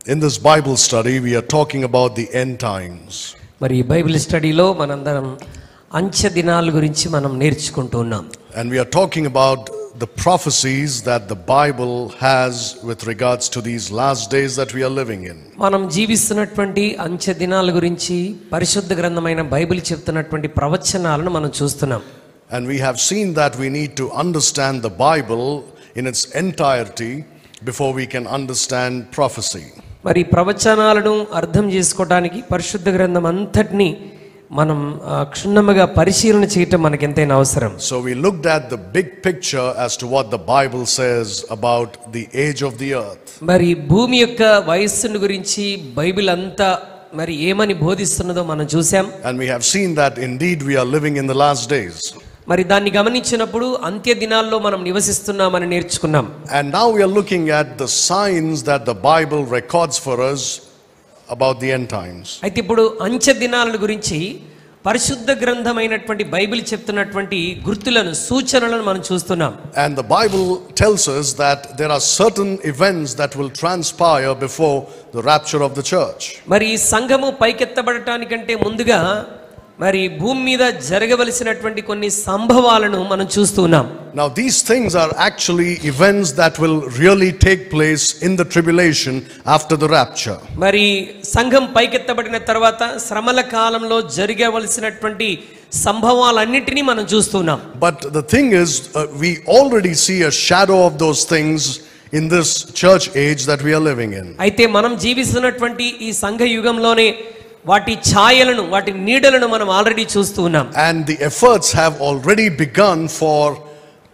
In this Bible study, we are talking about the end times. మరి ఈ Bible స్టడీలో మనందరం అంత్య దినాల గురించి మనం నేర్చుకుంటూ ఉన్నాం. And we are talking about the prophecies that the Bible has with regards to these last days that we are living in. మనం జీవిస్తున్నటువంటి అంత్య దినాల గురించి పరిశుద్ధ గ్రంథమైన బైబిల్ చెప్తున్నటువంటి ప్రవచనాలను మనం చూస్తున్నాం. And we have seen that we need to understand the Bible in its entirety before we can understand prophecy. మరి ప్రవచనాలను అర్థం చేసుకోవడానికి పరిశుద్ధ గ్రంథం అంతటిని మనం క్షుణ్ణంగా పరిశీలన చేయటం మనకు ఎంతైనా అవసరం. So we looked at the big picture as to what the Bible says about the age of the earth. మరి భూమి యొక్క వయస్సును గురించి బైబిల్ అంతా మరి ఏమని బోధిస్తున్నదో మనం చూసాం. And we have seen that indeed we are living in the last days. మరి దాన్ని గమనించినప్పుడు అంత్య దినాల్లో మనం నివసిస్తున్నామని నేర్చుకున్నాం. And now we are looking at the signs that the Bible records for us about the end times. అయితే ఇప్పుడు అంత్య దినాల గురించి పరిశుద్ధ గ్రంథమైనటువంటి బైబిల్ చెప్తున్నటువంటి గుర్తులను సూచనలను మనం చూస్తున్నాం. And the Bible tells us that there are certain events that will transpire before the rapture of the church. మరి సంఘము పైకెత్తబడటానికంటే ముందుగా మరి భూమి మీద జరగవలసినటువంటి కొన్ని సంభవాలను మనం చూస్తున్నాం. Now these things are actually events that will really take place in the tribulation after the rapture. మరి సంఘం పైకెత్తబడిన తర్వాత శ్రమల కాలంలో జరగవలసినటువంటి సంభవాలన్నిటినీ మనం చూస్తున్నాం. But the thing is, we already see a shadow of those things in this church age that we are living in. అయితే మనం జీవిస్తున్నటువంటి ఈ సంఘ యుగంలోనే వాటి ఛాయలను వాటి నీడలను మనం ఆల్రెడీ చూస్తూ ఉన్నాం. And the efforts have already begun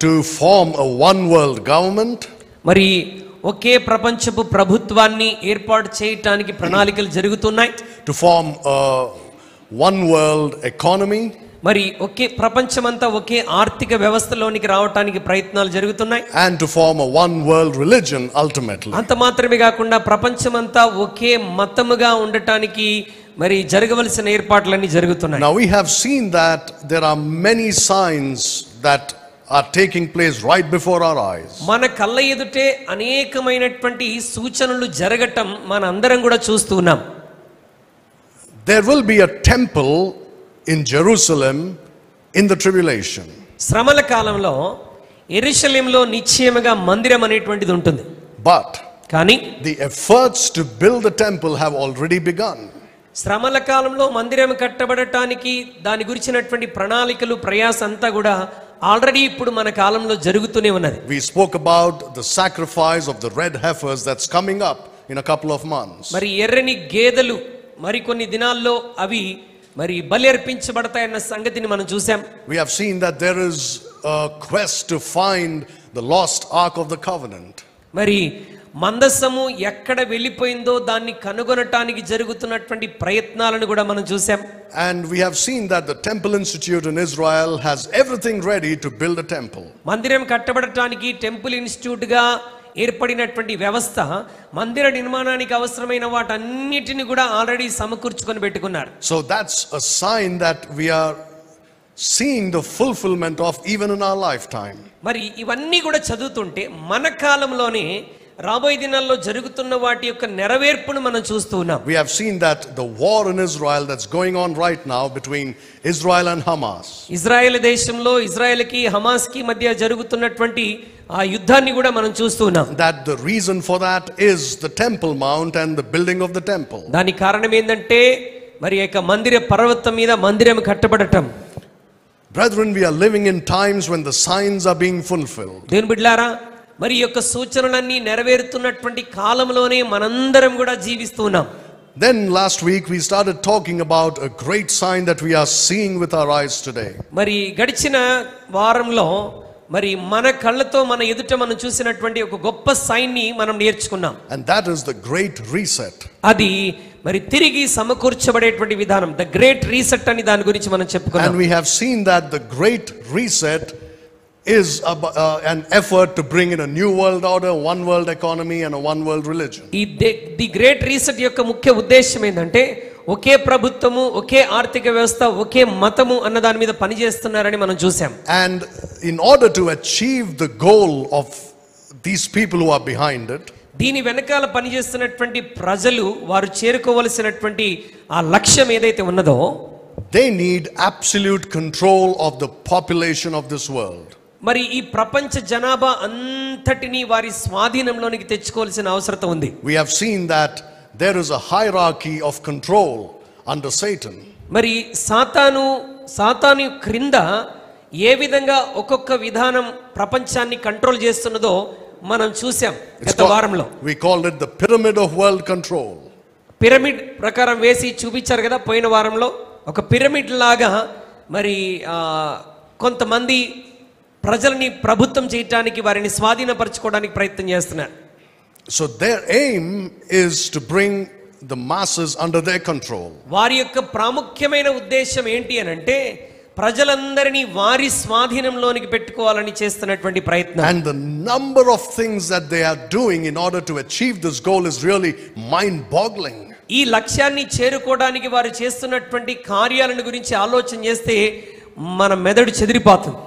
to form a one world government. మరి ఒకే ప్రపంచపు ప్రభుత్వాన్ని ఏర్పాటు చేయడానికి ప్రణాళికలు జరుగుతున్నాయి. To form a one world economy. మరి ఒకే ప్రపంచమంతా ఒకే ఆర్థిక వ్యవస్థలోనికి రావడానికి ప్రయత్నాలు జరుగుతున్నాయి. And to form a one world religion ultimately. అంత మాత్రమే కాకుండా ప్రపంచమంతా ఒకే మతముగా ఉండటానికి మరి జరగవలసిన ఏర్పాట్లన్నీ జరుగుతున్నాయి. Now we have seen that there are many signs that are taking place right before our eyes. మన కళ్ళ ఎదుటే అనేకమైనటువంటి సూచనలు జరగటం మన అందరం కూడా చూస్తున్నాం. There will be a temple in Jerusalem in the tribulation. శ్రమల కాలంలో యెరూషలేములో నిశ్చయముగా మందిరం అనేటువంటిది ఉంటుంది. But కానీ the efforts to build the temple have already begun. శ్రమల కాలంలో మందిరం కట్టబడటానికి దాని గురించినటువంటి ప్రణాళికలు ప్రయాస అంతా కూడా ఆల్రెడీ ఇప్పుడు మన కాలంలో జరుగుతూనే ఉన్నది. We spoke about the sacrifice of the red heifers that's coming up in a couple of months. మరి ఎర్రని గేదెలు మరి కొన్ని దినాల్లో అవి మరి బలి అర్పించబడతాయన్న సంగతిని మనం చూసాం. We have seen that there is a quest to find the lost ark of the covenant. మరి మందసము ఎక్కడ వెళ్ళిపోయిందో దాన్ని కనుగొనటానికి జరుగుతున్నటువంటి ప్రయత్నాలను కూడా మనం చూసాం. And we have seen that the Temple Institute in Israel has everything ready to build a temple. మందిరం కట్టబడటానికి టెంపుల్ ఇన్స్టిట్యూట్ గా ఏర్పడినటువంటి వ్యవస్థ మందిర నిర్మాణానికి అవసరమైన వాటన్నిటిని కూడా ఆల్రెడీ సమకూర్చుకొని పెట్టుకున్నారు. So that's a sign that we are seeing the fulfillment of even in our lifetime. మరి ఇవన్నీ కూడా చదువుతుంటే మన కాలంలోనే రాబోయే దినాల్లో జరుగుతున్న వాటి యొక్క నెరవేర్పును మనం చూస్తూ ఉన్నాం. We have seen that the war in Israel that's going on right now between Israel and Hamas. Israel దేశంలో ఇజ్రాయెల్కి హమాస్కి మధ్య జరుగుతున్నటువంటి ఆ యుద్ధాన్ని కూడా మనం చూస్తూ ఉన్నాం. That the reason for that is the Temple Mount and the building of the temple. దాని కారణం ఏంటంటే మరి యొక్క మందిర పర్వతం మీద మందిరం కట్టబడటం. Brethren, we are living in times when the signs are being fulfilled. దేవుని బిడ్డలారా, మరి యొక్క సూచనలన్నీ నెరవేరుతున్నటువంటి కాలంలోనే మనందరం కూడా జీవిస్తూ ఉన్నాం. Then last week we started talking about a great sign that we are seeing with our eyes today. మరి గడిచిన వారంలో మరి మన కళ్ళతో మన ఎదుట మనం చూసినటువంటి ఒక గొప్ప సైన్ ని మనం నేర్చుకున్నాం. And that is the great reset. అది మరి తిరిగి సమకూర్చబడేటువంటి విధానం, ద గ్రేట్ రీసెట్ అని దాని గురించి మనం చెప్పుకున్నాం. And we have seen that the great reset is an effort to bring in a new world order, one world economy and a one world religion. The great reset యొక్క ముఖ్య ఉద్దేశం ఏంటంటే ఒకే ప్రభుత్వము, ఒకే ఆర్థిక వ్యవస్థ, ఒకే మతము అన్న దాని మీద పనిచేస్తున్నారని మనం చూసాం. And in order to achieve the goal of these people who are behind it, దీని వెనకాల పనిచేస్తున్నటువంటి ప్రజలు వారు చేరుకోవలసినటువంటి ఆ లక్ష్యం ఏదైతే ఉన్నదో, they need absolute control of the population of this world. మరి ఈ ప్రపంచ జనాభా అంతటిని వారి స్వాధీనంలోనికి తెచ్చుకోవాల్సిన అవసరం ఉంది. We have seen that there is a hierarchy of control under Satan. మరి సాతాను క్రింద ఏ విధంగా ఒక్కొక్క విధానం ప్రపంచాన్ని కంట్రోల్ చేస్తున్నదో మనం చూసాం గత వారంలో. We called it the pyramid of world control. Pyramid ప్రకారం వేసి చూపించారు కదా పోయిన వారంలో. ఒక పిరమిడ్ లాగా మరి కొంతమంది ప్రజల్ని ప్రభుత్వం చేయడానికి, వారిని స్వాధీనపరచుకోవడానికి ప్రయత్నం చేస్తున్నారు. So their aim is to bring the masses under their control. వారి యొక్క ప్రాముఖ్యమైన ఉద్దేశం ఏంటి అని అంటే ప్రజలందరినీ వారి స్వాధీనంలోనికి పెట్టుకోవాలని చేస్తున్నటువంటి ప్రయత్నం. And the number of things that they are doing in order to achieve this goal is really mind-boggling. ఈ లక్ష్యాన్ని చేరుకోవడానికి వారు చేస్తున్నటువంటి కార్యాలను గురించి ఆలోచన చేస్తే మన మెదడు చెదిరిపోతుంది.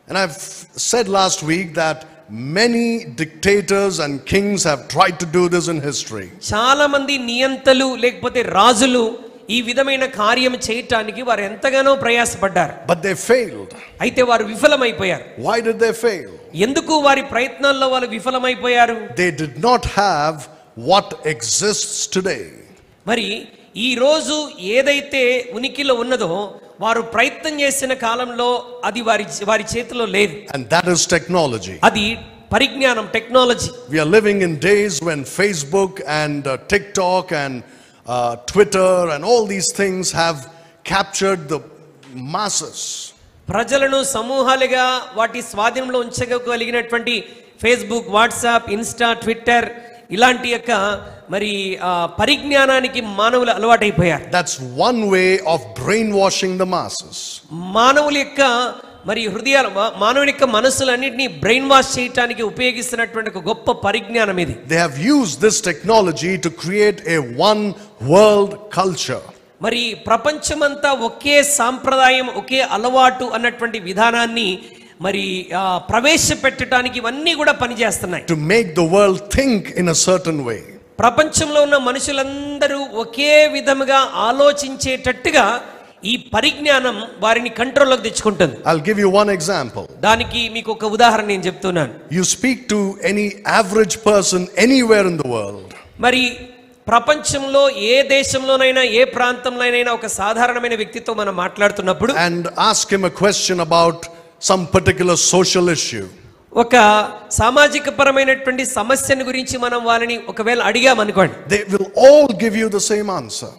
And I've said last week that many dictators and kings have tried to do this in history. చాలా మంది నియంతలు లేకపోతే రాజులు ఈ విధమైన కార్యం చేయటానికి వారు ఎంతగానో ప్రయాసపడ్డారు. But they failed. అయితే వారు విఫలమైపోయారు. Why did they fail? ఎందుకు వారి ప్రయత్నాల్లో వాళ్ళు విఫలమైపోయారు? They did not have what exists today. మరి ఈ రోజు ఏదైతే ఉనికిలో ఉన్నదో వారు ప్రయత్నం చేసిన కాలంలో అది వారి చేతిలో లేదు. And that is technology. అది పరిజ్ఞానం, technology. We are living in days when Facebook and TikTok and Twitter and all these things have captured the masses. ప్రజలను సమూహాలుగా వాటి స్వాధీనంలో ఉంచగలిగినటువంటి ఫేస్బుక్, వాట్సాప్, ఇన్స్టా, ట్విట్టర్ ఇలాంటి యొక్క మరి పరిజ్ఞానానికి మానవులు అలవాటైపోయారు. That's one way of brainwashing the masses. మానవుల యొక్క మరి మానవుని యొక్క మనసులన్నింటినీ బ్రెయిన్ వాష్ చేయడానికి ఉపయోగిస్తున్నటువంటి ఒక గొప్ప పరిజ్ఞానం ఇది. They have used this technology to create a one world culture. మరి ప్రపంచమంతా ఒకే సాంప్రదాయం, ఒకే అలవాటు అన్నటువంటి విధానాన్ని మరి ప్రవేశపెట్టడానికి ఇవన్నీ కూడా పనిచేస్తున్నాయి. To make the world think in a certain way. ప్రపంచంలో ఉన్న మనుషులందరూ ఒకే విధముగా ఆలోచించేటట్టుగా ఈ పరిజ్ఞానం వారిని కంట్రోల్లోకి తెచ్చుకుంటుంది. I'll give you one example. దానికి మీకు ఒక ఉదాహరణ నేను చెప్తున్నాను. You speak to any average person anywhere in the world. మరి ప్రపంచంలో ఏ దేశంలోనైనా ఏ ప్రాంతంలోనైనా ఒక సాధారణమైన వ్యక్తితో మనం మాట్లాడుతున్నప్పుడు and ask him a question about some particular social issue. ఒక సామాజిక పరమైనటువంటి సమస్యను గురించి మనం వాళ్ళని ఒకవేళ అడిగామనుకోండి, they will all give you the same answer.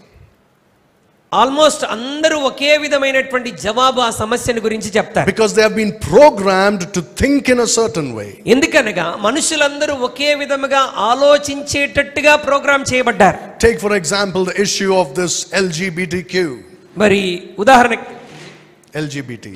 Almost అందరూ ఒకే విధమైనటువంటి జవాబు ఆ సమస్యను గురించి చెప్తారు. Because they have been programmed to think in a certain way. ఎందుకనగా మనుషులందరూ ఒకే విధముగా ఆలోచించేటట్టుగా programme చేయబడ్డారు. Take for example the issue of this LGBTQ. మరి ఉదాహరణ LGBT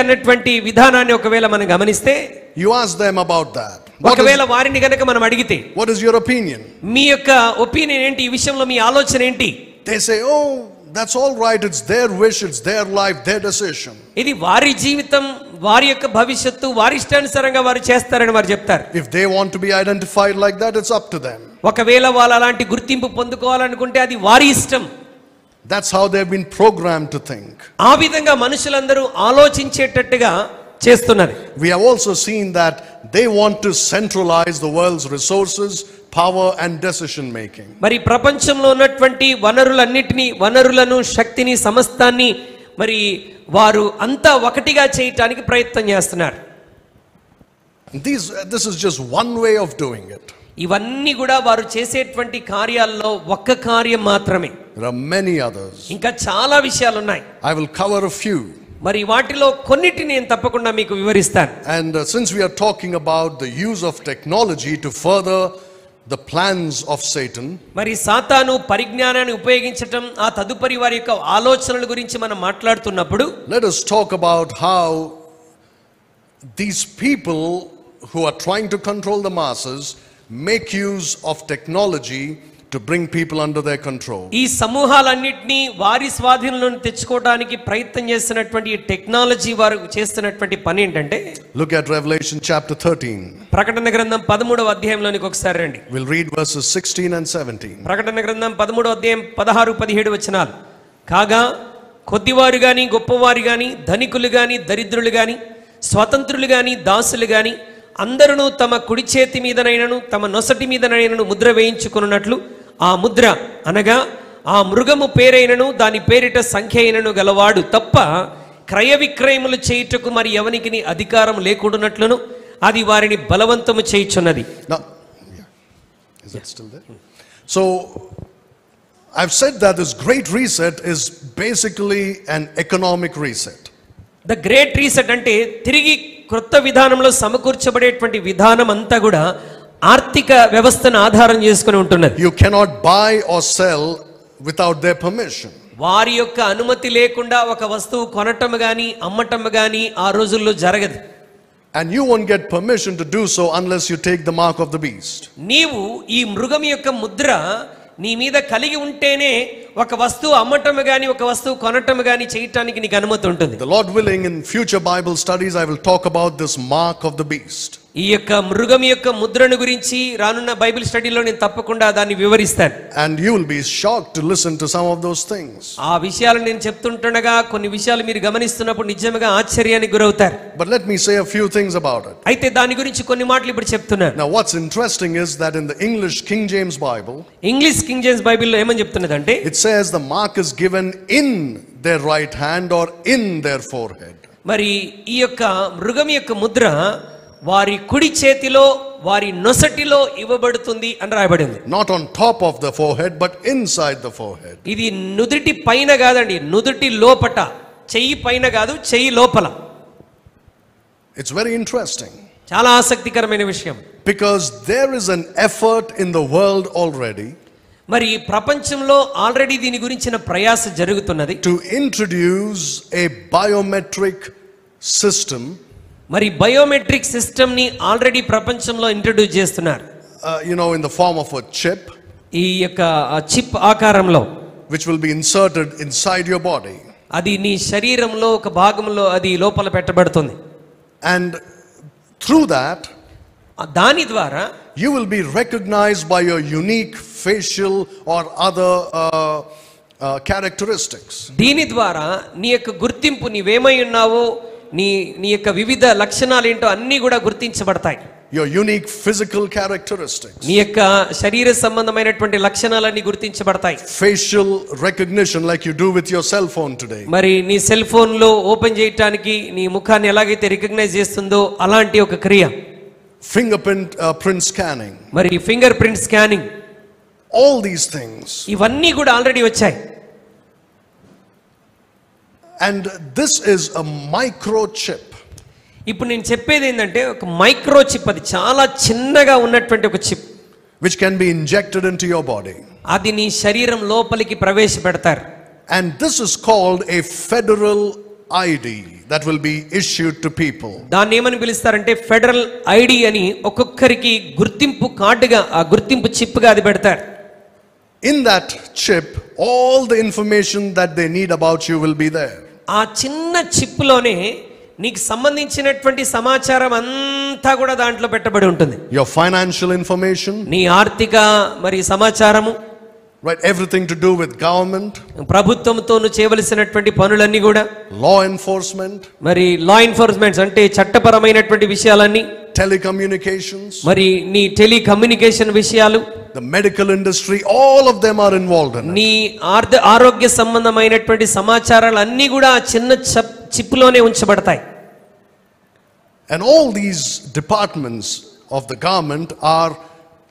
అన్నటువంటి విధానాన్ని ఒకవేళ మనం గమనిస్తే, you ask them about that. ఒకవేళ వారిని గనక మనం అడిగితే, what is your opinion? మీ యొక్క ఒపీనియన్ ఏంటి, ఈ విషయంలో మీ ఆలోచన ఏంటి? They say, oh, that's all right, it's their wish, it's their life, their decision. ఇది వారి జీవితం, వారి యొక్క భవిష్యత్తు, వారి ఇష్టానుసారంగా వారు చేస్తారని వారు చెప్తారు. If they want to be identified like that, it's up to them. ఒకవేళ వాళ్ళు అలాంటి గుర్తింపు పొందుకోవాలనుకుంటే అది వారి ఇష్టం. That's how they've been programmed to think. ఆ విధంగా మనుషులందరూ ఆలోచించేటట్టుగా చేస్తున్నారు. We have also seen that they want to centralize the world's resources, power and decision making. మరి ప్రపంచంలో ఉన్నటువంటి వనరులను, శక్తిని, సమస్తాన్ని మరి వారు అంతా ఒకటిగా చేయడానికి ప్రయత్నం చేస్తున్నారు. This is just one way of doing it. ఇవన్నీ కూడా వారు చేసేటువంటి కార్యాల్లో ఒక్క కార్యం మాత్రమే. There are many others. ఇంకా చాలా విషయాలు ఉన్నాయి. I will cover a few. మరి వాటిలో కొన్నిటిని నేను తప్పకుండా మీకు వివరిస్తాను. And since we are talking about the use of technology to further the plans of Satan, మరి సాతాను పరిజ్ఞానాన్ని ఉపయోగించటం, ఆ తదుపరి వారి యొక్క ఆలోచనల గురించి మనం మాట్లాడుతున్నప్పుడు, let us talk about how these people who are trying to control the masses make use of technology to bring people under their control. ఈ సమూహాలన్నిటిని వారి స్వాధీనంలోకి తెచ్చుకోవడానికి ప్రయత్నం చేస్తున్నటువంటి ఈ టెక్నాలజీ వారు చేస్తున్నటువంటి పని ఏంటంటే, Look at Revelation chapter 13. ప్రకటన గ్రంథం 13వ అధ్యాయంలోనికి ఒకసారి రండి. We'll read verses 16 and 17. ప్రకటన గ్రంథం 13వ అధ్యాయం 16-17 వచనాలు. కాగా కొద్దివారు గాని గొప్పవారు గాని ధనికులు గాని దరిద్రులు గాని స్వతంత్రులు గాని దాసులు గాని అందరూ తమ కుడి చేతి మీదనైనను తమ నొసటి మీదనైనను ముద్ర వేయించుకున్నట్లు ఆ ముద్ర అనగా ఆ మృగము పేరైనను దాని పేరిట సంఖ్య అయినను గలవాడు తప్ప క్రయ విక్రయములు చేయుటకు మరి ఎవనికి అధికారం లేకుండానట్లును అది వారిని బలవంతము చేయుచున్నది. Now, is it still there? So I've said that this great reset is basically an economic reset. The great reset అంటే తిరిగి క్రొత్త విధానంలో సమకూర్చబడేటువంటి విధానం అంతా కూడా ఆర్థిక వ్యవస్థను ఆధారం చేసుకుని ఉంటున్నది. You cannot buy or sell without their permission. వారి యొక్క అనుమతి లేకుండా ఒక వస్తువు కొనటం గాని అమ్మటం గాని ఆ రోజుల్లో జరగదు. And you won't get permission to do so unless you take the mark of the beast. నీవు ఈ మృగం యొక్క ముద్ర నీ మీద కలిగి ఉంటేనే ఒక వస్తువు అమ్మటం గాని ఒక వస్తువు కొనటం గాని చేయటానికి నీకు అనుమతి ఉంటుంది. The Lord willing, in future Bible studies I will talk about this mark of the beast. ఈ యొక్క మృగం యొక్క ముద్రను గురించి రానున్న బైబిల్ స్టడీలో నేను తప్పకుండా దాన్ని వివరిస్తాను. And you will be shocked to listen to some of those things. ఆ విషయాలు నేను చెప్తుండగా కొన్ని విషయాలు మీరు గమనిస్తున్నప్పుడు నిజంగా ఆశ్చర్యానికి గురవుతారు. But let me say a few things about it. అయితే దాని గురించి కొన్ని మాటలు ఇప్పుడు చెప్తున్నాను. Now what's interesting is that in the English King James Bible, English king James బైబిల్లో ఏమని చెప్తున్నదంటే, it says the mark is given in their right hand or in their forehead. మరి ఈ యొక్క మృగం యొక్క ముద్ర వారి కుడి చేతిలో వారి నొసటిలో ఇవ్వబడుతుంది అని రాయబడింది. Not on top of the forehead but inside the forehead. ఇది నుదుటి పైన కాదండి, నుదుటి లోపట, చెయ్యి పైన కాదు, చెయ్యి లోపల. It's very interesting. చాలా ఆసక్తికరమైన విషయం. Because there is an effort in the world already మరి ప్రపంచంలో ఆల్రెడీ దీని గురించిన ప్రయాస జరుగుతున్నది. to introduce a biometric system. మరి బయోమెట్రిక్ సిస్టమ్ ని ఆల్రెడీ ప్రపంచంలో ఇంట్రడ్యూస్ చేస్తున్నారు. In the form of a chip, ఈ యొక్క చిప్ ఆకారంలో, which will be inserted inside your body. అది నీ శరీరంలో ఒక భాగంలో అది లోపల పెట్టబడుతుంది. And through that, దాని ద్వారా you will be recognized by your unique facial or other characteristics. దీని ద్వారా నీ యొక్క గుర్తింపు, నీవేమై ఉన్నావో, నీ యొక్క వివిధ లక్షణాలు ఏంటో అన్నీ కూడా గుర్తించబడతాయి. Your unique physical characteristics. నీ యొక్క శరీర సంబంధమైనటువంటి లక్షణాలన్నీ గుర్తించబడతాయి. Facial recognition like you do with your cell phone today. మరి నీ సెల్ ఫోన్ లో ఓపెన్ చేయడానికి నీ ముఖాన్ని ఎలాగైతే రికగ్నైజ్ చేస్తుందో అలాంటి ఒక క్రియ. Print scanning. మరి finger print scanning, all these things. ఇవన్నీ కూడా ఆల్రెడీ వచ్చాయి. And this is a microchip. ఇప్పుడు నేను చెప్పేది ఏంటంటే ఒక మైక్రో చిప్, అది చాలా చిన్నగా ఉన్నటువంటి ఒక chip, which can be injected into your body. అది నీ శరీరం లోపలికి ప్రవేశపెడతారు. And this is called a federal ID that will be issued to people. దాన్ని ఏమని పిలుస్తారంటే ఫెడరల్ ఐడి అని, ఒక్కొక్కరికి గుర్తింపు కార్డుగా, ఆ గుర్తింపు చిప్ గా అది పెడతారు. In that chip, all the information that they need about you will be there. ఆ చిన్న చిప్ లోనే నీకు సంబంధించినటువంటి సమాచారం అంతా కూడా దాంట్లో పెట్టబడి ఉంటుంది. Your financial information, నీ ఆర్థిక మరి సమాచారము, right? Everything to do with government, ప్రభుత్వంతో చేయవలసినటువంటి పనులన్నీ కూడా, law enforcement, మరి లా ఎన్ఫోర్స్మెంట్స్ అంటే చట్టపరమైనటువంటి విషయాలన్నీ, telecommunications, మరి నీ టెలికమ్యూనికేషన్ విషయాలు, the medical industry, all of them are involved in it. నీ ఆరోగ్య సంబంధమైనటువంటి సమాచారాలు అన్నీ కూడా ఆ చిన్న చిప్ లోనే ఉంచబడతాయి. And all these departments of the government are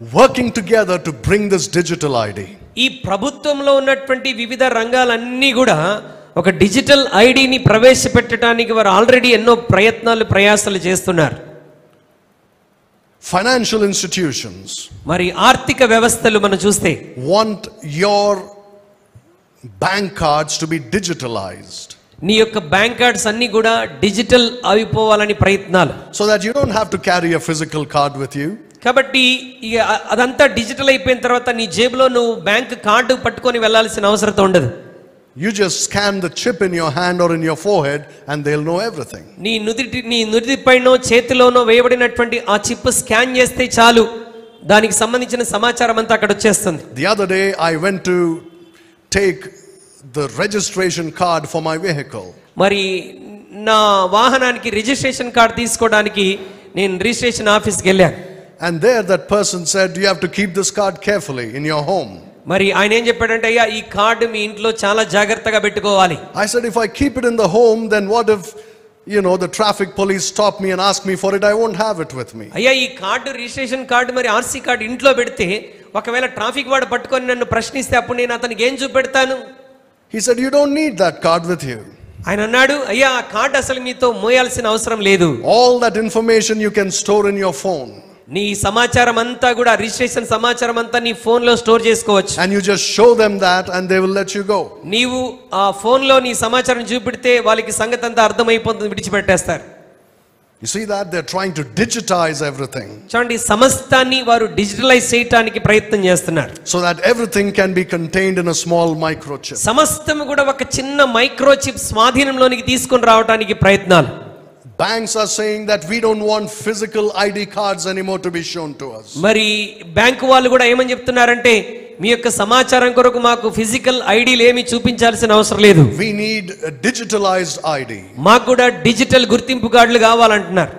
working together to bring this digital ID. ఈ ప్రభుత్వంలో ఉన్నటువంటి వివిధ రంగాలన్నీ కూడా ఒక డిజిటల్ ఐడిని ప్రవేశపెట్టడానికి వారు ఆల్రెడీ ఎన్నో ప్రయాసాలు చేస్తున్నారు. Financial institutions, మరి ఆర్థిక వ్యవస్థలు మనం చూస్తే, want your bank cards to be digitalized. నీ యొక్క బ్యాంక్ కార్డ్స్ అన్ని కూడా డిజిటల్ అయిపోవాలని ప్రయత్నాలు. So that you don't have to carry a physical card with you. కాబట్టి ఇక అదంతా డిజిటల్ అయిపోయిన తర్వాత నీ జేబులో నువ్వు బ్యాంక్ కార్డు పట్టుకొని వెళ్ళాల్సిన అవసరం ఉండదు. You just scan the chip in your hand or in your forehead and they'll know everything. నీ నుదిటిపైనో చేతిలోనో వేయబడినటువంటి ఆ చిప్ స్కాన్ చేస్తే చాలు, దానికి సంబంధించిన సమాచారం అంతా అక్కడ వచ్చేస్తుంది. The other day I went to take the registration card for my vehicle. మరి నా వాహనానికి రిజిస్ట్రేషన్ కార్డు తీసుకోవడానికి నేను రిజిస్ట్రేషన్ ఆఫీస్కి వెళ్ళాను. And there that person said, you have to keep this card carefully in your home. మరి ఆయన ఏం చెప్పాడంటే, అయ్యా ఈ కార్డు మీ ఇంట్లో చాలా జాగ్రత్తగా పెట్టుకోవాలి. I said, if I keep it in the home, then what if the traffic police stop me and ask me for it? I won't have it with me. అయ్యా ఈ కార్డు రిజిస్ట్రేషన్ కార్డు మరి RC card ఇంట్లో పెడితే ఒకవేళ traffic వాడు పట్టుకొని నన్ను ప్రశ్నిస్తే అప్పుడు నేను అతనికి ఏం చూపెడతాను? He said, you don't need that card with you. ఆయన అన్నాడు, అయ్యా ఆ కార్డు అసలు మీతో మోయాల్సిన అవసరం లేదు. All that information you can store in your phone. నీ సమాచారం అంతా కూడా రిజిస్ట్రేషన్ సమాచారం అంతా నీ ఫోన్ లో స్టోర్ చేసుకోవచ్చు. And you just show them that and they will let you go. నీవు ఆ ఫోన్ లో నీ సమాచారం చూపెడితే వాళ్ళకి సంగతి అంతా అర్థమైపోతుంది, విడిచిపెట్టేస్తారు. You see that they're trying to digitize everything. చూడండి, సమస్తాన్ని వారు డిజిటలైజ్ చేయడానికి ప్రయత్నం చేస్తున్నారు. So that everything can be contained in a small microchip. సమస్తం కూడా ఒక చిన్న మైక్రోచిప్ స్వాధీనంలోనికి తీసుకొని రావడానికి ప్రయత్నాలు. Banks are saying that we don't want physical ID cards anymore to be shown to us. మరి బ్యాంకు వాళ్ళు కూడా ఏమని చెప్తున్నారంటే, మీ యొక్క సమాచారం కొరకు మాకు ఫిజికల్ ఐడీలు ఏమీ చూపించాల్సిన అవసరం లేదు. We need a digitalized ID. మాకు కూడా డిజిటల్ గుర్తింపు కార్డులు కావాలంటున్నారు.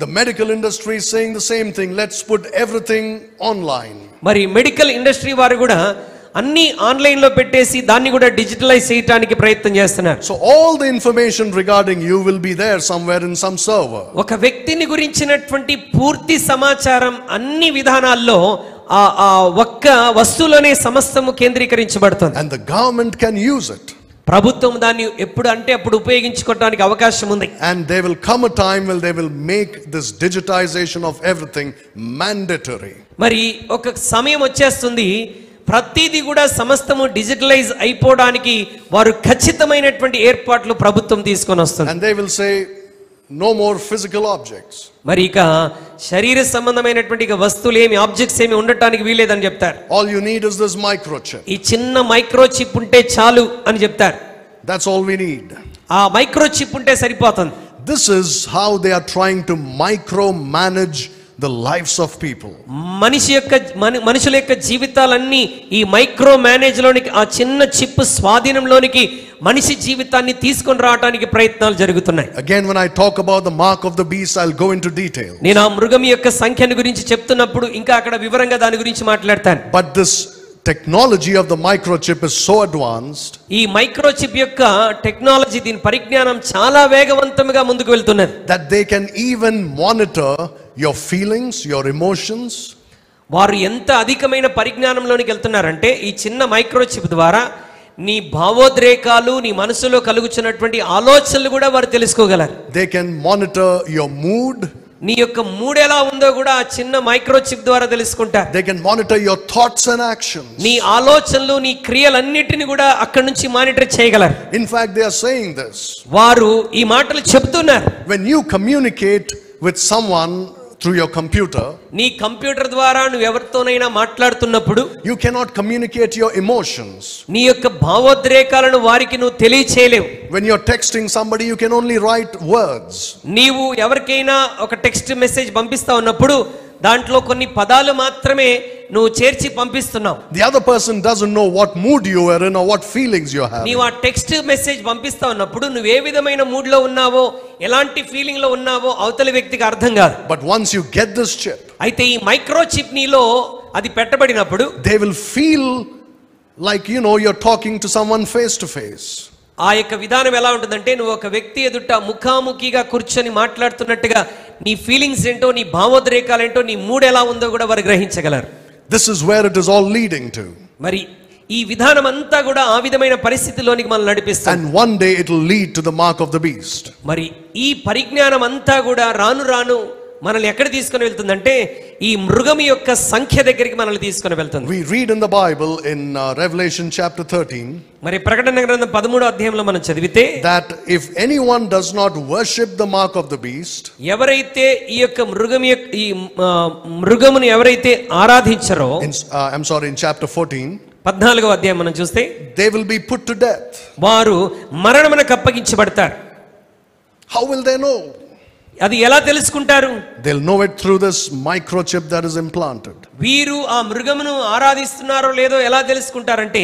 The medical industry is saying the same thing. Let's put everything online. మరి మెడికల్ ఇండస్ట్రీ వారు కూడా అన్ని ఆన్లైన్ లో పెట్టేసి దాన్ని కూడా డిజిటలైజ్ చేయడానికి ప్రయత్నం చేస్తున్నారు. So all the information regarding you will be there somewhere in some server. ఒక వ్యక్తిని గురించినటువంటి పూర్తి సమాచారం అన్ని విధానాల్లో ఆ ఒక్క వస్తువులోనే సమస్తము కేంద్రీకరించబడుతుంది. And the government can use it. ప్రభుత్వం దాన్ని ఎప్పుడు అంటే అప్పుడు ఉపయోగించుకోవడానికి అవకాశం ఉంది. And there will come a time when they will make this digitization of everything mandatory. మరి ఒక సమయం వచ్చేస్తుంది, ప్రతిదీ కూడా సమస్తము డిజిటలైజ్ అయిపోవడానికి వారు ఖచ్చితమైనటువంటి ఏర్పాట్లు ప్రభుత్వం తీసుకొని వస్తుంది. And they will say no more physical objects. మరి ఇక శరీర సంబంధమైనటువంటి వస్తువులు ఏమి ఆబ్జెక్ట్స్ ఏమి ఉండటానికి వీలేదని చెప్తారు. All you need is this microchip. ఈ చిన్న మైక్రోచిప్ ఉంటే చాలు అని చెప్తారు. That's all we need. ఆ మైక్రోచిప్ ఉంటే సరిపోతుంది. This is how they are trying to micromanage the lives of people. మనుషుల యొక్క జీవితాలన్నీ ఈ మైక్రో మేనేజ్ లోనికి, ఆ చిన్న చిప్ స్వాధీనంలోనికి మనిషి జీవితాన్ని తీసుకొని రావడానికి ప్రయత్నాలు జరుగుతున్నాయి. Again, when I talk about the mark of the beast, I'll go into detail. నేను ఆ మృగం యొక్క సంఖ్యను గురించి చెప్తున్నప్పుడు ఇంకా అక్కడ వివరంగా దాని గురించి మాట్లాడతాను. But this technology of the microchip is so advanced. ఈ మైక్రోచిప్ యొక్క టెక్నాలజీ, దీని పరిజ్ఞానం చాలా వేగవంతంగా ముందుకు వెళ్తున్నది. That they can even monitor your feelings, your emotions. వారు ఎంత అధికమైన పరిజ్ఞానంలోనికి వెళ్తున్నారంటే ఈ చిన్న మైక్రోచిప్ ద్వారా నీ భావోద్రేకాలు, నీ మనసులో కలుగుచున్నటువంటి ఆలోచనలు కూడా వారు తెలుసుకోగలరు. They can monitor your mood. నీ యొక్క మూడ్ ఎలా ఉందో కూడా ఆ చిన్న మైక్రోచిప్ ద్వారా తెలుసుకుంటారు. They can monitor your thoughts and actions. నీ ఆలోచనలు, నీ క్రియలన్నిటిని కూడా అక్కడి నుంచి మానిటర్ చేయగలరు. In fact, they are saying this. వారు ఈ మాటలు చెప్తున్నారు. When you communicate with someone through your computer, నీ కంప్యూటర్ ద్వారా నువ్వు ఎవరితోనైనా మాట్లాడుతున్నప్పుడు you cannot communicate your emotions. నీ యొక్క భావోద్రేకాలను వారికి నువ్వు తెలియచేయలేవు. When you're texting somebody, you can only write words. నీవు ఎవరికైనా ఒక టెక్స్ట్ మెసేజ్ పంపిస్తా ఉన్నప్పుడు దాంట్లో కొన్ని పదాలు మాత్రమే నువ్వు చేర్చి పంపిస్తున్నావు. The other person doesn't know what mood you are in or what feelings you have. నీవు ఆ టెక్స్ట్ మెసేజ్ పంపిస్తా ఉన్నప్పుడు నువ్వు ఏ విధమైన మూడ్ లో ఉన్నావో, ఎలాంటి ఫీలింగ్ లో ఉన్నావో అవతలి వ్యక్తికి అర్థం కాదు. But once you get this chip, అయితే ఈ మైక్రోచిప్ నీలో అది పెట్టబడినప్పుడు they will feel like you're talking to someone face to face. ఆ యొక్క విధానం ఎలా ఉంటుందంటే, నువ్వు ఒక వ్యక్తి ఎదుట ముఖాముఖిగా కూర్చొని మాట్లాడుతున్నట్టుగా నీ ఫీలింగ్స్ ఏంటో, నీ భావోద్రేకాలు ఏంటో, నీ మూడ్ ఎలా ఉందో కూడా వారు గ్రహించగలరు. This is where it is all leading to. మరి ఈ విధానం అంతా కూడా ఆ విధమైన పరిస్థితిలోనికి మనల్ని నడిపిస్తుంది. And one day it will lead to the mark of the beast. మరి ఈ పరిజ్ఞానం అంతా కూడా రాను రాను మనల్ని ఎక్కడ తీసుకొని వెళ్తుందంటే ఈ మృగం యొక్క సంఖ్య దగ్గరికి మనల్ని తీసుకొని వెళ్తుంది. We read in the Bible in Revelation chapter 13. మరి ప్రకటన గ్రంథం 13వ అధ్యాయంలో మనం చదివితే that if anyone does not worship the mark of the beast, ఎవరైతే ఈ యొక్క మృగమును ఎవరైతే ఆరాధించరో, in chapter 14, 14వ అధ్యాయం మనం చూస్తే, they will be put to death. వారు మరణమునకు అప్పగించబడతారు. How will they know? అది ఎలా తెలుసుకుంటారు? They'll know it through this microchip that is implanted. వీరు ఆ మృగమును ఆరాధిస్తున్నారో లేదో ఎలా తెలుసుకుంటారంటే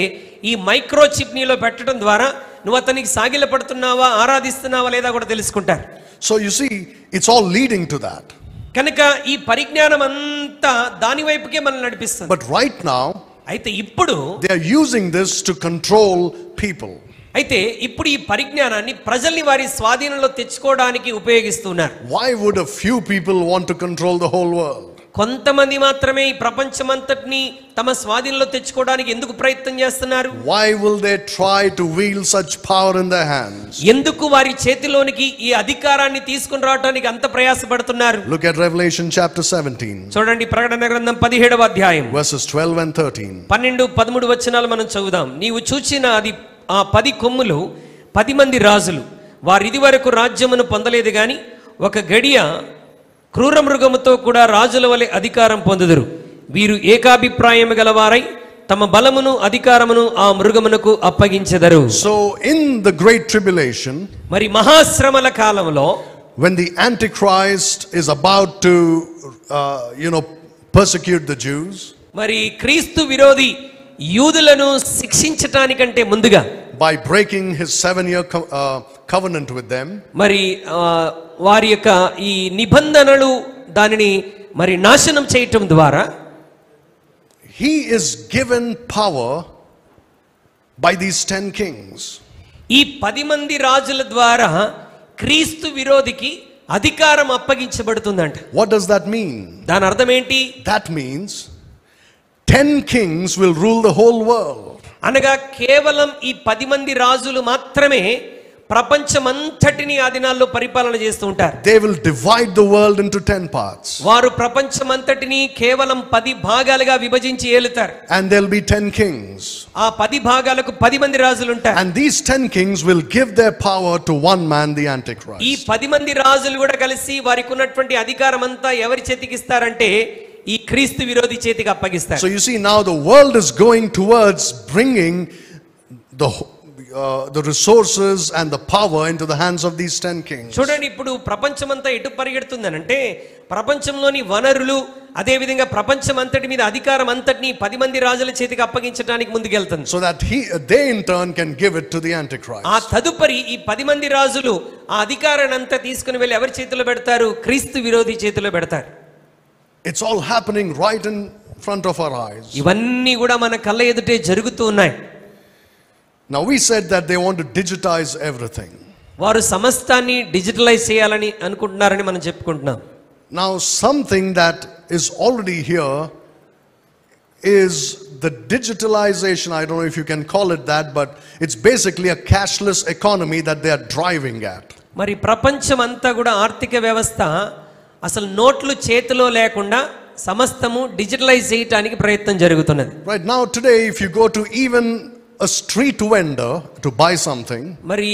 ఈ మైక్రోచిప్ నీలో పెట్టడం ద్వారా నువ్వు అతనికి సాగిలపడుతున్నావా, ఆరాధిస్తున్నావా లేదా కూడా తెలుసుకుంటారు. So you see, it's all leading to that. కనుక ఈ పరిజ్ఞానం అంతా దాని వైపుకే మనల్ని నడిపిస్తుంది. But right now, అయితే ఇప్పుడు they are using this to control people. అయితే ఇప్పుడు ఈ పరిజ్ఞానాన్ని ప్రజల్ని వారి స్వాధీనంలో తెచ్చుకోవడానికి ఉపయోగిస్తున్నారు. Why would a few people want to control the whole world? కొంతమంది మాత్రమే ఈ ప్రపంచమంతటిని తమ స్వాధీనంలో తెచ్చుకోవడానికి ఎందుకు ప్రయత్నం చేస్తున్నారు? Why will they try to wield such power in their hands? ఎందుకు వారి చేతిలోనికి ఈ అధికారాన్ని తీసుకొని రావడానికి అంత ప్రయాసపడుతున్నారు? Look at Revelation chapter 17. చూడండి ప్రకటన గ్రంథం 17వ అధ్యాయం verses 12 and 13. 12, 13 వచనాలు మనం చదువుదాం. నీవు చూచిన అది ఆ 10 కొమ్ములు 10 మంది రాజులు, వారు ఇది వరకు రాజ్యమును పొందలేదు గాని ఒక గడియ క్రూర మృగముతో కూడా రాజుల వలె అధికారం పొందుదురు. వీరు ఏకాభిప్రాయము గలవారై తమ బలమును అధికారమును ఆ మృగమునకు అప్పగించెదరు. So in the great tribulation, మరి మహాశ్రమల కాలంలో, when the Antichrist is about to persecute the Jews, మరి క్రీస్తు విరోధి యూదులను శిక్షించటానికంటే ముందుగా, by breaking his 7-year covenant with them, మరి వారి యొక్క ఈ నిబంధనలు దానిని మరి నాశనం చేయటం ద్వారా, he is given power by these 10 kings. ఈ 10 మంది రాజుల ద్వారా క్రీస్తు విరోధికి అధికారం అప్పగించబడుతుందంట. What does that mean? దాని అర్థం ఏంటి? That means 10 kings will rule the whole world. అనగా కేవలం ఈ 10 మంది రాజులు మాత్రమే ప్రపంచమంతటిని ఆ దినాల్లో పరిపాలన చేస్తూ ఉంటారు. They will divide the world into 10 parts. వారు ప్రపంచమంతటిని కేవలం 10 భాగాలుగా విభజించి ఏలుతారు. And there'll be 10 kings. ఆ 10 భాగాలకు 10 మంది రాజులు ఉంటారు. And these 10 kings will give their power to one man, the Antichrist. ఈ 10 మంది రాజులు కూడా కలిసి వారికి ఉన్నటువంటి అధికారం అంతా ఎవరి చేతికి ఇస్తారంటే ఈ క్రీస్తు విరోధి చేతికి అప్పగిస్తారు. So you see, now the world is going towards bringing the resources and the power into the hands of these 10 kings. చూడండి, ఇప్పుడు ప్రపంచమంతా ఎటు పరిగెడుతుందనంటే ప్రపంచంలోని వనరులు, అదే విధంగా ప్రపంచం అంతటి మీద అధికారం అంతటిని 10 మంది రాజుల చేతికి అప్పగించడానికి ముందుకెళ్తుంది. So that they in turn can give it to the Antichrist. ఆ తదుపరి ఈ 10 మంది రాజులు ఆ అధికారాన్ని అంతా తీసుకుని వెళ్ళి ఎవరి చేతిలో పెడతారు? క్రీస్తు విరోధి చేతిలో పెడతారు. It's all happening right in front of our eyes. ఇవన్నీ కూడా మన కళ్ళ ఎదుటే జరుగుతూ ఉన్నాయి. Now we said that they want to digitize everything. వారు సమస్తాన్ని డిజిటలైజ్ చేయాలని అనుకుంటున్నారని మనం చెప్పుకుంటున్నాం. Now something that is already here is the digitalization. I don't know if you can call it that, but it's basically a cashless economy that they are driving at. మరి ప్రపంచం అంతా కూడా ఆర్థిక వ్యవస్థ అసలు నోట్లు చేతిలో లేకుండా సమస్తము డిజిటలైజ్ చేయడానికి ప్రయత్నం జరుగుతున్నది. Right now today if you go to even a street vendor to buy something, మరి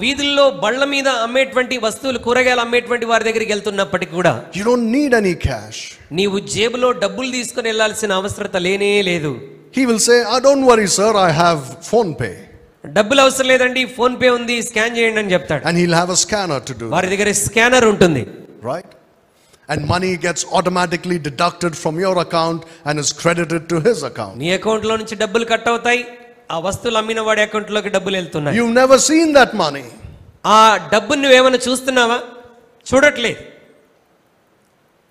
వీధుల్లో బళ్ళ మీద అమ్మేటువంటి వస్తువులు, కూరగాయలు అమ్మేటువంటి వారి దగ్గరికి వెళ్తున్నప్పటికీ కూడా you don't need any cash. నీవు జేబులో డబ్బులు తీసుకొని వెళ్ళాల్సిన అవసరం లేనే లేదు. He will say, don't worry sir, I have phone pay. డబ్బులు అవసరం లేదండి, ఫోన్ పే ఉంది, స్కాన్ చేయండి అని చెప్తాడు. And he'll have a scanner to do. వారి దగ్గర స్కానర్ ఉంటుంది. Right? And money gets automatically deducted from your account and is credited to his account. నీ అకౌంట్ లో నుంచి డబ్బులు కట్ అవుతాయి, ఆ వస్తువులు అమ్మిన వాడి అకౌంట్ లోకి డబ్బులు వెళ్తున్నాయి. You've never seen that money. ఆ డబ్బును నువ్వేమైనా చూస్తున్నావా? చూడట్లేదు.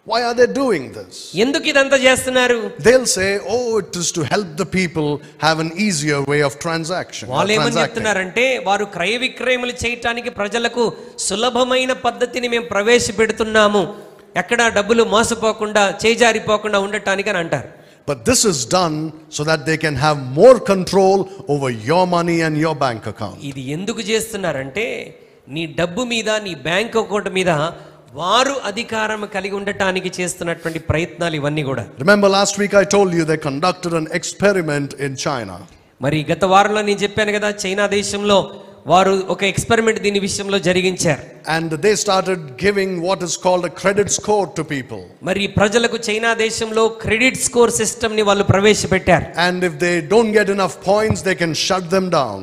Why are they doing this? ఎందుకు ఇదంతా చేస్తున్నారు? They'll say, it is to help the people have an easier way of transaction. వాళ్ళు ఏమని చెప్తున్నారంటే వారు క్రయ విక్రయములు చేయటానికి ప్రజలకు సులభమైన పద్ధతిని మేము ప్రవేశపెడుతున్నాము, ఎక్కడ డబ్బులు మోసపోకుండా చేజారిపోకుండా ఉండటానికి అని అంటారు. But this is done so that they can have more control over your money and your bank account. ఇది ఎందుకు చేస్తున్నారంటే నీ డబ్బు మీద, నీ బ్యాంక్ అకౌంట్ మీద వారు అధికారం కలిగి ఉండటానికి చేస్తున్నటువంటి ప్రయత్నాలు ఇవన్నీ కూడా. Remember last week I told you they conducted an experiment in China. మరి గత వారంలో నేను చెప్పాను కదా, చైనా దేశంలో వారు ఒక ఎక్స్పెరిమెంట్ దీని విషయంలో జరిగించారు. And they started giving what is called a credit score to people. మరి ప్రజలకు చైనా దేశంలో క్రెడిట్ స్కోర్ సిస్టమ్ ని వాళ్ళు ప్రవేశపెట్టారు. And if they don't get enough points, they can shut them down.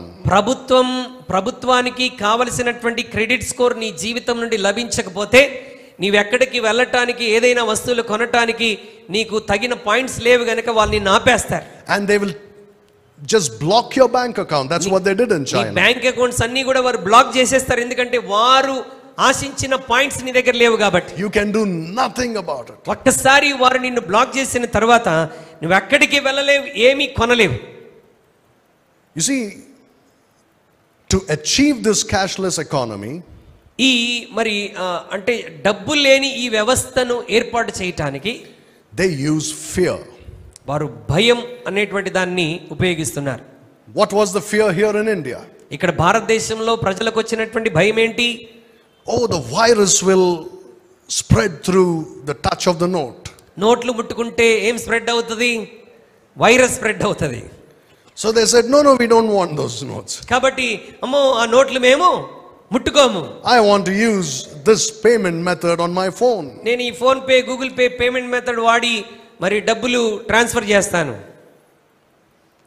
ప్రభుత్వానికి కావలసినటువంటి క్రెడిట్ స్కోర్ నీ జీవితం నుండి లభించకపోతే, నీవెక్కడికి వెళ్ళటానికి, ఏదైనా వస్తువులు కొనటానికి నీకు తగిన పాయింట్స్ లేవు గనుక వాళ్ళని ఆపేస్తారు. And they will just block your bank account. That's what they did in China. Bank accounts అన్ని కూడా వారు బ్లాక్ చేసేస్తారు, ఎందుకంటే వారు ఆశించిన పాయింట్స్ నీ దగ్గర లేవు కాబట్టి. You can do nothing about it. ఒక్కసారి వారు నిన్ను బ్లాక్ చేసిన తర్వాత నువ్వు ఎక్కడికి వెళ్ళలేవు, ఏమీ కొనలేవు. You see, to achieve this cashless economy, ఈ మరి అంటే డబ్బు లేని ఈ వ్యవస్థను ఏర్పాటు చేయటానికి they use fear. వారు భయం అనేటువంటి దాన్ని ఉపయోగిస్తున్నారు. What was the fear here in India? ఇక్కడ భారతదేశంలో ప్రజలకు వచ్చినటువంటి భయం ఏంటి? Oh, the virus will spread through the touch of the note. నోట్లు ముట్టుకుంటే ఏం స్ప్రెడ్ అవుతుంది? వైరస్ స్ప్రెడ్ అవుతుంది. So they said, no, we don't want those notes. కాబట్టి అమ్మో ఆ నోట్లు మేము ముట్టుకోము. I want to use this payment method on my phone. నేను ఈ phone pay, Google pay payment method వాడి మరి డబ్బులు ట్రాన్స్ఫర్ చేస్తాను.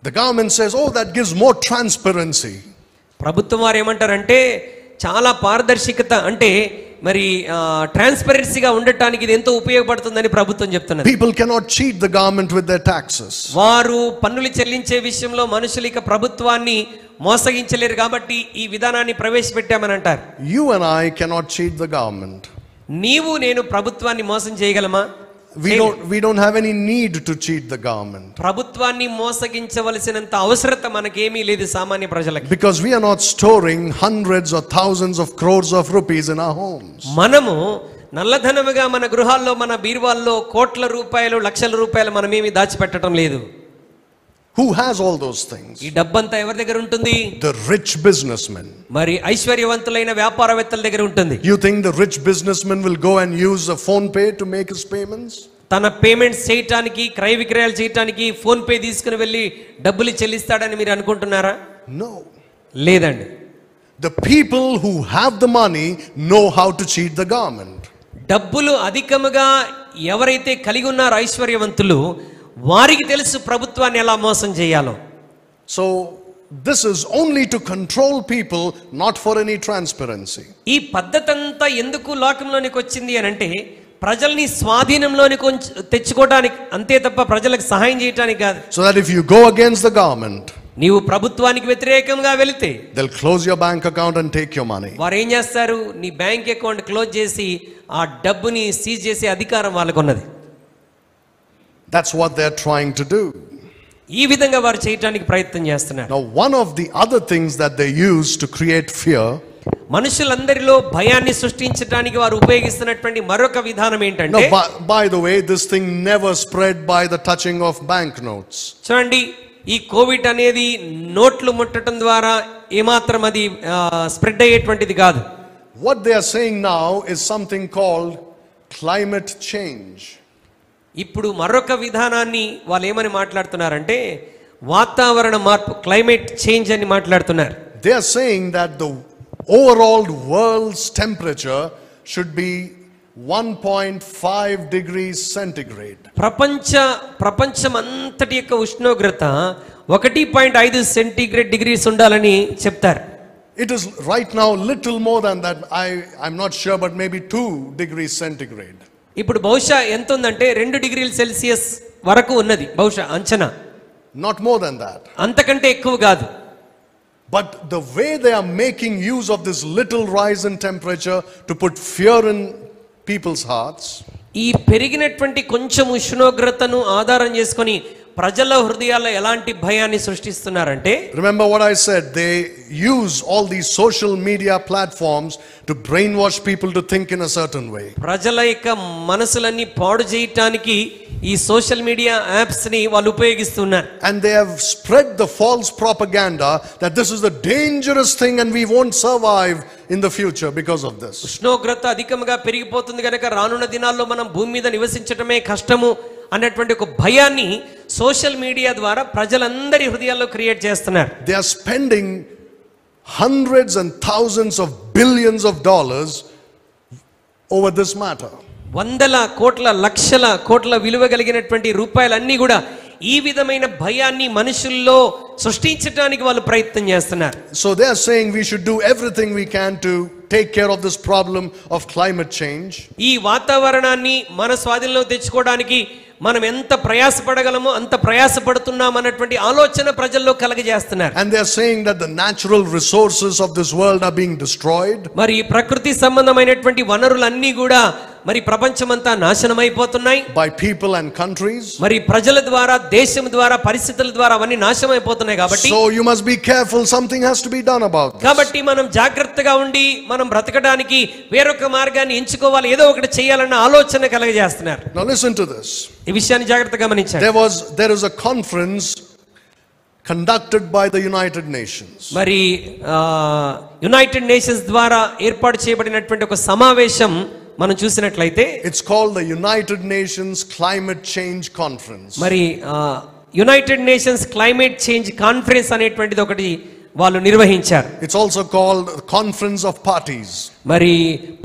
The government says, oh, that gives more transparency. ప్రభుత్వం వారు ఏమంటారంటే చాలా పారదర్శకత, అంటే మరి ట్రాన్స్పరెన్సీగా ఉండటానికి ఇది ఎంతో ఉపయోగపడుతుందని ప్రభుత్వం చెప్తున్నది. People cannot cheat the government with their taxes. వారు పన్నులు చెల్లించే విషయంలో మనుషులు ఇక ప్రభుత్వాన్ని మోసగించలేరు కాబట్టి ఈ విధానాన్ని ప్రవేశపెట్టామని అంటారు. You and I cannot cheat the government. నీవు నేను ప్రభుత్వాన్ని మోసం చేయగలమా? We don't have any need to cheat the government. ప్రభుత్వాన్ని మోసగించవలసినంత అవసరత మనకేమీ లేదు సామాన్య ప్రజలకు. Because we are not storing hundreds or thousands of crores of rupees in our homes. మనము నల్లధనముగా మన గృహాల్లో, మన బీరువాల్లో కోట్ల రూపాయలు, లక్షల రూపాయలు మనమేమి దాచిపెట్టడం లేదు. Who has all those things? ఈ డబ్బంతా ఎవరి దగ్గర ఉంటుంది? The rich businessmen. మరి ఐశ్వర్యవంతులైన వ్యాపారవేత్తల దగ్గర ఉంటుంది. You think the rich businessman will go and use a phone pay to make his payments? తన పేమెంట్స్ చేయటానికి, క్రయ విక్రయాలు చేయటానికి ఫోన్ పే తీసుకుని వెళ్ళి డబ్బులు చెల్లిస్తాడని మీరు అనుకుంటున్నారా? No. లేదండి. The people who have the money know how to cheat the government. డబ్బులు అధికముగా ఎవరైతే కలిగి ఉన్నారో ఐశ్వర్యవంతులు, వారికి తెలుసు ప్రభుత్వాన్ని ఎలా మోసం చేయాలో. So this is only to control people, not for any transparency. ఈ పద్ధతి అంతా ఎందుకు లోకంలోనికి వచ్చింది అని అంటే ప్రజల్ని స్వాధీనంలోనికి తెచ్చుకోవడానికి, అంతే తప్ప ప్రజలకు సహాయం చేయడానికి కాదు. So that if you go against the government, నీవు ప్రభుత్వానికి వ్యతిరేకంగా వెళితే they'll close your bank account and take your money. వారు ఏం చేస్తారు? నీ బ్యాంక్ అకౌంట్ క్లోజ్ చేసి ఆ డబ్బుని సీజ్ చేసే అధికారం వాళ్ళకు ఉన్నది. That's what they're trying to do. ఈ విధంగా వారు చేయడానికి ప్రయత్నం చేస్తున్నారు. Now, one of the other things that they use to create fear, మనుషులందరిలో భయాన్ని సృష్టించడానికి వారు ఉపయోగిస్తున్నటువంటి మరొక విధానం ఏంటంటే, by the way, this thing never spread by the touching of banknotes. చూడండి, ఈ కోవిడ్ అనేది నోట్లు ముట్టడం ద్వారా ఏమాత్రం అది స్ప్రెడ్ అయ్యేటువంటిది కాదు. What they are saying now is something called climate change. ఇప్పుడు మరొక విధానాన్ని వాళ్ళు ఏమని మాట్లాడుతున్నారంటే వాతావరణ మార్పు, క్లైమేట్ చేంజ్ అని మాట్లాడుతున్నారు. They are saying that the overall world's temperature should be 1.5 degrees centigrade. ప్రపంచం అంతటి యొక్క ఉష్ణోగ్రత 1.5 సెంటీగ్రేడ్ డిగ్రీస్ ఉండాలని చెప్తారు. It is right now little more than that. I'm not sure, but maybe 2 degrees centigrade. ఇప్పుడు బహుశా ఎంత ఉందంటే 2 డిగ్రీల సెల్సియస్ వరకు ఉన్నది బహుశా అంచనా. Not more than that. అంతకంటే ఎక్కువ కాదు. But the way they are making use of this little rise in temperature to put fear in people's hearts, ఈ పెరిగినటువంటి కొంచెం ఉష్ణోగ్రతను ఆధారం చేసుకొని ప్రజల హృదయాల్లో ఎలాంటి భయాన్ని సృష్టిస్తున్నారంటే, remember what I said, they use all these social media platforms to brainwash people to think in a certain way. ప్రజల యొక్క మనసులన్నీ పాడు చేయడానికి ఈ సోషల్ మీడియా యాప్స్ ని వాళ్ళు ఉపయోగిస్తున్నారు. And they have spread the false propaganda that this is a dangerous thing and we won't survive in the future because of this. ఉష్ణోగ్రత అధికంగా పెరిగిపోతుంది కనుక రానున్న దినాల్లో మనం భూమి మీద నివసించడమే కష్టము అన్నటువంటి ఒక భయాన్ని సోషల్ మీడియా ద్వారా ప్రజలందరి హృదయాల్లో క్రియేట్ చేస్తున్నారు. They are spending hundreds and thousands of billions of dollars over this matter. వందల కోట్ల లక్షల కోట్ల విలువ కలిగినటువంటి రూపాయలన్నీ కూడా ఈ విధమైన భయాన్ని మనుషుల్లో సృష్టించడానికి వాళ్ళు ప్రయత్నం చేస్తున్నారు. So they are saying we should do everything we can to take care of this problem of climate change. ఈ వాతావరణాన్ని మన స్వాధీనంలో తెచ్చుకోవడానికి మనం ఎంత ప్రయాసపడగలమో అంత ప్రయాసపడుతున్నాం అన్నటువంటి ఆలోచన ప్రజల్లో కలగజేస్తున్నారు. And they are saying that the natural resources of this world are being destroyed. మరి ప్రకృతి సంబంధమైనటువంటి వనరులన్నీ కూడా మరి ప్రపంచమంతా నాశనం అయిపోతున్నాయి. By people and countries. మరి ప్రజల ద్వారా, దేశం ద్వారా, పరిస్థితుల ద్వారా అవన్నీ నాశనం అయిపోతున్నాయి కాబట్టి So you must be careful, something has to be done about this. కాబట్టి మనం జాగ్రత్తగా ఉండి మనం బ్రతకడానికి వేరొక మార్గాన్ని ఎంచుకోవాలి, ఏదో ఒకటి చేయాలన్న ఆలోచన కలగజేస్తున్నారు. Now listen to this. ఈ విషయాన్ని జాగ్రత్తగా గమనించండి. There is a conference conducted by the United Nations. మరి యునైటెడ్ నేషన్స్ ద్వారా ఏర్పాటు చేయబడినటువంటి ఒక సమావేశం మనం చూసినట్లయితే It's called the United Nations Climate Change Conference. మరి United nations climate change conference అనేటువంటిది ఒకటి వాళ్ళు నిర్వహించారు. It's also called Conference of Parties. మరి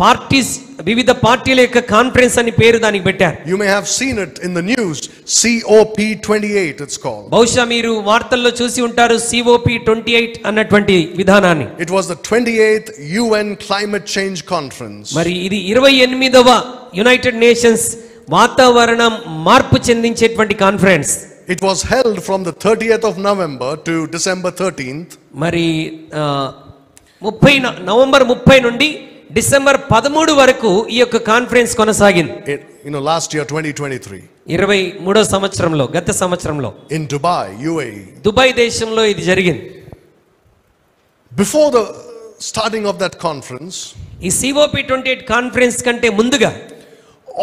పార్టీస్, వివిధ పార్టీల యొక్క కాన్ఫరెన్స్ అని పేరు దానికి పెట్టారు. You may have seen it in the news. COP28 it's called. బహుశా మీరు వార్తల్లో చూసి ఉంటారు COP28 అన్నటువంటి విధానాన్ని. It was the 28th UN Climate Change Conference. మరి ఇది 28వ యునైటెడ్ నేషన్స్ వాతావరణం మార్పు చెందించేటువంటి conference. It was held from the 30th of November to December 13th. మరి నవంబర్ 30 నుండి డిసెంబర్ 13 వరకు ఈ యొక్క కాన్ఫరెన్స్ కొనసాగింది. Last year 2023. 23వ సంవత్సరంలో, గత సంవత్సరంలో in Dubai, UAE. దుబాయ్ దేశంలో ఇది జరిగింది. Before the starting of that conference, ఈ COP28 కాన్ఫరెన్స్ కంటే ముందుగా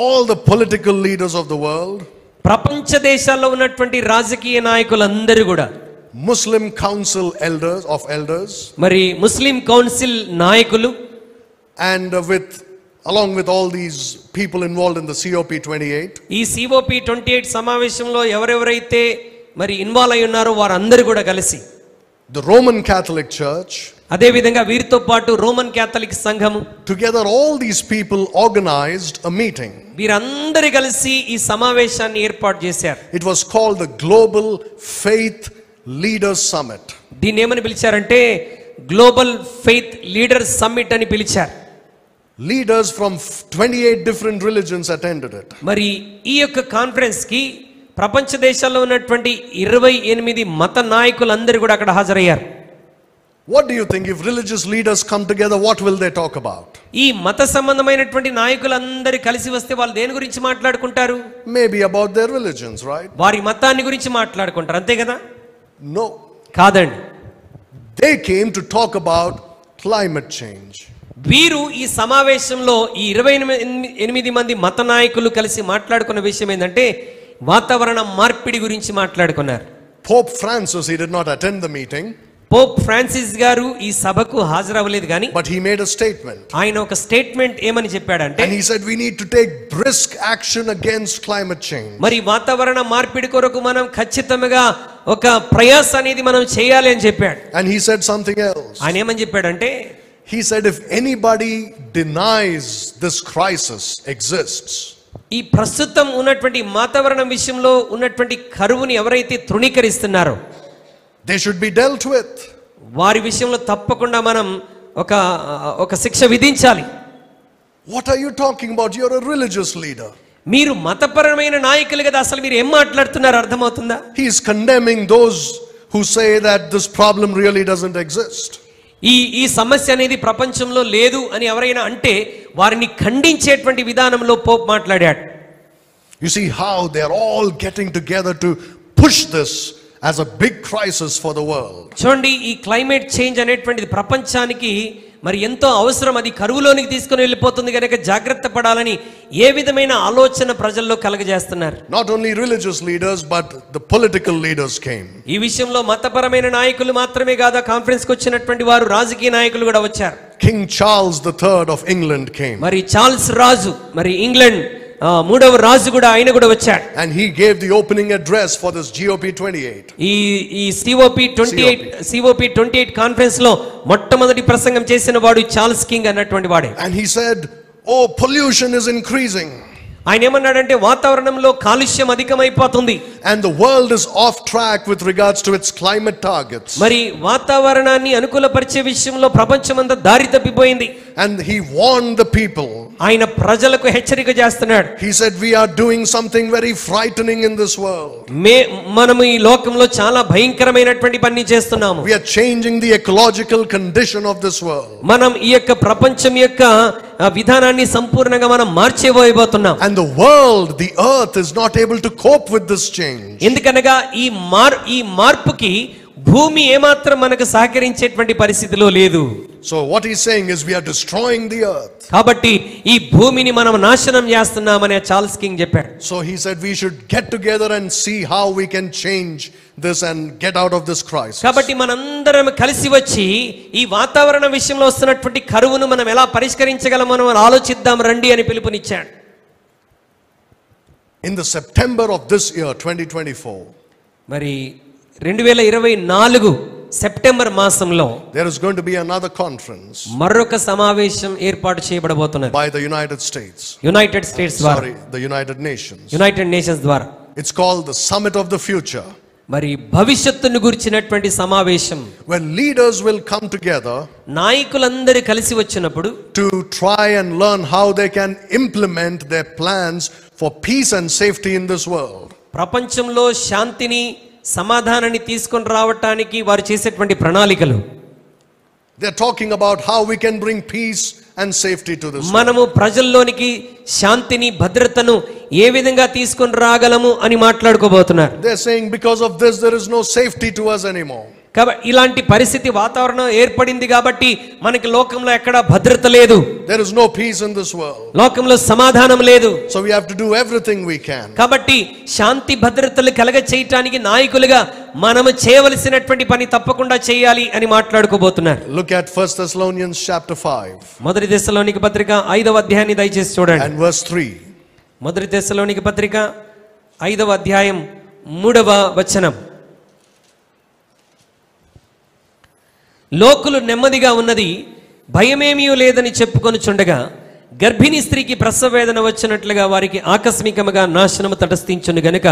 all the political leaders of the world, ప్రపంచ దేశాల్లో ఉన్నటువంటి రాజకీయ నాయకులందరూ కూడా, Muslim Council elders, మరి ముస్లిం కౌన్సిల్ నాయకులు, and along with all these people involved in the COP28, ఈ COP28 సమావేశంలో ఎవరెవరైతే మరి ఇన్వాల్వ్ అయి ఉన్నారో వారందరూ కూడా కలిసి the Roman Catholic Church, అదే విధంగా వీరితో పాటు రోమన్ క్యాథలిక్ సంఘము, together all these people organized a meeting. వీరందరూ కలిసి ఈ సమావేశాన్ని ఏర్పాటు చేశారు. It was called the Global Faith Leaders Summit. దీన్ని ఏమని పిలిచారంటే గ్లోబల్ ఫెయిత్ లీడర్స్ సమ్మిట్ అని పిలిచారు. Leaders from 28 different religions attended it. మరి ఈ యొక్క కాన్ఫరెన్స్ కి ప్రపంచ దేశాల్లో ఉన్నటువంటి 28 మత నాయకులందరూ కూడా అక్కడ హాజరయ్యారు. What do you think, if religious leaders come together, what will they talk about? ఈ మత సంబంధమైనటువంటి నాయకులందరూ కలిసి వస్తే వాళ్ళు దేని గురించి మాట్లాడుకుంటారు? Maybe about their religions, right? వారి మతాన్ని గురించి మాట్లాడుకుంటారు, అంతే కదా? No. కాదండి. They came to talk about climate change. వీరు ఈ సమావేశంలో ఈ 28 మంది మత నాయకులు కలిసి మాట్లాడుకున్న విషయం ఏంటంటే వాతావరణ మార్పిడి గురించి మాట్లాడుకున్నారు. Pope Francis, he did not attend the meeting. Pope Francis గారు ఈ సభకు హాజరవ్వలేదు కానీ, but he made a statement. ఆయన ఒక స్టేట్మెంట్ ఏమని చెప్పాడంటే, and he said we need to take brisk action against climate change. మరి వాతావరణ మార్పిడి కొరకు మనం ఖచ్చితంగా ఒక ప్రయాస అనేది మనం చేయాలి అని చెప్పాడు. and he said something else. ఆయన ఏమని చెప్పాడంటే, he said if anybody denies this crisis exists, ఈ ప్రస్తుతం ఉన్నటువంటి వాతావరణం విషయంలో ఉన్నటువంటి కరువుని ఎవరైతే తృణీకరిస్తున్నారో they should be dealt with. వారి విషయంలో తప్పకుండా మనం ఒక శిక్ష విధించాలి. What are you talking about? You're a religious leader. మీరు మతపరమైన నాయకులు కదా, అసలు మీరు ఏం మాట్లాడుతున్నారు అర్థమవుతుందా? He is condemning those who say that this problem really doesn't exist. ఈ సమస్య అనేది ప్రపంచంలో లేదు అని ఎవరైనా అంటే వారిని ఖండించేటువంటి విధానంలో పోప్ మాట్లాడాడు. You see how they are all getting together to push this as a big crisis for the world. చూడండి, ఈ క్లైమేట్ చేంజ్ అనేటువంటిది ప్రపంచానికి మరి ఎంతో అవసరం. అది కరువులోనికి తీసుకుని వెళ్ళిపోతుంది కనుక జాగ్రత్త పడాలని ఏ విధమైన ఆలోచన ప్రజల్లో కలగజేస్తున్నారు. Not only religious leaders but the political leaders came. ఈ విషయంలో మతపరమైన నాయకులు మాత్రమే కాదు, కాన్ఫరెన్స్ కి వచ్చినటువంటి వారు రాజకీయ నాయకులు కూడా వచ్చారు. King Charles III of England came. మరి చార్ల్స్ రాజు, మరి ఇంగ్లాండ్ మూడవ రాజు కూడా, ఆయన కూడా వచ్చాడు. And he gave the opening address for this GOP28. ఈ COP28 కాన్ఫరెన్స్ లో మొట్టమొదటి ప్రసంగం చేసిన వాడు చార్ల్స్ కింగ్ అన్నటువంటి వాడే. And he said, "Oh, pollution is increasing." ఆయన ఏమన్నాడంటే వాతావరణంలో కాలుష్యం అధికమైపోతుంది. And the world is off track with regards to its climate targets. మరి వాతావరణాన్ని అనుకూలపరిచే విషయంలో ప్రపంచమంతా దారి తప్పిపోయింది. And he warned the people. ఆయన ప్రజలకు హెచ్చరిక చేస్తున్నాడు. He said, "We are doing something very frightening in this world. మనము ఈ లోకంలో చాలా భయంకరమైనటువంటి పని చేస్తున్నాము. We are changing the ecological condition of this world." మనం ఈ యొక్క ప్రపంచం యొక్క విధానాన్ని సంపూర్ణంగా మనం మార్చేయబోతున్నాం. And the world, the earth is not able to cope with this change. ఎందుకనగా ఈ మార్పుకి భూమి ఏమాత్రం మనకు సహకరించేటువంటి పరిస్థితిలో లేదు. So what he's saying is we are destroying the earth. కాబట్టి ఈ భూమిని మనం నాశనం చేస్తున్నామని చార్ల్స్ కింగ్ చెప్పాడు. So he said we should get together and see how we can change this and get out of this crisis. కాబట్టి మనందరం కలిసి వచ్చి ఈ వాతావరణ విషయంలో వస్తున్నటువంటి కరువును మనం ఎలా పరిష్కరించగలమో మనం ఆలోచిద్దాం రండి అని పిలుపునిచ్చాడు. In the September of this year 2024, మరి 2024 సెప్టెంబర్ మాసంలో there is going to be another conference మరొక సమావేశం ఏర్పాటు చేయబడబోతున్నది by the United States. United states ద్వారా, the United Nations. United nations ద్వారా. It's called the Summit of the Future. మరి భవిష్యత్తును గురించినటువంటి సమావేశం, when leaders will come together నాయకులందరూ కలిసి వచ్చినప్పుడు to try and learn how they can implement their plans for peace and safety in this world. ప్రపంచంలో శాంతిని సమాధానాన్ని తీసుకొని రావడానికి వారు చేసేటువంటి ప్రణాళికలు. They're talking about how we can bring peace and safety to this world. మనము ప్రజల్లోనికి శాంతిని భద్రతను ఏ విధంగా తీసుకొని రాగలము అని మాట్లాడుకోబోతున్నారు. They're saying because of this there is no safety to us anymore. కాబట్టి ఇలాంటి పరిస్థితి వాతావరణం ఏర్పడింది కాబట్టి మనకి లోకంలో ఎక్కడ భద్రత లేదు. There is no peace in this world. లోకంలో సమాధానం లేదు. So we have to do everything we can. కాబట్టి శాంతి భద్రతలు కలగ చేయటానికి నాయకులుగా మనము చేయవలసినటువంటి పని తప్పకుండా చేయాలి అని మాట్లాడుకోబోతున్నారు. Look at 1 Thessalonians chapter 5. మొదటి తెస్సలోనిక పత్రిక 5వ అధ్యాయాన్ని దయచేసి చూడండి. And verse 3. మొదటి తెస్సలోనిక పత్రిక 5వ అధ్యాయం 3వ వచనం. లోకులు నెమ్మదిగా ఉన్నది, భయమేమీ లేదని చెప్పుకొనుచుండగా గర్భిణీ స్త్రీకి ప్రసవ వేదన వచ్చినట్లుగా వారికి ఆకస్మికముగా నాశనము తటస్థించును గనుక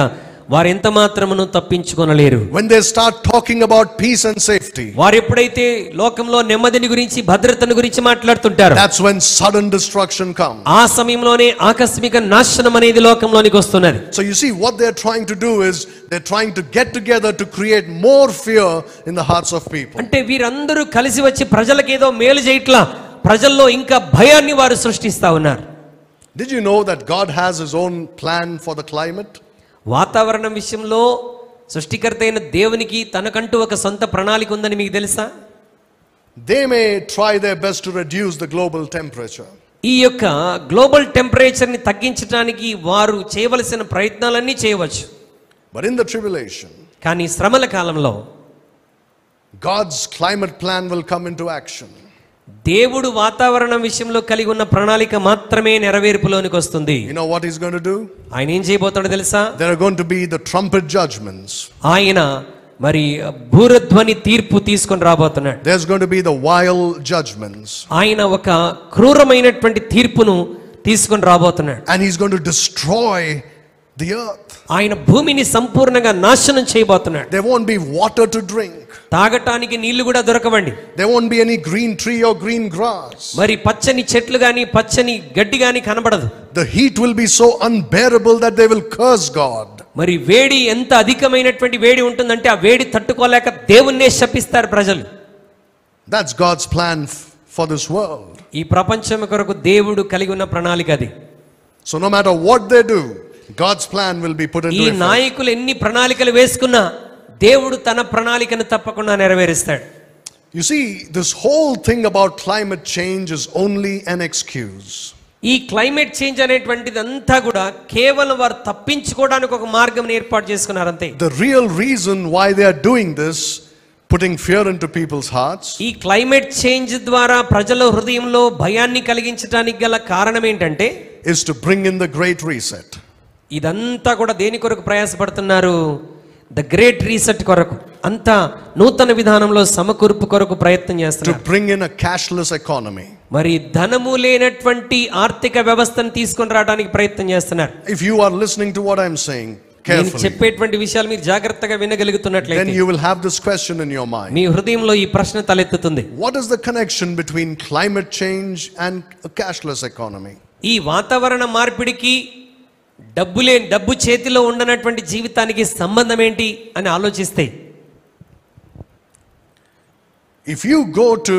వారు ఎంత మాత్రమును తప్పించుకొనలేరు. When they start talking about peace and safety, వారు ఎప్పుడైతే లోకంలో నెమ్మదిని గురించి భద్రతను గురించి మాట్లాడుతుంటారో that's when sudden destruction comes. ఆ సమయంలోనే ఆకస్మిక నాశనం అనేది లోకంలోనికి వస్తున్నది. So you see what they're trying to do is they're trying to get together to create more fear in the hearts of people. అంటే వీరందరూ కలిసి వచ్చి ప్రజలకు ఏదో మేలు చేయట్లా, ప్రజల్లో ఇంకా భయాన్ని వారు సృష్టిస్తా ఉన్నారు. Did you know that God has his own plan for the climate? వాతావరణం విషయంలో సృష్టికర్త అయిన దేవునికి తనకంటూ ఒక సొంత ప్రణాళిక ఉందని మీకు తెలుసా? They may try their best to reduce the global temperature. ఈ యొక్క గ్లోబల్ టెంపరేచర్ ని తగ్గించడానికి వారు చేయవలసిన ప్రయత్నాలన్నీ చేయవచ్చు. But in the tribulation, కానీ శ్రమల కాలంలో God's climate plan will come into action. దేవుడు వాతావరణం విషయంలో కలిగి ఉన్న ప్రణాళిక మాత్రమే నెరవేర్పులోనికి వస్తుంది. You know what he's going to do? ఆయన ఏం చేయబోతాడో తెలుసా? There are going to be the trumpet judgments. ఆయన మరి భూరధ్వని తీర్పు తీసుకొని రాబోతున్నాడు. There's going to be the wild judgments. ఆయన ఒక క్రూరమైనటువంటి తీర్పును తీసుకొని రాబోతున్నాడు. And he's going to destroy the earth. ఆయన భూమిని సంపూర్ణంగా నాశనం చేయబోతున్నాడు. There won't be water to drink. తాగటానికి నీళ్లు కూడా దొరకవండి. There won't be any green tree or green grass. మరి పచ్చని చెట్లు గాని పచ్చని గడ్డి గాని కనబడదు. The heat will be so unbearable that they will curse God. మరి వేడి ఎంత అధికమైనటువంటి వేడి ఉంటుందంటే ఆ వేడి తట్టుకోలేక దేవుణ్ణే శపిస్తారు ప్రజలు. That's God's plan for this world. ఈ ప్రపంచం కొరకు దేవుడు కలిగి ఉన్న ప్రణాళిక అది. So no matter what they do, God's plan will be put into ఈ effect. నాయకులు ఎన్ని ప్రణాళికలు వేసుకున్నా దేవుడు తన ప్రణాళికను తప్పకుండా నెరవేరుస్తాడు. You see, this whole thing about climate change is only an excuse. ఈ క్లైమేట్ చేంజ్ అనేటువంటిది అంతా కూడా కేవలం వారు తప్పించుకోవడానికి ఒక మార్గం ఏర్పాటు చేసుకున్నారు అంతే. The real reason why they are doing this, putting fear into people's hearts, ఈ క్లైమేట్ చేంజ్ ద్వారా ప్రజల హృదయంలో భయాన్ని కలిగించడానికి గల కారణం ఏంటంటే is to bring in the great reset. ఇదంతా కూడా దేని కొరకు ప్రయాసపడుతున్నారు? ద గ్రేట్ రీసెట్ కొరకు, అంతా నూతన విధానంలో సమకూర్పు కొరకు ప్రయత్నం To చేస్తున్నారు. bring in a cashless economy. మరి ధనము లేనటువంటి ఆర్థిక వ్యవస్థను తీసుకొని రావడానికి ప్రయత్నం చేస్తున్నారు. If you are listening to what I'm saying నేను carefully, చెప్పేటువంటి విషయాలు మీరు జాగ్రత్తగా then వినగలుగుతున్నట్లయితే you will have this question in your mind. మీ హృదయంలో ఈ ప్రశ్న తలెత్తుతుంది. What is the connection between climate change and a cashless economy? ఈ వాతావరణ మార్పిడికి డబ్బు చేతిలో ఉండనటువంటి జీవితానికి సంబంధం ఏంటి అని ఆలోచిస్తే, If you go to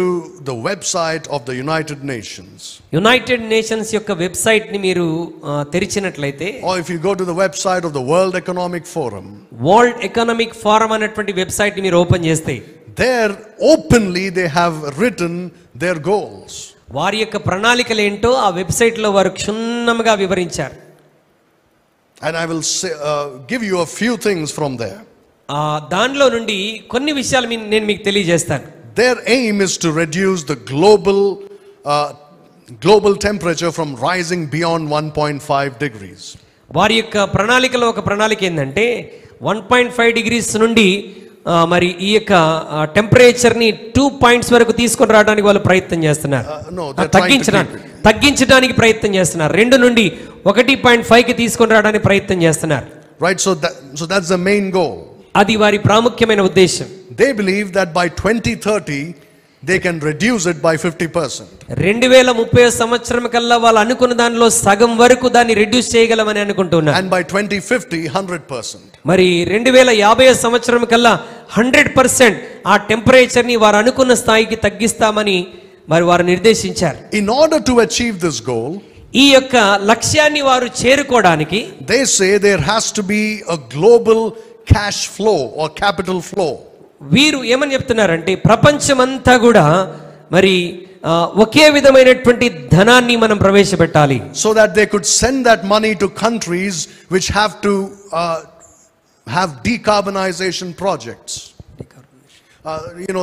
the website of the United Nations, United nations యొక్క వెబ్సైట్ ని మీరు తెరిచినట్లయితే, or if you go to the website of the World Economic Forum, world economic forum అనేటువంటి వెబ్సైట్ ని మీరు ఓపెన్ చేస్తే, there openly they have written their goals. వారి యొక్క ప్రణాళికలు ఏంటో ఆ వెబ్సైట్ లో వారు క్షుణ్ణంగా వివరించారు. And I will say, give you a few things from there. దానిలో నుండి కొన్ని విషయాలు నేను మీకు తెలియజేస్తాను. Their aim is to reduce the global temperature from rising beyond 1.5 degrees. వారి యొక్క ప్రణాళికలో ఒక ప్రణాళిక ఏంటంటే 1.5 డిగ్రీస్ నుండి మరి ఈ యొక్క టెంపరేచర్ ని 2 పాయింట్స్ వరకు తీసుకొని రావడానికి వాళ్ళు ప్రయత్నం చేస్తున్నారు. తగ్గించడానికి ప్రయత్నం చేస్తున్నారు. 2 నుండి 1.5 కి తీసుకొని రావడానికి ప్రయత్నం చేస్తున్నారు. Right, so that's the main goal. అది వారి ప్రాముఖ్యమైన ఉద్దేశం. They believe that by 2030 they can reduce it by 50%. 2030 సంవత్సరం కల్లా వాళ్ళు అనుకున్న దానిలో సగం వరకు దాన్ని రెడ్యూస్ చేయగలమని అనుకుంటున్నారు. And by 2050 100%. మరి 2050 సంవత్సరం కల్లా 100% ఆ టెంపరేచర్ ని వారు అనుకున్న స్థాయికి తగ్గిస్తామని మరి వారు నిర్దేశించారు. In order to achieve this goal, ఈ యొక్క లక్ష్యాన్ని వారు చేరుకోవడానికి they say there has to be a global cash flow or capital flow. వీరు ఏమని చెప్తున్నారంటే ప్రపంచమంతా కూడా మరి ఒకే విధమైనటువంటి ధనాన్ని మనం ప్రవేశపెట్టాలి. So that they could send that money to countries which have to have decarbonization projects.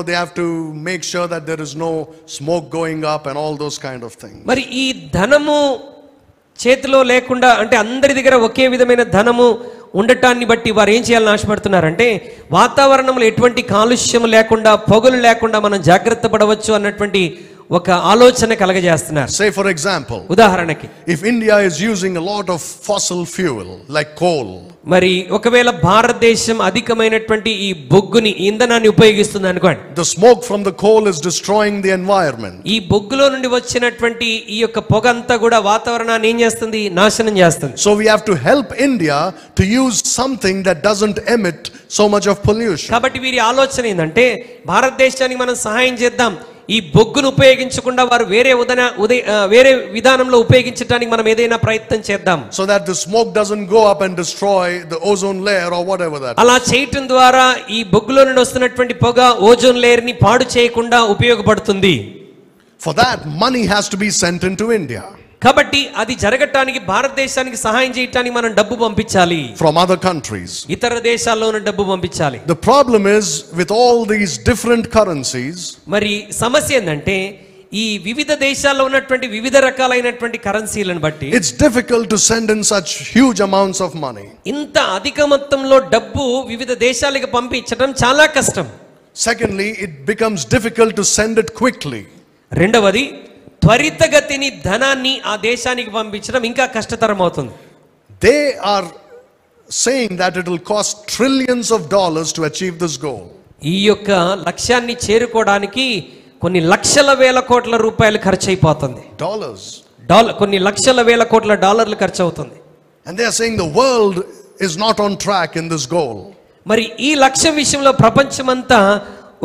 They have to make sure that there is no smoke going up and all those kind of things. మరి ఈ ధనము చేతిలో లేకుండా, అంటే అందరి దగ్గర ఒకే విధమైన ధనము ఉండటాన్ని బట్టి వారు ఏం చేయాలని ఆశపడుతున్నారంటే వాతావరణంలో ఎటువంటి కాలుష్యం లేకుండా, పొగలు లేకుండా మనం జాగ్రత్త పడవచ్చు అన్నటువంటి ఒక ఆలోచన కలగజేస్తున్నారు. Say for example, ఉదాహరణకి if India is using a lot of fossil fuel like coal, మరి ఒకవేళ భారతదేశం అధికమైనటువంటి ఈ బొగ్గుని, ఇంధనాన్ని ఉపయోగిస్తుంది అనుకోండి, the smoke from the coal is destroying the environment. ఈ బొగ్గులో నుండి వచ్చినటువంటి ఈ యొక్క పొగ అంతా కూడా వాతావరణాన్ని ఏం చేస్తుంది? నాశనం చేస్తుంది. So we have to help India to use something that doesn't emit so much of pollution. కాబట్టి వీరి ఆలోచన ఏంటంటే భారతదేశానికి మనం సహాయం చేద్దాం, ఈ బొగ్గును ఉపయోగించకుండా వారు వేరే విధానంలో ఉపయోగించడానికి మనం ఏదైనా ప్రయత్నం చేద్దాం. So that the smoke doesn't go up and destroy the ozone layer or whatever that. అలా చేయటం ద్వారా ఈ బొగ్గులో నుండి వస్తున్నటువంటి పొగ ఓజోన్ లేయర్ ని పాడు చేయకుండా ఉపయోగపడుతుంది. For that, money has to be sent into India. కాబట్టి అది జరగటానికి భారతదేశానికి సహాయం చేయడానికి మనం డబ్బు పంపించాలి. From other countries. ఇతర దేశాల్లోనే డబ్బు పంపించాలి. The problem is with all these different currencies. మరి సమస్య ఏంటంటే ఈ వివిధ దేశాల్లో ఉన్నటువంటి వివిధ రకాలైనటువంటి కరెన్సీలను బట్టి It's difficult to send in such huge amounts of money. ఇంత అధిక మొత్తంలో డబ్బు వివిధ దేశాలకు పంపించడం చాలా కష్టం. Secondly, it becomes difficult to send it quickly. రెండవది, త్వరితగతిని ధనాన్ని ఆ దేశానికి పంపించడం ఇంకా కష్టతరం అవుతుంది. They are saying that it will cost trillions of dollars to achieve this goal. ఈ యొక్క లక్ష్యాన్ని చేరుకోవడానికి కొన్ని లక్షల వేల కోట్ల రూపాయలు ఖర్చు అయిపోతుంది. కొన్ని లక్షల వేల కోట్ల డాలర్లు ఖర్చు అవుతుంది. And they are saying the world is not on track in this goal. మరి ఈ లక్ష్యం విషయంలో ప్రపంచమంతా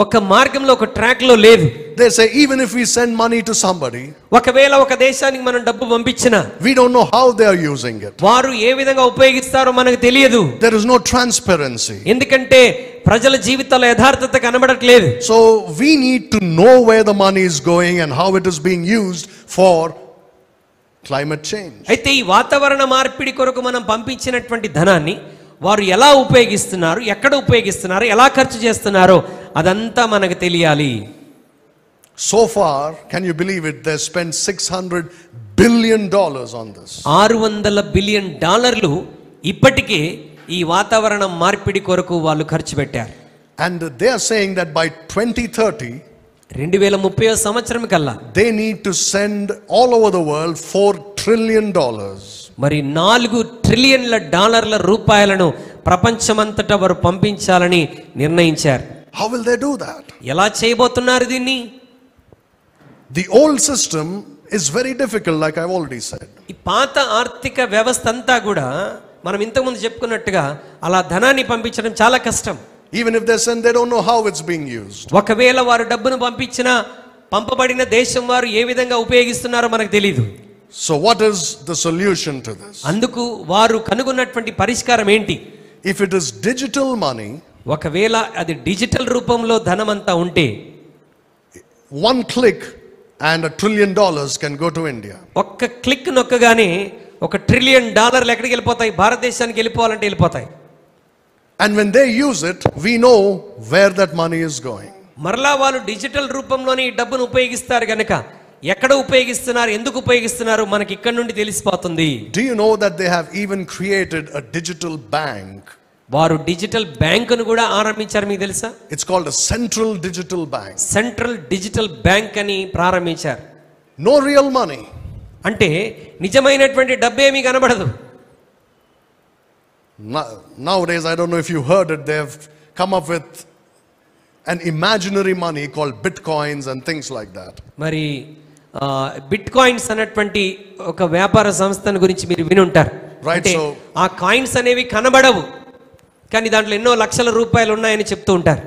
ఒక మార్గంలో ఒక ట్రాక్ లో లేదు. They say even if we send money to somebody, ఒకవేళ ఒక దేశానికి మనం డబ్బు పంపించినా we don't know how they are using it. వారు ఏ విధంగా ఉపయోగిస్తారో మనకు తెలియదు. There is no transparency. ఎందుకంటే ప్రజల జీవితాల యథార్థత కనబడట్లేదు. So we need to know where the money is going and how it is being used for climate change. అయితే ఈ వాతావరణ మార్పిడి కొరకు మనం పంపించినటువంటి ధనాన్ని వారు ఎలా ఉపయోగిస్తున్నారు, ఎక్కడ ఉపయోగిస్తున్నారు, ఎలా ఖర్చు చేస్తున్నారో అదంతా మనకు తెలియాలి. So far, can you believe it, they spent $600 billion on this. $600 billion ఇప్పటికే ఈ వాతావరణ మార్పిడి కొరకు వాళ్ళు ఖర్చు పెట్టారు. And they are saying that by 2030 2030 సంవత్సరం కల్లా they need to send all over the world $4 trillion. మరి $4 ట్రిలియన్ల రూపాయలను ప్రపంచమంతటా వారు పంపించాలని నిర్ణయించారు. How will they do that? ఎలా చేయబోతున్నారు దీన్ని? The old system is very difficult, like I've already said. ఈ పాత ఆర్థిక వ్యవస్థ అంతా కూడా మనం ఇంతకుముందు చెప్పుకున్నట్టుగా అలా ధనాన్ని పంపించడం చాలా కష్టం. Even if they send, they don't know how it's being used. ఒకవేళ వారు డబ్బును పంపించినా పంపబడిన దేశం వారు ఏ విధంగా ఉపయోగిస్తున్నారో మనకు తెలియదు. So what is the solution to this? అందుకు వారు కనుగొన్నటువంటి పరిష్కారం ఏంటి? If it is digital money, ఒకవేళ అది డిజిటల్ రూపంలో ధనమంతా ఉంటే one click and $1 trillion can go to India. ఒక్క క్లిక్ నొక్కగానే $1 ట్రిలియన్ ఎక్కడికి వెళ్ళిపోతాయి? భారతదేశానికి వెళ్ళిపోవాలంటే వెళ్ళిపోతాయి. And when they use it, we know where that money is going. మరలా వాళ్ళు డిజిటల్ రూపంలోనే ఈ డబ్బును ఉపయోగిస్తారు గనక ఎక్కడ ఉపయోగిస్తున్నారు, ఎందుకు ఉపయోగిస్తున్నారు మనకి ఇక్కడ నుండి తెలిసిపోతుంది. Do you know that they have even created a digital bank? వారు డిజిటల్ బ్యాంకును కూడా ఆరంభించారు, మీకు తెలుసా? It's called a central digital bank. Central digital bank అని ప్రారంభించారు. No real money. అంటే నిజమైనటువంటి డబ్బేమీ కనబడదు. Nowadays, I don't know if you heard it, they have come up with an imaginary money called bitcoins and things like that. మరి bit coins అన్నటువంటి ఒక వ్యాపార సంస్థను గురించి మీరు విని ఉంటారు. అంటే ఆ కాయిన్స్ అనేవి కనబడవు, కానీ దాంట్లో ఎన్నో లక్షల రూపాయలు ఉన్నాయని చెప్తూ ఉంటారు.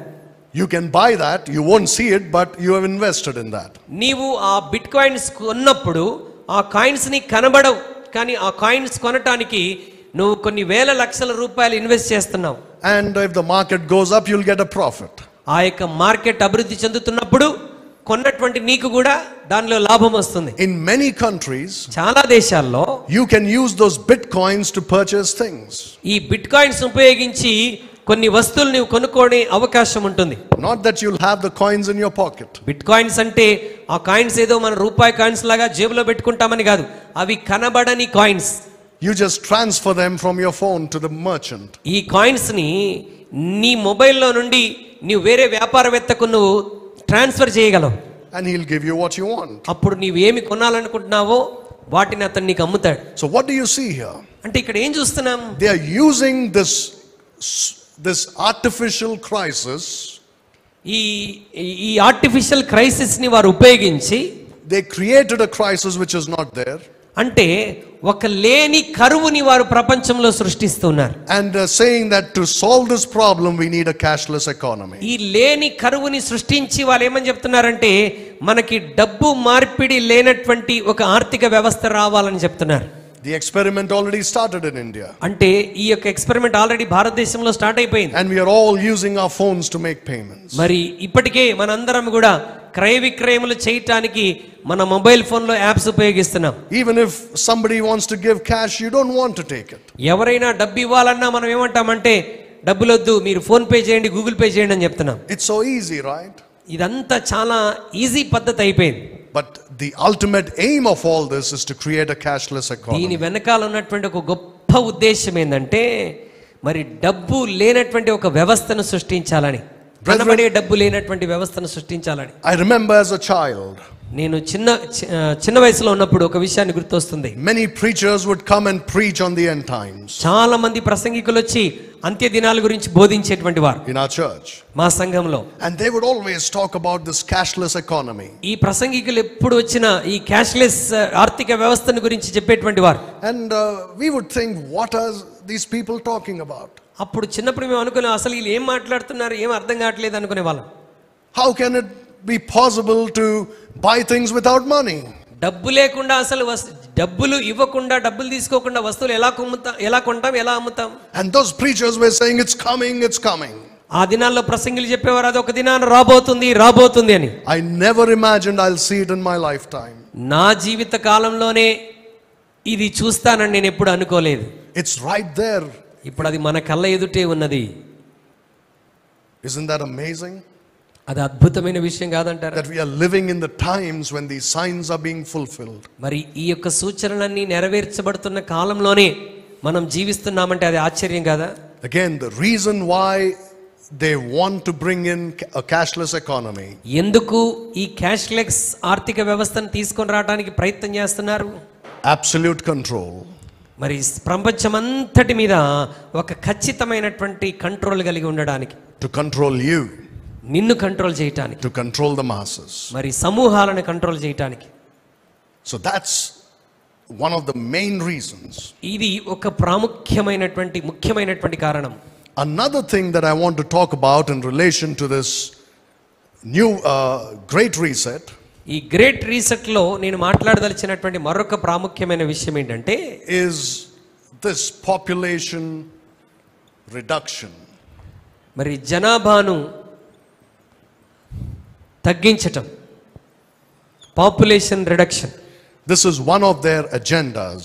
You can buy that, you won't see it, but you have invested in that. నీవు ఆ బిట్ కాయిన్స్ కొన్నప్పుడు ఆ కాయిన్స్ ని కనబడవు, కానీ ఆ కాయిన్స్ కొనటానికి నువ్వు కొన్ని వేల లక్షల రూపాయలు ఇన్వెస్ట్ చేస్తున్నావు. And if the market goes up, you'll get a profit. ఆ యొక్క మార్కెట్ అభివృద్ధి చెందుతున్నప్పుడు కొన్నటువంటి నీకు కూడా దానిలో లాభం వస్తుంది. In many countries, చాలా దేశాల్లో you can use those bitcoins to purchase things. ఈ బిట్ కాయిన్స్ ఉపయోగించి కొన్ని వస్తువులు నీవు కొనుక్కోనే అవకాశం ఉంటుంది. Not that you'll have the coins in your pocket. Bit coins అంటే ఆ కాయిన్స్ ఏదో మన రూపాయి కాయిన్స్ లాగా జేబులో పెట్టుకుంటామని కాదు, అవి కనబడని coins. You just transfer them from your phone to the merchant. ఈ కాయిన్స్ ని నీ మొబైల్లో నుండి నీవు వేరే వ్యాపారవేత్తకు నువ్వు ట్రాన్స్ఫర్ చేయగలవు. And he'll give you what you want. అప్పుడు నీవు ఏమి కొనాలనుకుంటున్నావో వాటిని అతను నీకు అమ్ముతాడు. So what do you see here? అంటే ఇక్కడ ఏం చూస్తున్నాం? They are using this artificial crisis. ఈ ఆర్టిఫిషియల్ క్రైసిస్ ని వారు ఉపయోగించి they created a crisis which is not there. అంటే ఒక లేని కరువుని వారు ప్రపంచంలో సృష్టిస్తున్నారు. And saying that to solve this problem we need a cashless economy. ఈ లేని కరువుని సృష్టించి వాళ్ళు ఏమని చెప్తున్నారంటే మనకి డబ్బు మార్పిడి లేనటువంటి ఒక ఆర్థిక వ్యవస్థ రావాలని చెప్తున్నారు. The experiment already started in India. అంటే ఈ యొక్క ఎక్స్పెరిమెంట్ ఆల్రెడీ భారతదేశంలో స్టార్ట్ అయిపోయింది. And we are all using our phones to make payments. మరి ఇప్పటికే మనందరం కూడా క్రయ విక్రయములు చేయటానికి మన మొబైల్ ఫోన్ లో apps ఉపయోగిస్తున్నాం. Even if somebody wants to give cash, you don't want to take it. ఎవరైనా డబ్బు ఇవ్వాలన్నా మనం ఏమంటామంటే డబ్బులొద్దు, మీరు ఫోన్ పే చేయండి, గూగుల్ పే చేయండి అని చెప్తున్నాం. It's so easy, right? ఇదంతా చాలా ఈజీ పద్ధతి అయిపోయింది. But the ultimate aim of all this is to create a cashless economy. దీని వెనకాల ఉన్నటువంటి ఒక గొప్ప ఉద్దేశం ఏంటంటే మరి డబ్బు లేనటువంటి ఒక వ్యవస్థను సృష్టించాలని, కనబడే డబ్బు లేనటువంటి వ్యవస్థను సృష్టించాలని. I remember as a child, నేను చిన్న వయసులో ఉన్నప్పుడు ఒక విషయాన్ని గుర్తొస్తుంది. many preachers would come and preach on the end times. చాలా మంది ప్రసంగికులు వచ్చి అంత్య దినాల గురించి బోధించేటువంటి వారు in our church. మా సంఘంలో. And they would always talk about this cashless economy. ఈ ప్రసంగికులు ఎప్పుడు వచ్చినా ఈ క్యాష్లెస్ ఆర్థిక వ్యవస్థను గురించి చెప్పేటువంటి వారు. And we would think, what are these people talking about? అప్పుడు చిన్నప్పుడు మేము అనుకున్నాం, అసలు వీళ్ళు ఏం మాట్లాడుతున్నారు, ఏం అర్థం కావట్లేదు అనుకునే వాళ్ళం. How can it be possible to buy things without money? డబ్బు లేకుండా అసలు డబ్బులు ఇవ్వకుండా డబ్బులు తీసుకోకుండా వస్తువులు ఎలా కొంటాం ఎలా అమ్ముతాం? And those preachers were saying it's coming. ఆ దినాల్లో ప్రసంగులు చెప్పేవారు అది ఒక దినాన రాబోతుంది అని. I never imagined I'll see it in my lifetime. నా జీవిత కాలంలోనే ఇది చూస్తానని నేను ఎప్పుడు అనుకోలేదు. It's right there. ఇప్పుడు అది మన కళ్ళ ఎదుటే ఉన్నది. Isn't that amazing? అది అద్భుతమైన విషయం కాదంటారా? That we are living in the times when these signs are being fulfilled. మరి ఈ యొక్క సూచనలన్నీ నెరవేర్చబడుతున్న కాలంలోనే మనం జీవిస్తున్నామంటే అది ఆశ్చర్యం కాదా? Again, the reason why they want to bring in a cashless economy. ఎందుకు ఈ క్యాష్లెస్ ఆర్థిక వ్యవస్థను తీసుకొని రావడానికి ప్రయత్నం చేస్తున్నారు? Absolute control. మరి ప్రపంచమంతటి మీద ఒక ఖచ్చితమైనటువంటి కంట్రోల్ కలిగి ఉండడానికి. To control you. నిన్ను కంట్రోల్ చేయడానికి. To control the masses. మరి సమూహాలను కంట్రోల్ చేయడానికి. So that's one of the main reasons. ఇది ఒక ముఖ్యమైనటువంటి కారణం. Another thing that I want to talk about in relation to this new great reset. ఈ గ్రేట్ రీసెట్ లో నేను మాట్లాడదలిచినటువంటి మరొక ప్రాముఖ్యమైన విషయం ఏంటంటే is this population reduction. మరి జనాభాను తగ్గించటం, population reduction. This is one of their agendas.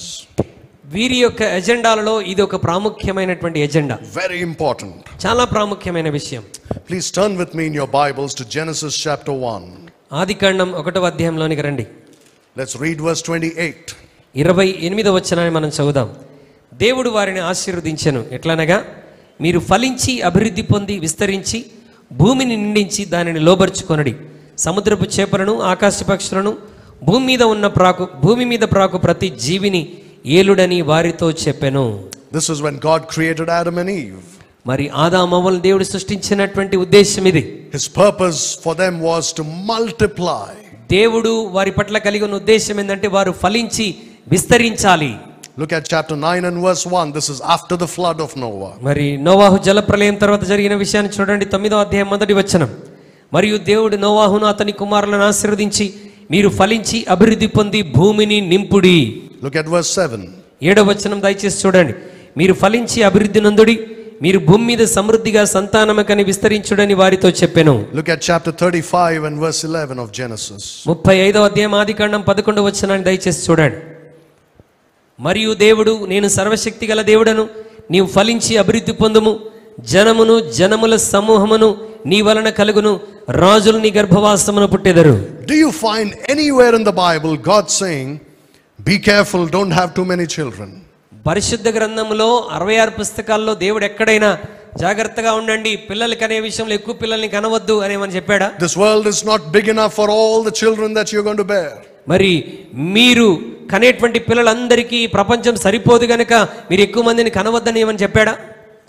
వీరి యొక్క ఎజెండాలలో ఇది ఒక ప్రాముఖ్యమైనటువంటి ఎజెండా. Very important. చాలా ప్రాముఖ్యమైన విషయం. Please turn with me in your Bibles to Genesis chapter 1. ఆదికాండం 1వ అధ్యాయంలోనికి రండి. Let's read verse 28. 28వ వచనాన్ని మనం చదువుదాం. దేవుడు వారిని ఆశీర్వదించెను ఎట్లనగా, మీరు ఫలించి అభివృద్ధి పొంది విస్తరించి భూమిని నిండించి దానిని లోబర్చుకొనడి, సముద్రపు చేపలను ఆకాశ పక్షులను భూమి మీద ప్రాకు ప్రతి జీవిని ఏలుడని వారితో చెప్పెను. This is when God created Adam and Eve. మరి ఆదామవ్వలను దేవుడు సృష్టించినటువంటి ఉద్దేశం ఇది. His purpose for them was to multiply. దేవుడు వారి పట్ల కలిగి ఉన్న ఉద్దేశం ఏంటంటే వారు ఫలించి విస్తరించాలి. Look at chapter 9 and verse 1. This is after the flood of Noah. మరి నోవాహు జలప్రలయం తర్వాత జరిగిన విషయాన్ని చూడండి. 9వ అధ్యాయం 1వ వచనం. మరియు దేవుడు నోవాహును అతని కుమారులను ఆశీర్వదించి మీరు ఫలించి అభివృద్ధి పొంది భూమిని నింపుడి. Look at verse 7. 7వ వచనం దయచేసి చూడండి. మీరు ఫలించి అభివృద్ధి నందుడి, మీరు భూమి మీద సమృద్ధిగా సంతానమకని విస్తరించుడని వారితో చెప్పెను. Look at chapter 35 and verse 11 of Genesis. 35వ అధ్యాయం ఆదికాండం 11వ వచనాన్ని దయచేసి చూడండి. మరియు దేవుడు, నేను సర్వశక్తి గల దేవుడను, నీవు ఫలించి అభివృద్ధి పొందుము, జనమును జనముల సమూహమును నీ వలన కలుగును, రాజులు నీ గర్భవాసమును పుట్టెదరు. Do you find anywhere in the Bible God saying, be careful, don't have too many children? పరిశుద్ధ గ్రంథంలో 66 పుస్తకాల్లో దేవుడు ఎక్కడైనా జాగ్రత్తగా ఉండండి, పిల్లలకి అనే విషయంలో ఎక్కువ పిల్లల్ని కనవద్దు అనేమని చెప్పాడా? This world is not big enough for all the children that you're going to bear. మరి మీరు కనేటువంటి పిల్లలందరికీ ప్రపంచం సరిపోదు గనక మీరు ఎక్కువ మందిని కనవద్దని ఏమని చెప్పాడా?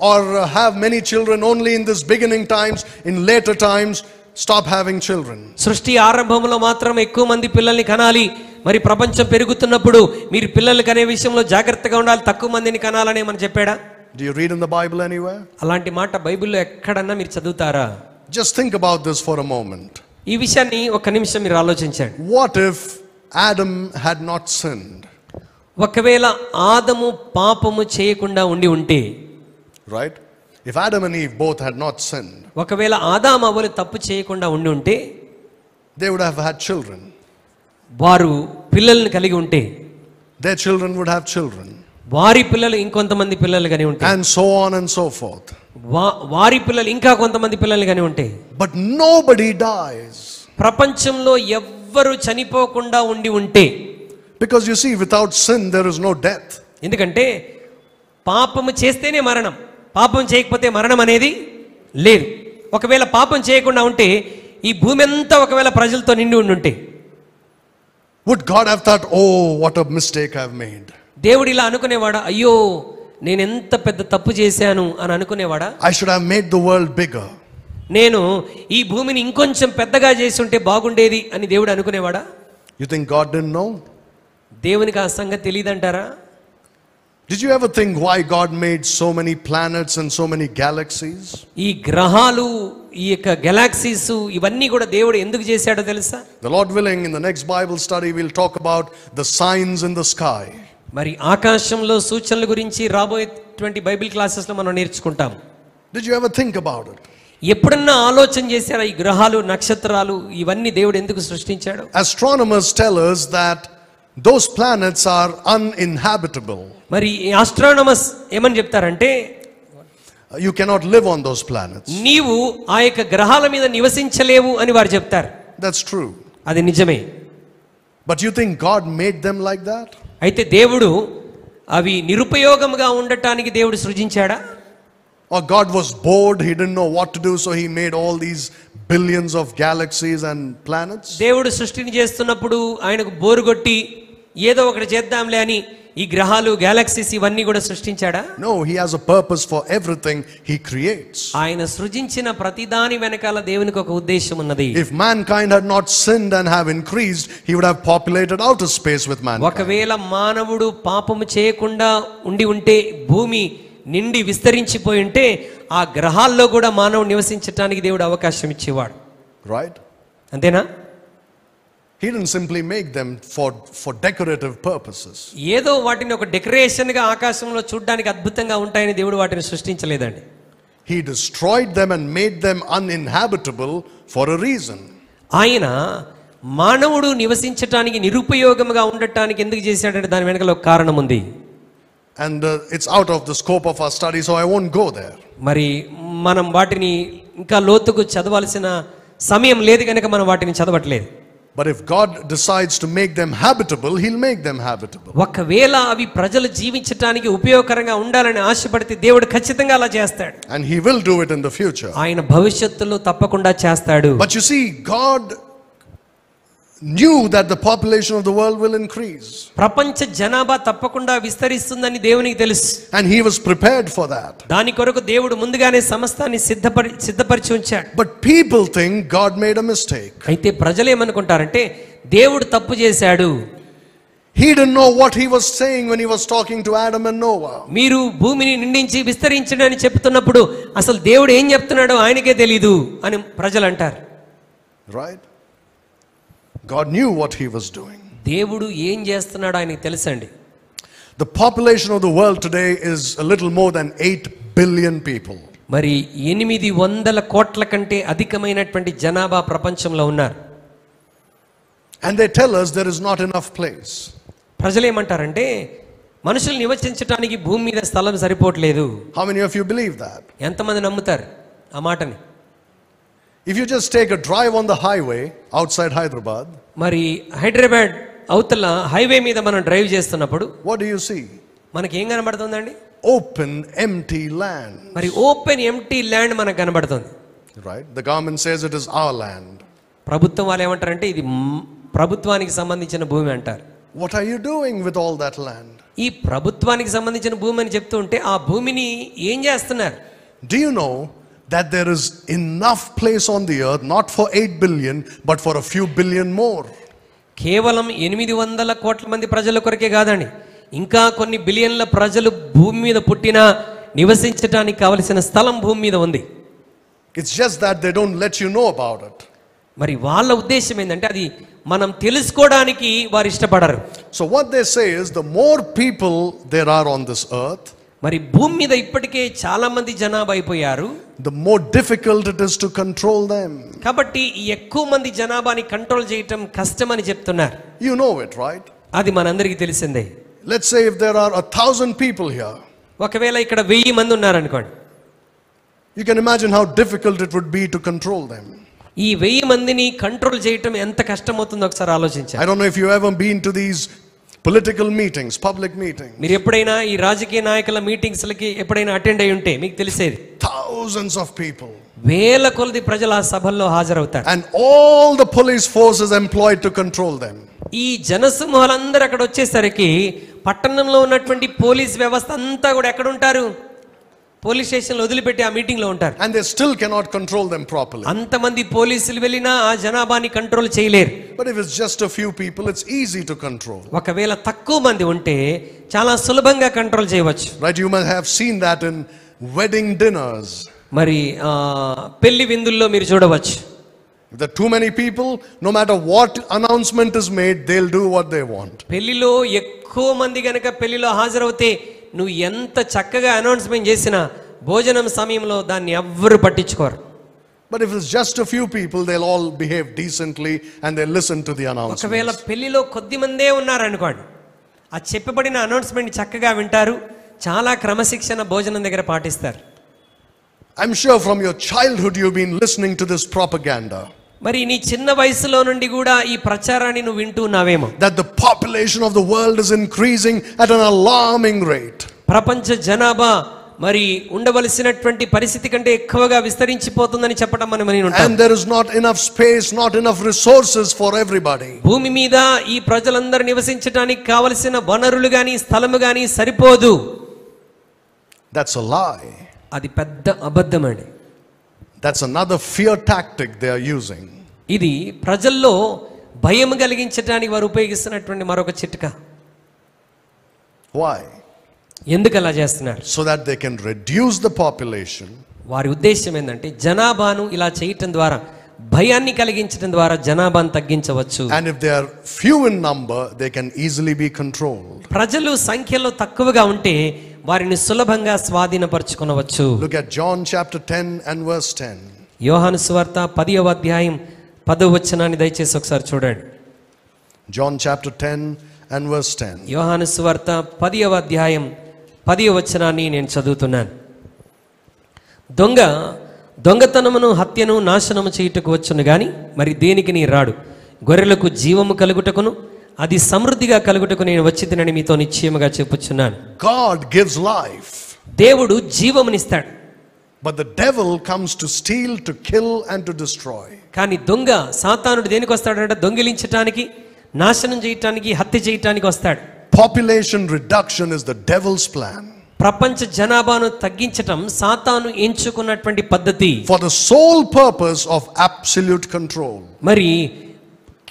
Or have many children only in this beginning times, in later times stop having children. సృష్టి ఆరంభంలో మాత్రం ఎక్కువ మంది పిల్లల్ని కనాలి, మరి ప్రపంచం పెరుగుతున్నప్పుడు మీరు పిల్లలు కనే విషయంలో జాగ్రత్తగా ఉండాలి, తక్కువ మందిని కనాలని ఏమని చెప్పాడా? Do you read in the Bible anywhere? అలాంటి మాట బైబిల్లో ఎక్కడన్నా మీరు చదువుతారా? Just think about this for a moment. ఈ విషయాన్ని ఒక నిమిషం మీరు ఆలోచించండి. What if Adam had not sinned? ఒకవేళ ఆదము పాపము చేయకుండా ఉంటే, right? If Adam and Eve both had not sinned, ఒకవేళ ఆదాము అవ్వలు తప్పు చేయకుండా ఉంటే they would have had children. వారు పిల్లల్ని కలిగి ఉంటే their children would have children. వారి పిల్లలు ఇంకొంతమంది పిల్లలు గాని ఉంటే, and so on and so forth. వారి పిల్లలు ఇంకా కొంతమంది పిల్లలు గాని ఉంటే. But nobody dies. ప్రపంచంలో ఎవ్వరు చనిపోకుండా ఉంటే, because you see, without sin there is no death. ఎందుకంటే పాపము చేస్తేనే మరణం, పాపం చేయకపోతే మరణం అనేది లేదు. ఒకవేళ పాపం చేయకుండా ఉంటే ఈ భూమి అంతా ఒకవేళ ప్రజలతో నిండి ఉంటే, would God have thought, oh what a mistake I've made? దేవుడు ఇలా అనుకునేవాడా, అయ్యో నేను ఎంత పెద్ద తప్పు చేశాను అని అనుకునేవాడా? I should have made the world bigger. నేను ఈ భూమిని ఇంకొంచెం పెద్దగా చేసి ఉంటే బాగుండేది అని దేవుడు అనుకునేవాడా? You think God didn't know? దేవునికి ఆ సంగతి తెలియదంటారా? Did you ever think why God made so many planets and so many galaxies? ఈ గ్రహాలు, ఈ యొక్క గెలాక్సీస్ ఇవన్నీ కూడా దేవుడు ఎందుకు చేశాడో తెలుసా? The Lord willing, in the next Bible study we'll talk about the signs in the sky. మరి ఆకాశంలో సూచనల గురించి రాబోయేటువంటి బైబిల్ క్లాసెస్ లో మనం నేర్చుకుంటాం. Did you ever think about it? ఎప్పుడన్నా ఆలోచన చేశారా ఈ గ్రహాలు, నక్షత్రాలు ఇవన్నీ దేవుడు ఎందుకు సృష్టించాడు? Astronomers tell us that those planets are uninhabitable. మరి ఆస్ట్రానమర్స్ ఏమని చెప్తారంటే You cannot live on those planets. నీవు ఆ యొక్క గ్రహాల మీద నివసించలేవు అని వారు చెప్తారు. That's true. అది నిజమే. But you think God made them like that? అయితే దేవుడు అవి నిరుపయోగంగా ఉండటానికి దేవుడు సృజించాడా? Or God was bored, he didn't know what to do, so he made all these billions of galaxies and planets? దేవుడు సృష్టిని చేస్తున్నప్పుడు ఆయనకు బోరు కొట్టి ఏదో ఒకటి చేద్దాంలే అని ఈ గ్రహాలు, గెలాక్సీస్ ఇవన్నీ కూడా సృష్టించాడా? No, he has a purpose for everything he creates. ఆయన సృజించిన ప్రతిదాని వెనకాల దేవునికి ఒక ఉద్దేశం ఉన్నది. If mankind had not sinned and have increased, he would have populated outer space with mankind. ఒకవేళ మానవుడు పాపము చేయకుండా ఉండి ఉంటే, భూమి నిండి విస్తరించిపోయి ఉంటే ఆ గ్రహాల్లో కూడా మానవుడు నివసించడానికి దేవుడు అవకాశం ఇచ్చేవాడు. Right? అంతేనా? He didn't simply make them for decorative purposes. ఏదో వాటిని ఒక డెకరేషన్ గా ఆకాశంలో చూడడానికి అద్భుతంగా ఉంటాయని దేవుడు వాటిని సృష్టించలేదండి. He destroyed them and made them uninhabitable for a reason. ఆయన మానవుడు నివసించడానికి నిరుపయోగంగా ఉండటానికి ఎందుకు చేశాడంటే దాని వెనకాల ఒక కారణం ఉంది. And it's out of the scope of our study, so I won't go there. మరి మనం వాటిని ఇంకా లోతుకు చదవాల్సిన సమయం లేదు కనుక మనం వాటిని చదవట్లేదు. But if God decides to make them habitable, he'll make them habitable. ఒకవేళ అవి ప్రజలు జీవించడానికి ఉపయోగకరంగా ఉండాలని ఆశపడితే దేవుడు ఖచ్చితంగా అలా చేస్తాడు. And he will do it in the future. ఆయన భవిష్యత్తులో తప్పకుండా చేస్తాడు. But you see, God knew that the population of the world will increase. ప్రపంచ జనాభా తప్పకుండా విస్తరిస్తుందని దేవునికి తెలుసు. And he was prepared for that. దాని కొరకు దేవుడు ముందుగానే సమస్తాన్ని సిద్ధపరిచి ఉంచాడు. But people think God made a mistake. అయితే ప్రజలు ఏమనుకుంటారంటే దేవుడు తప్పు చేశాడు. He didn't know what he was saying when he was talking to Adam and Noah. మీరు భూమిని నిండించి విస్తరించండి అని చెప్తున్నప్పుడు అసలు దేవుడు ఏం చెప్తున్నాడో ఆయనకే తెలీదు అని ప్రజలు అంటారు. Right? God knew what he was doing. దేవుడు ఏం చేస్తున్నాడో ఆయనకి తెలుసండి. The population of the world today is a little more than 8 billion people. మరి 800 కోట్ల కంటే అధికమైనటువంటి జనాభా ప్రపంచంలో ఉన్నారు. And they tell us there is not enough place. ప్రజలు ఏమంటారంటే మనుషులు నివసించడానికి భూమి మీద స్థలం సరిపోవట్లేదు. How many of you believe that? ఎంతమంది నమ్ముతారు ఆ మాటని? If you just take a drive on the highway outside Hyderabad, మరి హైదరాబాద్ అవతల హైవే మీద మనం డ్రైవ్ చేస్తున్నప్పుడు what do you see? మనకి ఏం కనబడుతుందండి? Open, empty land. మరి ఓపెన్ ఎంప్టీ ల్యాండ్ మనకు కనబడుతుంది. Right? The government says it is our land. ప్రభుత్వం వాళ్ళు ఏమంటారంటే ఇది ప్రభుత్వానికి సంబంధించిన భూమి అంటారు. What are you doing with all that land? ఈ ప్రభుత్వానికి సంబంధించిన భూమి అని చెప్తూ ఉంటే ఆ భూమిని ఏం చేస్తున్నారు? Do you know that there is enough place on the earth not for 8 billion but for a few billion more? కేవలం 800 కోట్ల మంది ప్రజల కొరకే కాదండి, ఇంకా కొన్ని బిలియన్ల ప్రజలు భూమి మీద పుట్టినా నివసించడానికి కావలసిన స్థలం భూమి మీద ఉంది. It's just that they don't let you know about it. మరి వాళ్ళ ఉద్దేశం ఏంటంటే అది మనం తెలుసుకోవడానికి వారు ఇష్టపడరు. So what they say is the more people there are on this earth, మరి భూమి మీద ఇప్పటికే చాలా మంది జనాభా అయిపోయారు, the more difficult it is to control them. కాబట్టి ఎక్కువ మంది జనాభాని కంట్రోల్ చేయటం కష్టం అని చెప్తున్నారు. You know it, right? అది మనందరికీ తెలిసిందే. Let's say if there are 1,000 people here, ఒకవేళ ఇక్కడ 1000 మంది ఉన్నారనుకోండి, you can imagine how difficult it would be to control them. ఈ 1000 మందిని కంట్రోల్ చేయటం ఎంత కష్టమవుతుందో ఒకసారి ఆలోచించండి. I don't know if you ever been to these political meetings, public meetings. మీరు ఎప్పుడైనా ఈ రాజకీయ నాయకుల మీటింగ్స్లకి ఎప్పుడైనా అటెండ్ అయి ఉంటే మీకు తెలిసేది. Thousands of people. వేల కొలది ప్రజలు ఆ సభల్లో హాజరవుతారు. And all the police forces employed to control them. ఈ జనసమూహాలందరూ అక్కడ వచ్చేసరికి పట్టణంలో ఉన్నటువంటి పోలీస్ వ్యవస్థ అంతా కూడా ఎక్కడ ఉంటారు? పోలీస్ స్టేషన్లో వదిలిపెట్టి ఆ మీటింగ్ లో ఉంటారు. And they still cannot control them properly. అంతమంది పోలీసులు వెళ్ళినా ఆ జనాభాని కంట్రోల్ చేయలేరు. But if it's just a few people, it's easy to control. ఒకవేళ తక్కువ మంది ఉంటే చాలా సులభంగా కంట్రోల్ చేయవచ్చు. Right, you must have seen that in wedding dinners. మరి పెళ్లి విందుల్లో మీరు చూడవచ్చు. If there are too many people, no matter what announcement is made, they'll do what they want. పెళ్లిలో ఎక్కువ మంది గనక పెళ్లిలో హాజరవుతే నువ్వు ఎంత చక్కగా అనౌన్స్మెంట్ చేసినా భోజనం సమయంలో దాన్ని ఎవ్వరు పట్టించుకోరు. But if it's just a few people, they'll all behave decently and they'll listen to the announcement. ఒకవేళ పెళ్లిలో కొద్ది మందే ఉన్నారనుకోండి, ఆ చెప్పబడిన అనౌన్స్మెంట్ చక్కగా వింటారు, చాలా క్రమశిక్షణ భోజనం దగ్గర పాటిస్తారు. I'm sure from your childhood you've been listening to this propaganda. మరి నీ చిన్న వయసులో నుండి కూడా ఈ ప్రచారాన్ని నువ్వు వింటూ ఉన్నావేమో. That the population of the world is increasing at an alarming rate. ప్రపంచ జనాభా మరి ఉండవలసినటువంటి పరిస్థితి కంటే ఎక్కువగా విస్తరించిపోతుందని చెప్పడం మనం విని ఉంటాం. And there is not enough space, not enough resources for everybody. భూమి మీద ఈ ప్రజలందరూ నివసించడానికి కావలసిన వనరులు గాని స్థలము గాని సరిపోదు. That's a lie. అది పెద్ద అబద్ధమండి. That's another fear tactic they are using. ఇది ప్రజల్లో భయం కలిగించడానికి వారు ఉపయోగిస్తున్నటువంటి మరొక చిట్కా. Why? ఎందుకు అలా చేస్తున్నారు? So that they can reduce the population. వారి ఉద్దేశం ఏంటంటే జనాభాను ఇలా చేయటం ద్వారా, భయాన్ని కలిగించడం ద్వారా జనాభాను తగ్గించవచ్చు. And if they are few in number, they can easily be controlled. ప్రజలు సంఖ్యలో తక్కువగా ఉంటే వారిని సులభంగా స్వాధీనపరచుకొనవచ్చు. Look at John chapter 10 and verse 10. యోహాను సువార్త 10వ అధ్యాయం 10వ వచనాన్ని దయచేసి ఒకసారి చూడండి. John chapter 10 and verse 10. యోహాను సువార్త 10వ అధ్యాయం 10వ వచనాన్ని నేను చదువుతున్నాను. దొంగతనమును హత్యను నాశనము చేయుటకు వచ్చును గాని మరి దేనికి నీ రాడు. గొర్రెలకు జీవము కలుగుటకును అది సమృద్ధిగా కలుగుటకు నేను వచ్చితినని మీతో నిశ్చయముగా చెప్పుచున్నాను. God gives life. దేవుడు జీవమునిస్తాడు. But the devil comes to steal, to kill and to destroy. కానీ దొంగ సాతానుడు దేనికి వస్తాడంటే దొంగిలించడానికి, నాశనం చేయటానికి, హత్య చేయటానికి వస్తాడు. Population reduction is the devil's plan. ప్రపంచ జనాభాను తగ్గించటం సాతాను ఎంచుకున్నటువంటి పద్ధతి. For the sole purpose of absolute control. మరి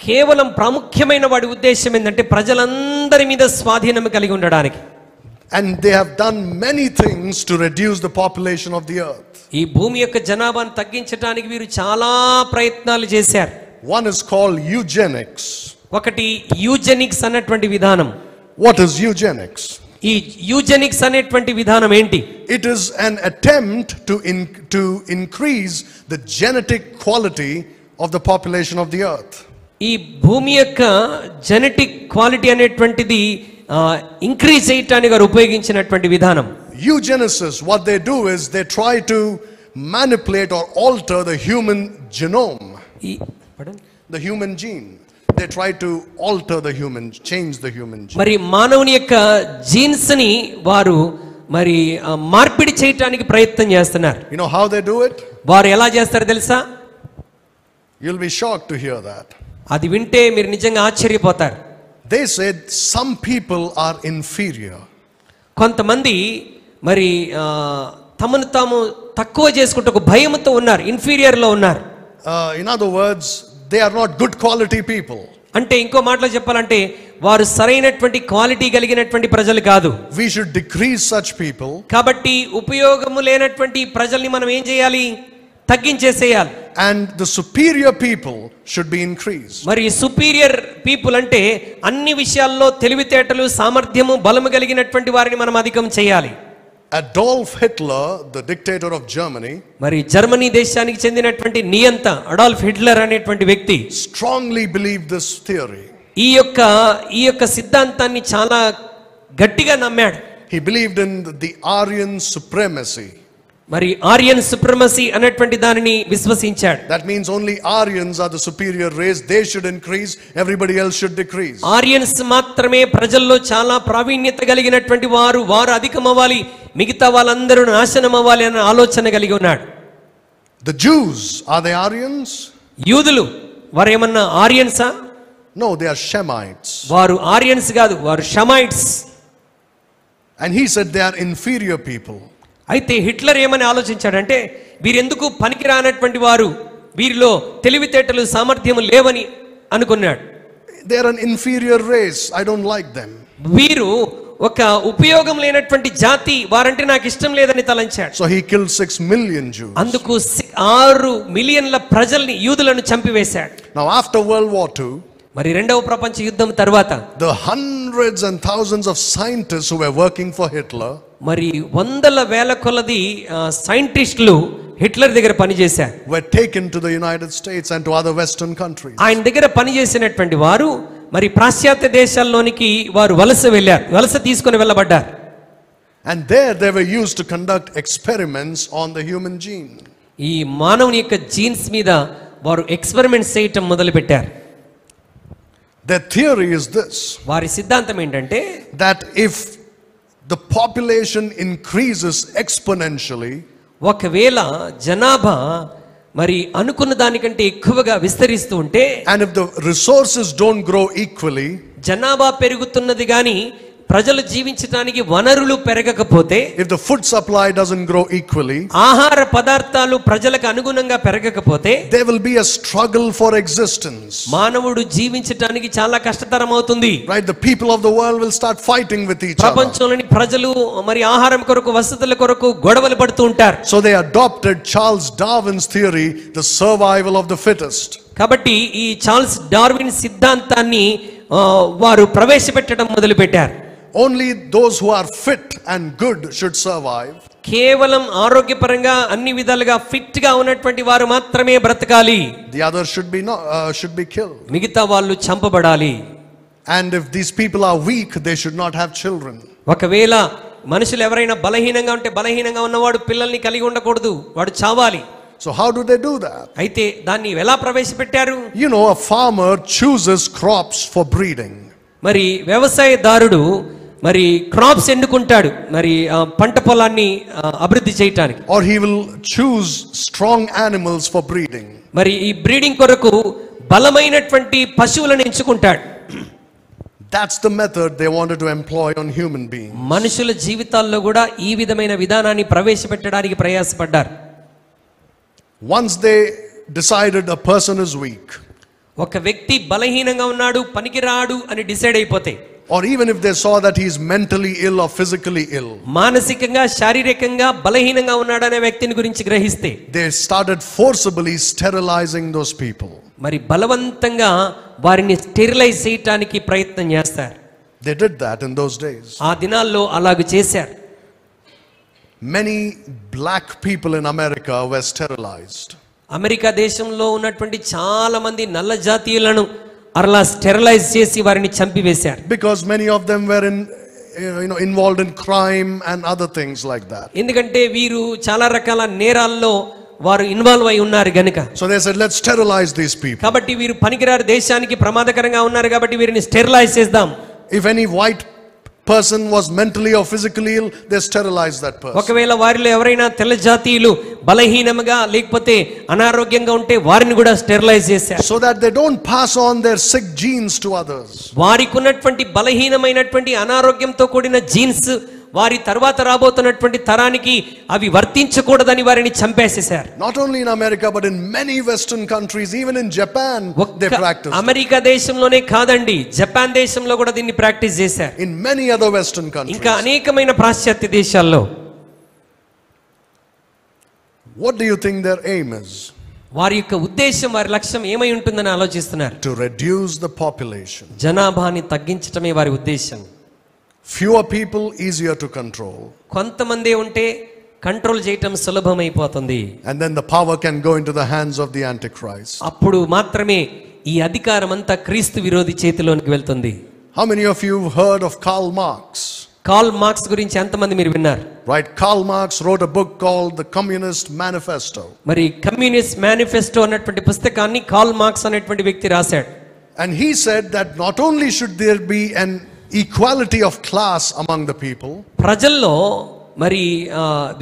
కేవలం ప్రాముఖ్యమైన వాడి ఉద్దేశం ఏంటంటే ప్రజలందరి మీద స్వాధీనం కలిగి ఉండడానికి. And they have done many things to reduce the population of the earth. ఈ భూమి యొక్క జనాభాను తగ్గించడానికి వీరు చాలా ప్రయత్నాలు చేశారు. One is called eugenics. ఒకటి యూజెనిక్స్ అన్నటువంటి విధానం. What is eugenics? ఈ యూజెనిక్స్ అనేటువంటి విధానం ఏంటి? It is an attempt to increase the genetic quality of the population of the earth. ఈ భూమి యొక్క జెనెటిక్ క్వాలిటీ అనేటువంటిది ఇంక్రీజ్ చేయటానికి వారు ఉపయోగించినటువంటి విధానం. Eugenesis, what they do is they try to manipulate or alter the human genome, the human gene. They try to alter the human, change the human gene. మరి మానవుని యొక్క జీన్స్ ని వారు మరి మార్పిడి చేయటానికి ప్రయత్నం చేస్తున్నారు. You know how they do it? వారు ఎలా చేస్తారు తెలుసా? You'll be shocked to hear that. అది వింటే మీరు నిజంగా ఆశ్చర్యపోతారు. They said some people are inferior. కొంతమంది మరి తమను తాము తక్కువ చేసుకుంటూ ఒక భయంతో ఉన్నారు, ఇన్ఫీరియర్ లో ఉన్నారు. In other words, they are not good quality people. అంటే ఇంకో మాటలో చెప్పాలంటే వారు సరైనటువంటి క్వాలిటీ కలిగినటువంటి ప్రజలు కాదు. We should decrease such people. కాబట్టి ఉపయోగము లేనటువంటి ప్రజల్ని మనం ఏం చేయాలి? తగ్గించేసేయాలి. And the superior people should be increased. మరి సుపీరియర్ పీపుల్ అంటే అన్ని విషయాల్లో తెలివితేటలు, సామర్థ్యము, బలము కలిగినటువంటి వారిని మనం అధికం చేయాలి. Adolf Hitler, the dictator of Germany, మరి జర్మనీ దేశానికి చెందినటువంటి నియంత అడాల్ఫ్ హిట్లర్ అనేటువంటి వ్యక్తి strongly believed this theory. ఈ యొక్క సిద్ధాంతాన్ని చాలా గట్టిగా నమ్మాడు. He believed in the Aryan supremacy. మరి ఆర్యన్ సుప్రమసీ అనేటువంటి దానిని విశ్వసించాడు. That means only Aryans are the superior race. They should increase, everybody else should decrease. Aryans మాత్రమే ప్రజల్లో చాలా ప్రావీణ్యత కలిగినటువంటి వారు అధికమవ్వాలి, మిగతా వాళ్ళందరూ నాశనం అవ్వాలి అనే ఆలోచన కలిగి ఉన్నాడు. The Jews, are they Aryans? యూదులు వారు ఏమన్నా ఆర్యన్సా? No, they are Shemites. వారు ఆర్యన్స్ కాదు, వారు షమైట్స్. And he said they are inferior people. అయితే హిట్లర్ ఏమని ఆలోచించాడంటే వీరెందుకు పనికిరానటువంటి వారు, వీరిలో తెలివితేటలు సామర్థ్యము లేవని అనుకున్నాడు. They are an inferior race. I don't like them. వీరు ఒక ఉపయోగం లేనటువంటి జాతి, వారంటే నాకు ఇష్టం లేదని తలంచాడు. So he killed 6 million Jews. అందుకు 6 మిలియన్ల ప్రజల్ని, యూదులను చంపివేశాడు. Now after World War II, మరి రెండవ ప్రపంచ యుద్ధం తర్వాత the hundreds and thousands of scientists who were working for Hitler, మరి వందల వేల కొలది సైంటిస్టులు హిట్లర్ దగ్గర పనిచేశారు, were taken to the United States and to other Western countries. ఆయన దగ్గర పనిచేసినటువంటి వారు మరి పాశ్చాత్య దేశాల్లోనికి వారు వలస తీసుకొని వెళ్ళబడ్డారు. And there they were used to conduct experiments on the human gene. ఈ మానవుని యొక్క జీన్స్ మీద వారు ఎక్స్పెరిమెంట్స్ చేయటం మొదలు పెట్టారు. Their theory is this, వారి సిద్ధాంతం ఏంటంటే that if the population increases exponentially, ఒకవేళ జనాభా మరి అనుకున్న దానికంటే ఎక్కువగా విస్తరిస్తూ ఉంటే, and if the resources don't grow equally, జనాభా పెరుగుతున్నది కానీ ప్రజలు జీవించడానికి వనరులు పెరగకపోతే, if the food supply doesn't grow equally, ఆహార పదార్థాలు ప్రజలకు అనుగుణంగా పెరగకపోతే, there will be a struggle for existence. మానవుడు జీవించడానికి చాలా కష్టతరం అవుతుంది. Right, the people of the world will start fighting with each other. ప్రపంచంలోని ప్రజలు మరి ఆహారం కొరకు, వసతుల కొరకు గొడవలు పడుతూ ఉంటారు. So they adopted Charles Darwin's theory, the survival of the fittest. కాబట్టి ఈ చార్ల్స్ డార్విన్ సిద్ధాంతాన్ని వారు ప్రవేశపెట్టడం మొదలు పెట్టారు. Only those who are fit and good should survive. కేవలం ఆరోగ్యపరంగా అన్ని విధాలుగా ఫిట్ గా ఉన్నటువంటి వారు మాత్రమే బ్రతకాలి. The others should be killed. మిగతా వాళ్ళు చంపబడాలి. And if these people are weak, they should not have children. ఒకవేళ మనుషులు ఎవరైనా బలహీనంగా ఉంటే, బలహీనంగా ఉన్నవాడు పిల్లల్ని కలిగి ఉండకూడదు, వాడు చావాలి. So how do they do that? అయితే దాన్ని ఎలా ప్రవేశపెట్టారు? You know, a farmer chooses crops for breeding. మరి వ్యవసాయదారుడు మరి క్రాప్స్ ఎన్నుకుంటాడు, మరి పంట పొలాన్ని అభివృద్ధి చేయటానికి. Or he will choose strong animals for breeding. మరి ఈ బ్రీడింగ్ కొరకు బలమైనటువంటి పశువులను ఎంచుకుంటాడు. That's the method they wanted to employ on human beings. మనుషుల జీవితాల్లో కూడా ఈ విధమైన విధానాన్ని ప్రవేశపెట్టడానికి ప్రయాసపడ్డారు. Once they decided a person is weak, ఒక వ్యక్తి బలహీనంగా ఉన్నాడు, పనికిరాడు అని డిసైడ్ అయిపోతే, or even if they saw that he is mentally ill or physically ill, మానసికంగా శారీరకంగా బలహీనంగా ఉన్నాడు అనే వ్యక్తిని గురించి గ్రహిస్తే, they started forcibly sterilizing those people. మరి బలవంతంగా వారిని స్టెరిలైజ్ చేయడానికి ప్రయత్నం చేస్తారు. They did that in those days. ఆ దినాల్లో అలాగ చేశారు. Many black people in America were sterilized. America దేశంలో ఉన్నటువంటి చాలా మంది నల్ల జాతీయులను అలా స్టెరిలైజ్ చేసి వారిని చంపివేశారు. Because many of them were involved in crime and other things like that. ఎందుకంటే వీరు చాలా రకాల నేరాల్లో వారు ఇన్వాల్వ్ అయి ఉన్నారు గనుక. So they said, let's sterilize these people. కాబట్టి వీరు పనికిరారు, దేశానికి ప్రమాదకరంగా ఉన్నారు కాబట్టి వీరిని స్టెరిలైజ్ చేద్దాం. If any white person was mentally or physically ill, they sterilized that person. ఒకవేళ వారిలో ఎవరైనా తెల్ల జాతీయులు బలహీనంగా లేకపోతే అనారోగ్యంగా ఉంటే వారిని కూడా స్టెరిలైజ్ చేశారు. So that they don't pass on their sick genes to others. వారికి ఉన్నటువంటి బలహీనమైనటువంటి అనారోగ్యంతో కూడిన జీన్స్ వారి తర్వాత రాబోతున్నటువంటి తరానికి అవి వర్తించకూడదని వారిని చంపేసేశారు. Not only in America but in many Western countries, even in Japan, they practice. America దేశంలోనే కాదండి, జపాన్ దేశంలో కూడా దీన్ని ప్రాక్టీస్ చేశారు. In many other Western countries. ఇంకా అనేకమైన పాశ్చాత్య దేశాల్లో. What do you think their aim is? వారి యొక్క ఉద్దేశం, వారి లక్ష్యం ఏమై ఉంటుందని ఆలోచిస్తున్నారు? To reduce the population. జనాభాని తగ్గించటమే వారి ఉద్దేశం. Fewer people, easier to control. కొంతమంది ఉంటే కంట్రోల్ చేయటం సులభమైపోతుంది. And then the power can go into the hands of the Antichrist. అప్పుడు మాత్రమే ఈ అధికారం అంతా క్రీస్తు విరోధి చేతిలోనికి వెళ్తుంది. How many of you have heard of Karl Marx? Karl Marx గురించి ఎంతమంది మీరు విన్నారు? Right, Karl Marx wrote a book called The Communist Manifesto. మరి కమ్యూనిస్ట్ మేనిఫెస్టో అన్నటువంటి పుస్తకాన్ని కార్ల్ మార్క్స్ అనేటువంటి వ్యక్తి రాశాడు. And he said that not only should there be an equality of class among the people, ప్రజల్లో మరి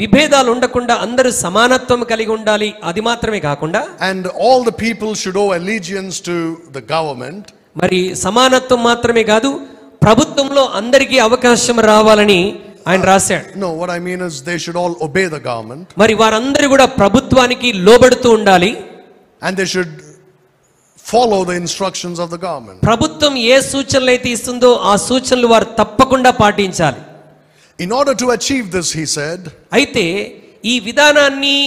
విభేదాలు ఉండకుండా అందరూ సమానత్వం కలిగి ఉండాలి, అది మాత్రమే కాకుండా, and all the people should owe allegiance to the government. మరి సమానత్వం మాత్రమే కాదు, ప్రభుత్వంలో అందరికీ అవకాశం రావాలని ఆయన రాశాడు. No, what I mean is they should all obey the government. మరి వారందరూ కూడా ప్రభుత్వానికి లోబడుతూ ఉండాలి. And they should follow the instructions of the government. ప్రభుత్వం ఏ సూచనలు అయితే ఇస్తుందో ఆ సూచనలు వారు తప్పకుండా పాటించాలి. In order to achieve this, he said, అయితే ఈ విధానాన్ని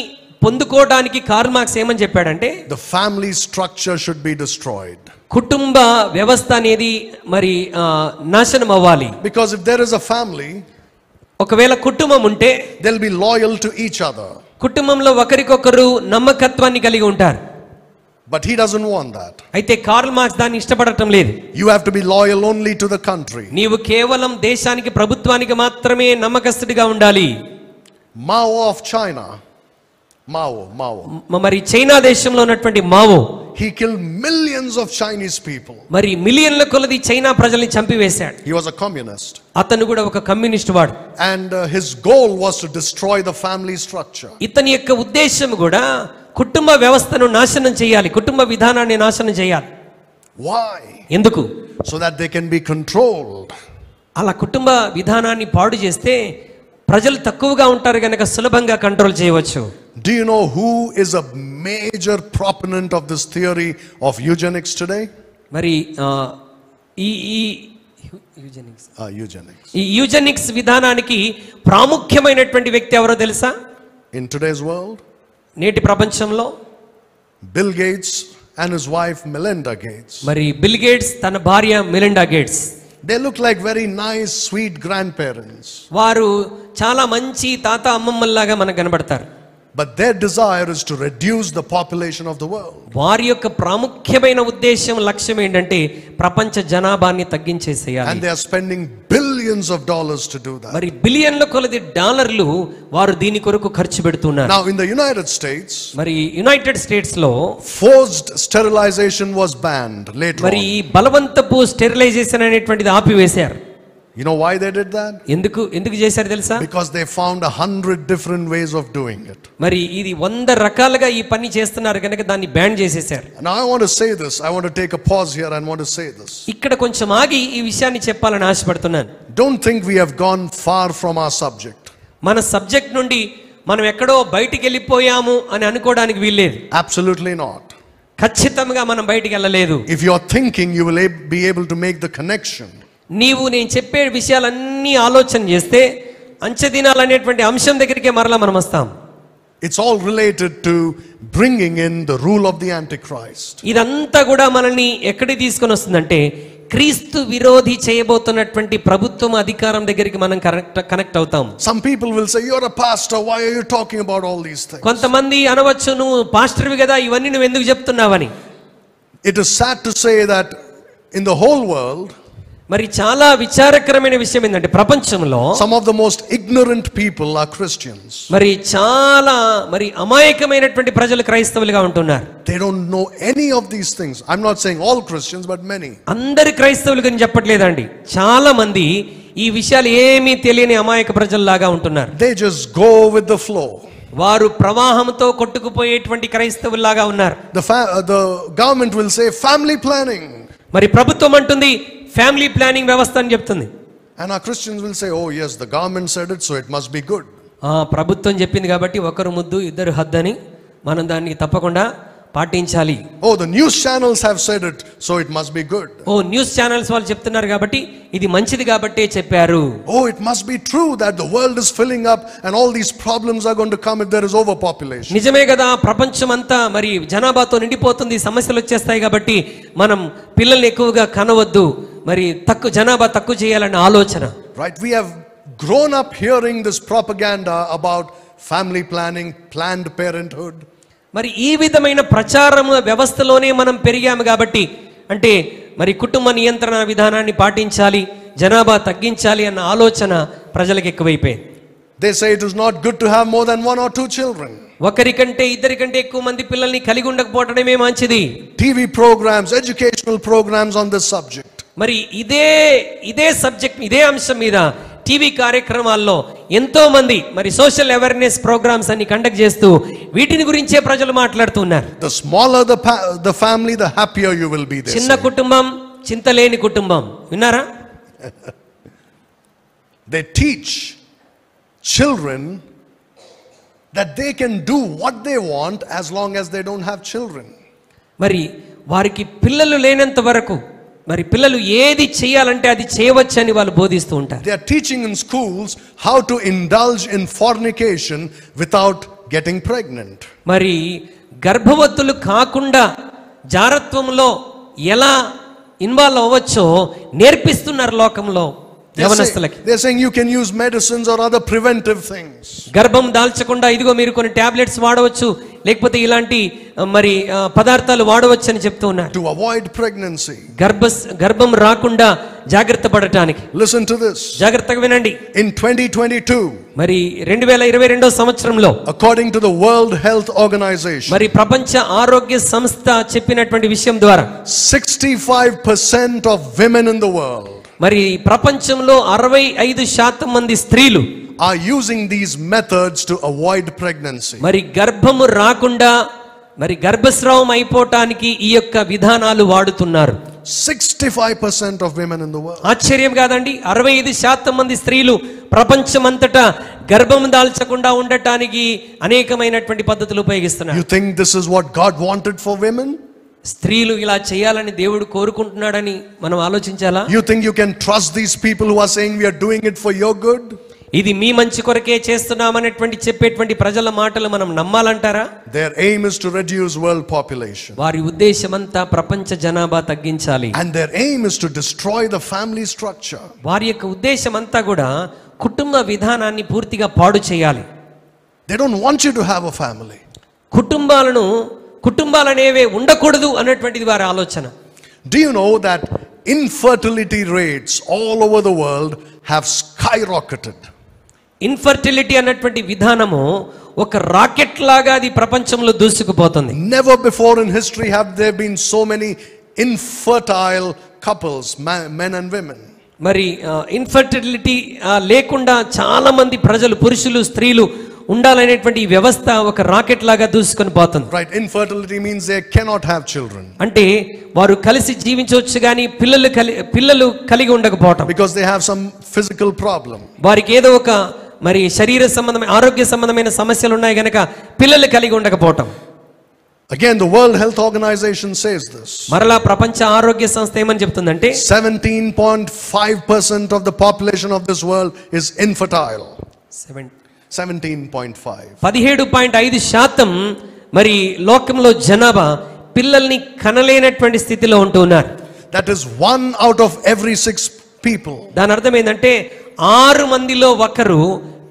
పొందుకోవడానికి కార్ల్ మార్క్స్ ఏమని చెప్పాడంటే, the family structure should be destroyed. కుటుంబ వ్యవస్థ అనేది మరి నాశనం అవ్వాలి. Because if there is a family, ఒకవేళ కుటుంబం ఉంటే they'll be loyal to each other. కుటుంబంలో ఒకరికొకరు నమ్మకత్వాన్ని కలిగి ఉంటారు. But he doesn't want that. అయితే కార్ల్ మార్క్స్ దాన్ని ఇష్టపడటం లేదు. You have to be loyal only to the country. నీవు కేవలం దేశానికి ప్రభుత్వానికి మాత్రమే నమ్మకస్తుడిగా ఉండాలి. Mao of China, Mao. మరి చైనా దేశంలో ఉన్నటువంటి Mao, he killed millions of Chinese people. మరి మిలియన్ల కొలది చైనా ప్రజల్ని చంపివేశాడు. He was a communist. అతను కూడా ఒక కమ్యూనిస్ట్ వాడు. And his goal was to destroy the family structure. ఇతని యొక్క ఉద్దేశం కూడా కుటుంబ వ్యవస్థను నాశనం చేయాలి, కుటుంబ విధానాన్ని నాశనం చేయాలి. Why? ఎందుకు? So that they can be controlled. అలా కుటుంబ విధానాన్ని పాడు చేస్తే ప్రజలు తక్కువగా ఉంటారు కనుక సులభంగా కంట్రోల్ చేయవచ్చు. Do you know who is a major proponent of this theory of eugenics today? మరి ఈ యూజెనిక్స్ విధానానికి ప్రాముఖ్యమైనటువంటి వ్యక్తి ఎవరో తెలుసా? In today's world, నేటి ప్రపంచంలో Bill Gates and his wife Melinda Gates. మరి బిల్ గేట్స్ తన భార్య Melinda gates, they look like very nice sweet grandparents. వారు చాలా మంచి తాత అమ్మమ్మల్లాగా మనకు కనబడతారు. But their desire is to reduce the population of the world. వారి యొక్క ప్రాముఖ్యమైన ఉద్దేశం, లక్ష్యం ఏంటంటే ప్రపంచ జనాభాని తగ్గించేసేయాలి. And they are spending billions of dollars to do that. మరి బిలియన్ల కొలది డాలర్లు వారు దీని కొరకు ఖర్చు పెడుతున్నారు. Now in the United States, మరి యునైటెడ్ స్టేట్స్ లో forced sterilization was banned later మరి on. ఈ బలవంతపు స్టెరిలైజేషన్ అనేటువంటిది ఆపివేశారు. You know why they did that? ఎందుకు చేశారు తెలుసా? Because they found 100 different ways of doing it. మరి ఇది 100 రకాలుగా ఈ పని చేస్తున్నారు కనుక దాన్ని బ్యాన్ చేసేశారు. Now I want to say this. I want to take a pause here and want to say this. ఇక్కడ కొంచెం ఆగి ఈ విషయాన్ని చెప్పాలని ఆశపడుతున్నాను. Don't think we have gone far from our subject. మన సబ్జెక్ట్ నుండి మనం ఎక్కడో బయటికి వెళ్ళిపోయాము అని అనుకోవడానికి వీల్లేదు. Absolutely not. ఖచ్చితంగా మనం బయటికి వెళ్ళలేదు. If you are thinking, you will be able to make the connection. నీవు నేను చెప్పే విషయాలన్నీ ఆలోచన చేస్తే అంచె దినాలు అనేటువంటి అంశం దగ్గరికే మరలా మనం వస్తాం. It's all related to bringing in the rule of the Antichrist. ఇదంతా కూడా మనల్ని ఎక్కడికి తీసుకొని వస్తుందంటే క్రీస్తు విరోధి చేయబోతున్నటువంటి ప్రభుత్వం అధికారం దగ్గరికి మనం కనెక్ట్ అవుతాం. Some people will say, you're a pastor, why are you talking about all these things? కొంతమంది అనవచ్చు, నువ్వు పాస్టర్వి కదా, ఇవన్నీ నువ్వు ఎందుకు చెప్తున్నావని. It is sad to say that in the whole world, మరి చాలా విచారకరమైన విషయం ఏంటంటే ప్రపంచంలో some of the most ignorant people are Christians. మరి చాలా అమాయకమైనటువంటి ప్రజలు క్రైస్తవులుగా ఉంటున్నారు. They don't know any of these things. I'm not saying all Christians, but many. అందరి క్రైస్తవులు గురించి చెప్పట్లేదండి, చాలా మంది ఈ విషయాలు ఏమీ తెలియని అమాయక ప్రజల్లాగా ఉంటున్నారు. They just go with the flow. వారు ప్రవాహంతో కొట్టుకుపోయేటువంటి క్రైస్తవుల్లాగా ఉన్నారు. The government will say family planning. మరి ప్రభుత్వం అంటుంది ఫ్యామిలీ ప్లానింగ్ వ్యవస్థ అని చెప్తుంది. And our Christians will say, oh yes, the government said it, so it must be good. ప్రభుత్వం చెప్పింది కాబట్టి ఒకరు ముద్దు ఇద్దరు హద్దు అని మనం దాన్ని తప్పకుండా పాటించాలి. Oh, the news channels have said it, so it must be good. News channels వాళ్ళు చెప్తున్నారు కాబట్టి ఇది మంచిది కాబట్టే చెప్పారు. Oh, it must be true that the world is filling up and all these problems are going to come if there is overpopulation. నిజమే కదా, ప్రపంచం అంతా మరి జనాభాతో నిండిపోతుంది, సమస్యలు వచ్చేస్తాయి కాబట్టి మనం పిల్లల్ని ఎక్కువగా కనవద్దు, మరి జనాభా తక్కువ చేయాలన్న ఆలోచన. Right, we have grown up hearing this propaganda about family planning, planned parenthood. మరి ఈ విధమైన ప్రచారం వ్యవస్థలోనే మనం పెరిగాము కాబట్టి, అంటే మరి కుటుంబ నియంత్రణ విధానాన్ని పాటించాలి, జనాభా తగ్గించాలి అన్న ఆలోచన ప్రజలకు ఎక్కువైపోయింది. They say it is not good to have more than 1 or 2 children. ఒకరికంటే ఇద్దరికంటే ఎక్కువ మంది పిల్లల్ని కలిగి ఉండకపోవడమే మంచిది. TV programs, educational programs on this subject. మరి ఇదే సబ్జెక్ట్, ఇదే అంశం మీద టీవీ కార్యక్రమాల్లో ఎంతో మంది మరి సోషల్ అవేర్నెస్ ప్రోగ్రామ్స్ అన్ని కండక్ట్ చేస్తూ వీటిని గురించే ప్రజలు మాట్లాడుతున్నారు. The smaller the family, the happier you will be. చిన్న కుటుంబం చింతలేని కుటుంబం. విన్నారా? They teach children, that they can do what they want as long as they don't have children. మరి వారికి పిల్లలు లేనంత వరకు మరి పిల్లలు ఏది చేయాలంటే అది చేయవచ్చని వాళ్ళు బోధిస్తూ ఉంటారు. They are teaching in schools how to indulge in fornication without getting pregnant. మరి గర్భవతులు కాకుండా జారత్వంలో ఎలా ఇన్వాల్వ్ అవ్వచ్చో నేర్పిస్తున్నారు లోకంలో యవనస్తులకి. They're saying you can use medicines or other preventive things. గర్భం దాల్చకుండా ఇదిగో మీరు కొన్ని టాబ్లెట్స్ వాడవచ్చు, లేకపోతే ఇలాంటి మరి పదార్థాలు వాడవచ్చు అని చెప్తూ ఉన్నారు. To avoid pregnancy. గర్భం రాకుండా జాగ్రత్త పడటానికి. Listen to this. జాగ్రత్తగా వినండి. In 2022, మరి 2022 సంవత్సరంలో according to the World Health Organization, మరి ప్రపంచ ఆరోగ్య సంస్థ చెప్పినటువంటి విషయం ద్వారా 65% of women in the world మరి ప్రపంచంలో 65% మంది స్త్రీలు are using these methods to avoid pregnancy. మరి గర్భము రాకుండా మరి గర్భస్రావం అయిపోవటానికి ఈ యొక్క విధానాలు వాడుతున్నారు. 65% of women in the world. ఆశ్చర్యం కాదండి? 65% మంది స్త్రీలు ప్రపంచమంతటా గర్భం దాల్చకుండా ఉండటానికి అనేకమైనటువంటి పద్ధతులు ఉపయోగిస్తున్నారు. You think this is what God wanted for women? స్త్రీలు ఇలా చేయాలని దేవుడు కోరుకుంటున్నాడని మనం ఆలోచించాలా? You think you can trust these people who are saying we are doing it for your good? ఇది మీ మంచి కొరకే చేస్తున్నామనేటువంటి చెప్పేటువంటి ప్రజల మాటలు మనం నమ్మాలంటారా? Their aim is to reduce world population. వారి ఉద్దేశమంతా ప్రపంచ జనాభా తగ్గించాలి. And their aim is to destroy the family structure. వారి యొక్క ఉద్దేశం అంతా కూడా కుటుంబ విధానాన్ని పూర్తిగా పాడు చేయాలి. They don't want you to have a family. కుటుంబాలనేవే ఉండకూడదు అన్నటువంటిది వారి ఆలోచన. Do you know that infertility rates all over the world have skyrocketed? Infertility అన్నటువంటి విధానము ఒక రాకెట్ లాగా అది ప్రపంచంలో దూసుకుపోతుంది. Never before in history have there been so many infertile couples, men and women. మరి ఇన్ఫర్టిలిటీ లేకుండా చాలా మంది ప్రజలు, పురుషులు స్త్రీలు ఉండాలనేటువంటి వ్యవస్థ ఒక రాకెట్ లాగా దూసుకొని పోతుంది. Right, infertility means they cannot have children. అంటే వారు కలిసి జీవించవచ్చు కానీ పిల్లలు కలిగి ఉండకపోవటం. Because they have some physical problem. వారికి ఏదో ఒక మరి శరీర సంబంధమైన ఆరోగ్య సంబంధమైన సమస్యలు ఉన్నాయి గనక పిల్లలు కలిగి ఉండకపోవటం. Again, the World Health Organization says this. మరలా ప్రపంచ ఆరోగ్య సంస్థ ఏమని చెప్తుందంటే 17.5% of the population of this world is infertile. 17.5. 17.5% మరి లోకంలో జనాభా పిల్లల్ని కనలేనటువంటి స్థితిలో ఉంటూ ఉన్నారు. That is 1 out of every 6 people. దాని అర్థం ఏంటంటే 6 మందిలో ఒకరు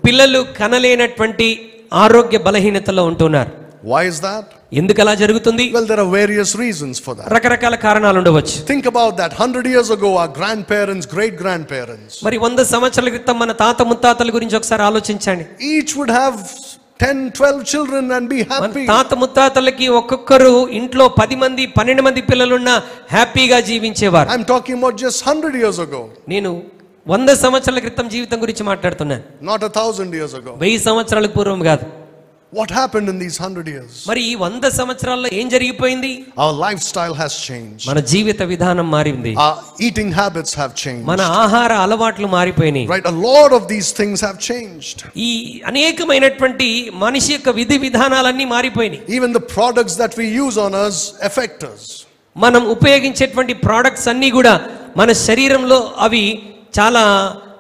పిల్లలు కనలేనటువంటి ఆరోగ్య బలహీనతలో ఉంటున్నారు. Why is that? ఎందుకు అలా జరుగుతుంది? Well, there are various reasons for that. రకరకాల కారణాలు ఉండవచ్చు. Think about that. 100 years ago, our grandparents, great grandparents, మరి 100 సంవత్సరాల క్రితం మన తాత ముత్తాతల గురించి ఒకసారి ఆలోచించండి. each would have 10-12 children and be happy. తాత ముత్తాతలకి ఒక్కొక్కరు ఇంట్లో 10 మంది 12 మంది పిల్లలున్నా హ్యాపీగా జీవించేవారు. I'm talking about just 100 years ago. నేను 100 సంవత్సరాల క్రితం జీవితం గురించి మాట్లాడుతున్నాను. Not 1000 years ago. 1000 సంవత్సరాల పూర్వం కాదు. What happened in these 100 years? మరి ఈ 100 సంవత్సరాల్లో ఏం జరిగిపోయింది? Our lifestyle has changed. మన జీవిత విధానం మారింది. Our eating habits have changed. మన ఆహార అలవాట్లు మారిపోయినాయి. Right, a lot of these things have changed. ఈ అనేకమైనటువంటి మనిషి యొక్క విధి విధానాలన్నీ మారిపోయినాయి. Even the products that we use on us affect us. మనం ఉపయోగించేటువంటి ప్రొడక్ట్స్ అన్నీ కూడా మన శరీరంలో అవి చాలా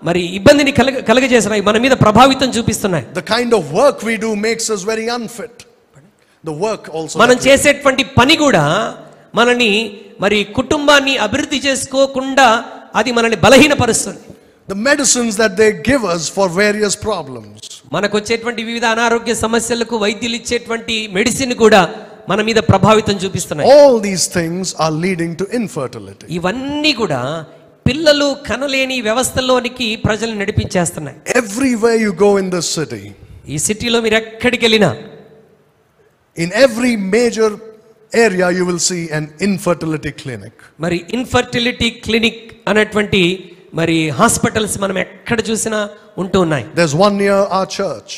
మరి ఇబ్బందిని కలగజేస్తున్నాయి, మన మీద ప్రభావితం చూపిస్తున్నాయి. The kind of work we do makes us very unfit. The work also. మనం చేసేటువంటి పని కూడా మనని మరి కుటుంబాన్ని అభివృద్ధి చేసుకోకుండా అది మనల్ని బలహీనపరుస్తుంది. The medicines that they give us for various problems. మనకు వచ్చేటువంటి వివిధ అనారోగ్య సమస్యలకు వైద్యులు ఇచ్చేటువంటి మెడిసిన్ కూడా మన మీద ప్రభావితం చూపిస్తున్నాయి. All these things are leading to infertility. ఇవన్నీ కూడా పిల్లలు కనలేని వ్యవస్థలోనికి ప్రజలు నడిపించేస్తున్నాయి. Everywhere you go in this city, ఈ సిటీలో మీరు ఎక్కడికి వెళ్ళినా, in every major area you will see an infertility clinic. మరి ఇన్ఫర్టిలిటీ క్లినిక్ అనేటువంటి మరి హాస్పిటల్స్ మనం ఎక్కడ చూసినా ఉంటూ ఉన్నాయి. There's one near our church.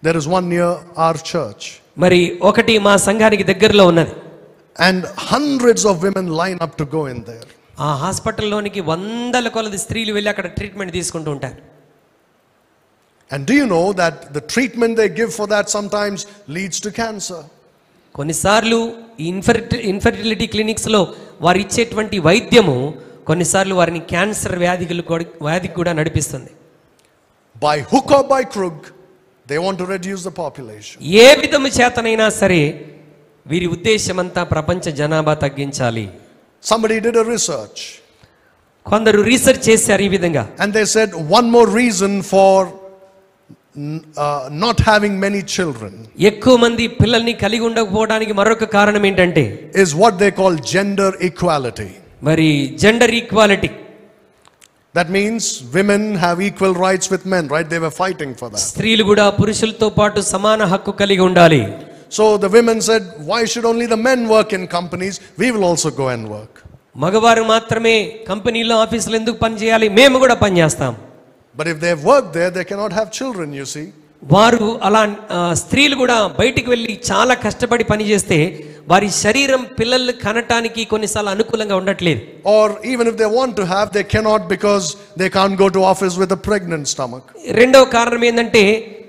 There is one near our church. మరి ఒకటి మా సంఘానికి దగ్గరలో ఉన్నది. And hundreds of women line up to go in there. ఆ హాస్పిటల్లోనికి 100ల కొలది స్త్రీలు వెళ్ళి అక్కడ ట్రీట్మెంట్ తీసుకుంటూ ఉంటారు. And do you know that the treatment they give for that sometimes leads to cancer? కొన్నిసార్లు ఇన్ఫెర్టిలిటీ క్లినిక్స్ లో వారు ఇచ్చేటువంటి వైద్యము కొన్నిసార్లు వారిని క్యాన్సర్ వ్యాధికి కూడా నడిపిస్తుంది. By hook or by crook, they want to reduce the population. ఏ విధము చేతనైనా సరే వీరి ఉద్దేశమంతా ప్రపంచ జనాభా తగ్గించాలి. Somebody did a research. కొందరు రీసెర్చ్ చేశారు ఈ విధంగా. And they said one more reason for not having many children ఎక్కువ మంది పిల్లల్ని కలిగి ఉండకపోవడానికి మరొక కారణం ఏంటంటే is what they call gender equality. మరి gender equality. That means women have equal rights with men, right? They were fighting for that. స్త్రీలు కూడా పురుషులతో పాటు సమాన హక్కు కలిగి ఉండాలి. So the women said, why should only the men work in companies? We will also go and work. మగవారు మాత్రమే కంపెనీలో ఆఫీసులో ఎందుకు పని చేయాలి, మేము కూడా పని చేస్తాం. But if they have worked there, they cannot have children, you see. వారు అలా స్త్రీలు కూడా బయటికి వెళ్ళి చాలా కష్టపడి పని చేస్తే వారి శరీరం పిల్లలు కనటానికి కొన్నిసార్లు అనుకూలంగా ఉండట్లేదు. Or even if they want to have, they cannot because they can't go to office with a pregnant stomach. రెండవ కారణం ఏంటంటే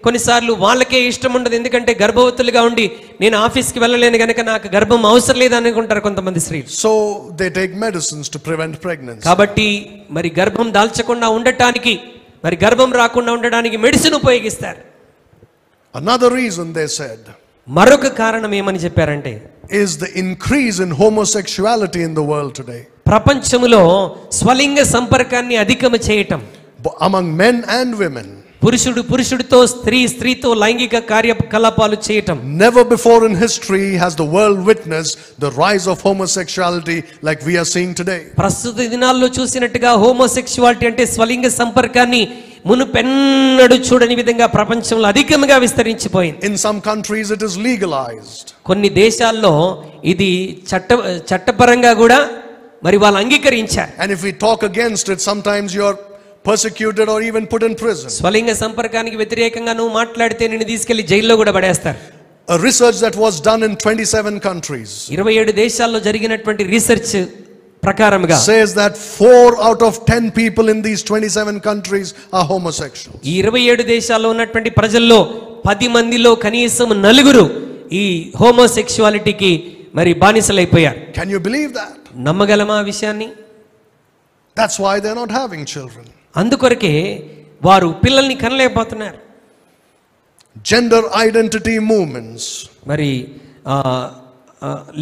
కొన్నిసార్లు వాళ్ళకే ఇష్టం ఉండదు, ఎందుకంటే గర్భవతులుగా ఉండి నేను ఆఫీస్కి వెళ్ళలేను కనుక నాకు గర్భం అవసరం లేదు అనుకుంటారు కొంతమంది స్త్రీలు. So they take medicines to prevent pregnancy. కాబట్టి మరి గర్భం దాల్చకుండా ఉండటానికి, మరి గర్భం రాకుండా ఉండడానికి మెడిసిన్ ఉపయోగిస్తారు. Another reason they said మరొక కారణం ఏమని చెప్పారంటే is the increase in homosexuality in the world today. ప్రపంచములో స్వలింగ సంపర్కాన్ని అధికము చేయటం among men and women. పురుషుడు పురుషుడితో, స్త్రీ స్త్రీతో లైంగిక కార్యకలాపాలు చేయటం. Never before in history has the world witnessed the rise of homosexuality like we are seeing today. ప్రస్తుత దినాల్లో చూసినట్టుగా హోమోసెక్షువాలిటీ అంటే స్వలింగ సంపర్కాన్ని మునుపెన్నడూ చూడని విధంగా ప్రపంచంలో అధికంగా విస్తరించిపోయింది. In some countries it is legalized. కొన్ని దేశాల్లో ఇది చట్టపరంగా కూడా మరి వాళ్ళు అంగీకరించారు. And if we talk against it, sometimes you are persecuted or even put in prison. స్వలింగ సంపర్కానికి వ్యతిరేకంగా నువ్వు మాట్లాడితే నిన్ను తీసుకెళ్లి జైల్లో కూడా పడేస్తారు. A research that was done in 27 countries 27 దేశాల్లో జరిగినటువంటి రీసెర్చ్ ప్రకారంగా says that 4 out of 10 people in these 27 countries are homosexuals. ఈ 27 దేశాల్లో ఉన్నటువంటి ప్రజల్లో 10 మందిలో కనీసం 4 ఈ హోమోసెక్షువాలిటీకి మరి బానిసలైపోయారు. Can you believe that? నమ్మగలమా ఆ విషయాన్ని? That's why they're not having children. అందుకొరకే వారు పిల్లల్ని కనలేకపోతున్నారు. Gender identity movements, మరి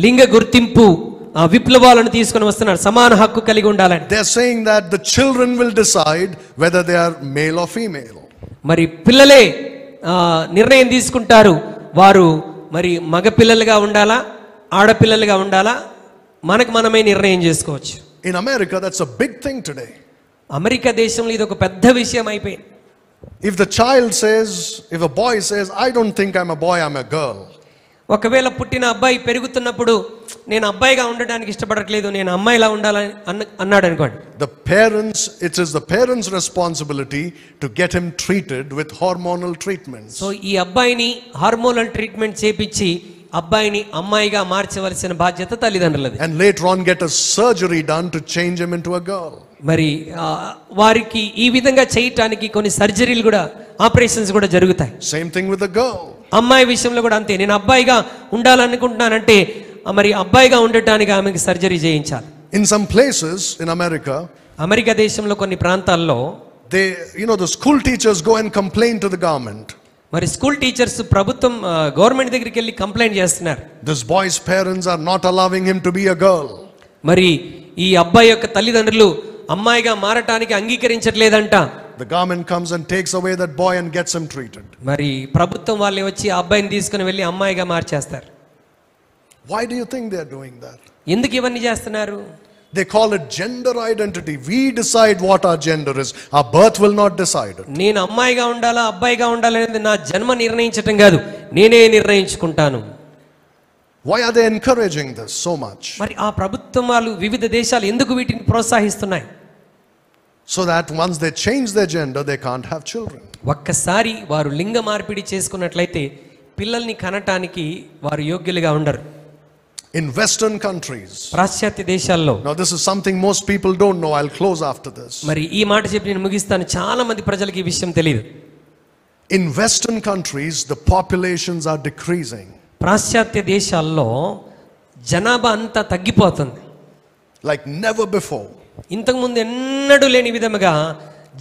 లింగ గుర్తింపు విప్లవాలను తీసుకొని వస్తున్నారు. సమాన హక్కు కలిగి ఉండాలని. they're saying that the children will decide whether they are male or female. మరి పిల్లలే నిర్ణయం తీసుకుంటారు, వారు మరి మగ పిల్లలుగా ఉండాలా ఆడపిల్లలుగా ఉండాలా మనమే నిర్ణయం చేసుకోవచ్చు. In America that's a big thing today. America దేశంలో ఇది ఒక పెద్ద విషయం అయిపోయింది. If the child says, if a boy says, I don't think I'm a boy, I'm a girl. ఒకవేళ పుట్టిన అబ్బాయి పెరుగుతున్నప్పుడు నేను అబ్బాయిగా ఉండడానికి ఇష్టపడట్లేదు, నేను అమ్మాయిలా ఉండాలని అన్నాడు అనుకోండి. It is the parents' responsibility to get him treated with hormonal treatments. So ఈ అబ్బాయిని హార్మోనల్ ట్రీట్మెంట్ చేపించి అబ్బాయిని అమ్మాయిగా మార్చవలసిన బాధ్యత తల్లిదండ్రులది. And later on get a surgery done to change him into a girl. మరి వారికి ఈ విధంగా చేయటానికి కొన్ని సర్జరీలు కూడా, ఆపరేషన్స్ కూడా జరుగుతాయి. Same thing with the girl. అమ్మాయి విషయంలో కూడా అంతే. నేను అబ్బాయిగా ఉండాలనుకుంటున్నానంటే మరి అబ్బాయిగా ఉండటానికి ఆమెకి సర్జరీ చేయించాలి. In some places in America, America దేశంలో కొన్ని ప్రాంతాల్లో the school teachers go and complain to the government. మరి స్కూల్ టీచర్స్ ప్రభుత్వం గవర్నమెంట్ దగ్గరికి వెళ్ళి కంప్లైంట్ చేస్తున్నారు. This boy's parents are not allowing him to be a girl. మరి ఈ అబ్బాయి యొక్క తల్లిదండ్రులు అమ్మాయిగా మారటానికి అంగీకరించట్లేదంట. The government comes and takes away that boy and gets him treated. మరి ప్రభుత్వం వాళ్ళే వచ్చి ఆ అబ్బాయిని తీసుకుని వెళ్ళి అమ్మాయిగా మార్చేస్తారు. Why do you think they are doing that? ఎందుకు ఇవన్నీ చేస్తున్నారు? They call it gender identity. We decide what our gender is. Our birth will not decide it. నేను అమ్మాయిగా ఉండాలా అబ్బాయిగా ఉండాలనేది నా జన్మ నిర్ణయించటం కాదు, నేనే నిర్ణయించుకుంటాను. Why are they encouraging this so much? మరి ఆ ప్రభుత్వాలు వివిధ దేశాలు ఎందుకు వీటిని ప్రోత్సహిస్తున్నాయి? So that once they change their gender, they can't have children. ఒక్కసారి వారు లింగ మార్పిడి చేసుకున్నట్లయితే పిల్లల్ని కనటానికి వారు యోగ్యులుగా ఉండరు. In Western countries, పాశ్చాత్య దేశాల్లో, now this is something most people don't know. I'll close after this. మరి ఈ మాట చెప్పి నేను ముగిస్తాను. చాలా మంది ప్రజలకు ఈ విషయం తెలియదు. In Western countries, the populations are decreasing. పాశ్చాత్య దేశాల్లో జనాభా అంతా తగ్గిపోతుంది. Like never before. ఇంతకుముందు ఎన్నడూ లేని విధముగా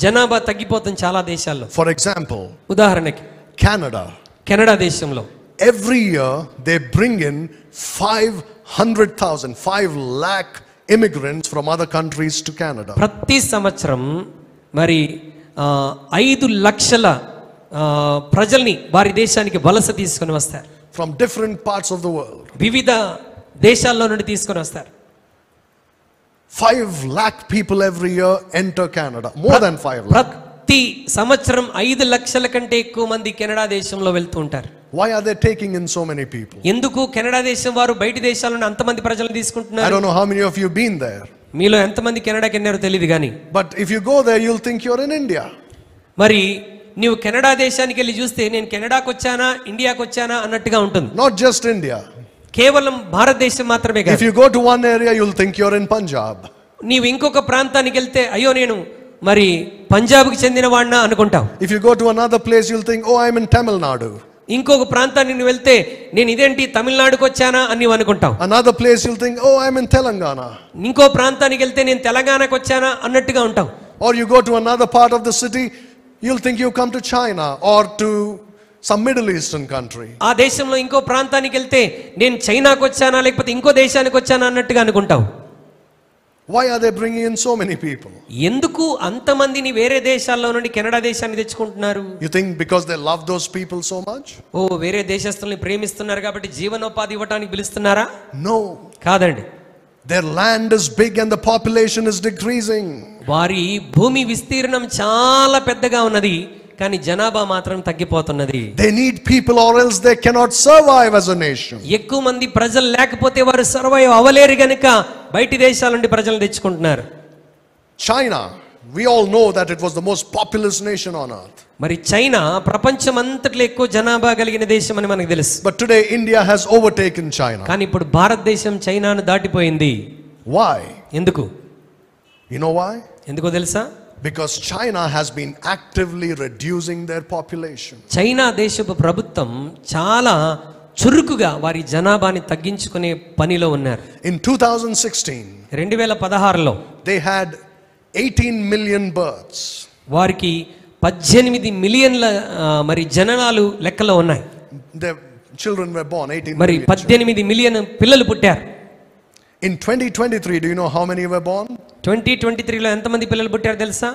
జనాభా తగ్గిపోతుంది చాలా దేశాల్లో. For example, ఉదాహరణకి కెనడా దేశంలో every year they bring in 5 lakh immigrants from other countries to Canada. ప్రతి సంవత్సరం మరి 5 లక్షల ప్రజల్ని వారి దేశానికి వలస తీసుకొని వస్తారు. From different parts of the world. వివిధ దేశాల్లో నుండి తీసుకొని వస్తారు. 5 lakh people every year enter Canada. More than 5 lakh. ప్రతి సంవత్సరం 5 లక్షల కంటే ఎక్కువ మంది కెనడా దేశంలో వెళ్తూ ఉంటారు. Why are they taking in so many people? ఎందుకు కెనడా దేశం వారు బయట దేశాల నుండి అంతమంది ప్రజలను తీసుకుంటున్నారు? I don't know how many of you been there. మీలో ఎంతమంది కెనడాకి వెళ్ళారో తెలియదు కానీ. But if you go there, you'll think you're in India. మరి నీవు కెనడా దేశానికి వెళ్ళి చూస్తే నేను కెనడాకి వచ్చానా ఇండియాకి వచ్చానా అన్నట్టుగా ఉంటుంది. Not just India. కేవలం భారతదేశం మాత్రమే కాదు. If you go to one area, you'll think you're in Punjab. నీవు ఇంకొక ప్రాంతానికి వెళ్తే అయ్యో నేను మరి పంజాబ్కి చెందిన వాడినా అనుకుంటావు. If you go to another place, you'll think, oh, I'm in Tamil Nadu. ఇంకొక ప్రాంతానికి నువ్వు వెళ్తే నేను ఇదేంటి తమిళనాడుకి వచ్చానా అని నువ్వు అనుకుంటావు. Another place you'll think, oh, I'm in Telangana. ఇంకో ప్రాంతానికి వెళ్తే నేను తెలంగాణకు వచ్చానా అన్నట్టుగా ఉంటావు. Or you go to another part of the city, you'll think you come to China or to some Middle Eastern country. ఆ దేశంలో ఇంకో ప్రాంతానికి వెళ్తే నేను చైనాకు వచ్చానా లేకపోతే ఇంకో దేశానికి వచ్చానా అన్నట్టుగా అనుకుంటావు. Why are they bringing in so many people? ఎందుకు అంతమందిని వేరే దేశాల్లో నుండి కెనడా దేశానికి తెచ్చుకుంటున్నారు? You think because they love those people so much? ఓ వేరే దేశస్తుల్ని ప్రేమిస్తున్నారు కాబట్టి జీవనోపాధి ఇవ్వడానికి పిలుస్తున్నారా? No. కాదండి. Their land is big and the population is decreasing. వారి భూమి విస్తీర్ణం చాలా పెద్దగా ఉన్నది కానీ జనాభా మాత్రం తగ్గిపోతున్నది. They need people or else they cannot survive as a nation. ఎక్కువ మంది ప్రజలు లేకపోతే వారు సర్వైవ్ అవ్వలేరు గనుక బయటి దేశాల నుండి ప్రజలు తెచ్చుకుంటున్నారు. China, we all know that it was the most populous nation on earth. మరి చైనా ప్రపంచమంతట్లో ఎక్కువ జనాభా కలిగిన దేశం అని మనకు తెలుసు. But today India has overtaken China. కానీ ఇప్పుడు భారతదేశం చైనాను దాటిపోయింది. Why? ఎందుకు? You know why? ఎందుకో తెలుసా? Because China has been actively reducing their population. China దేశపు ప్రభుత్వం చాలా చురుకుగా వారి జనాభాని తగ్గించుకునే పనిలో ఉన్నారు. In 2016, 2016లో they had 18 million births. వారికి 18 మిలియన్ల మరి జననాలు లెక్కలో ఉన్నాయి. Their children were born 18 మరి million. 18 మిలియన్ పిల్లలు పుట్టారు. In 2023, do you know how many were born? 2023లో ఎంతమంది పిల్లలు పుట్టారు తెలుసా?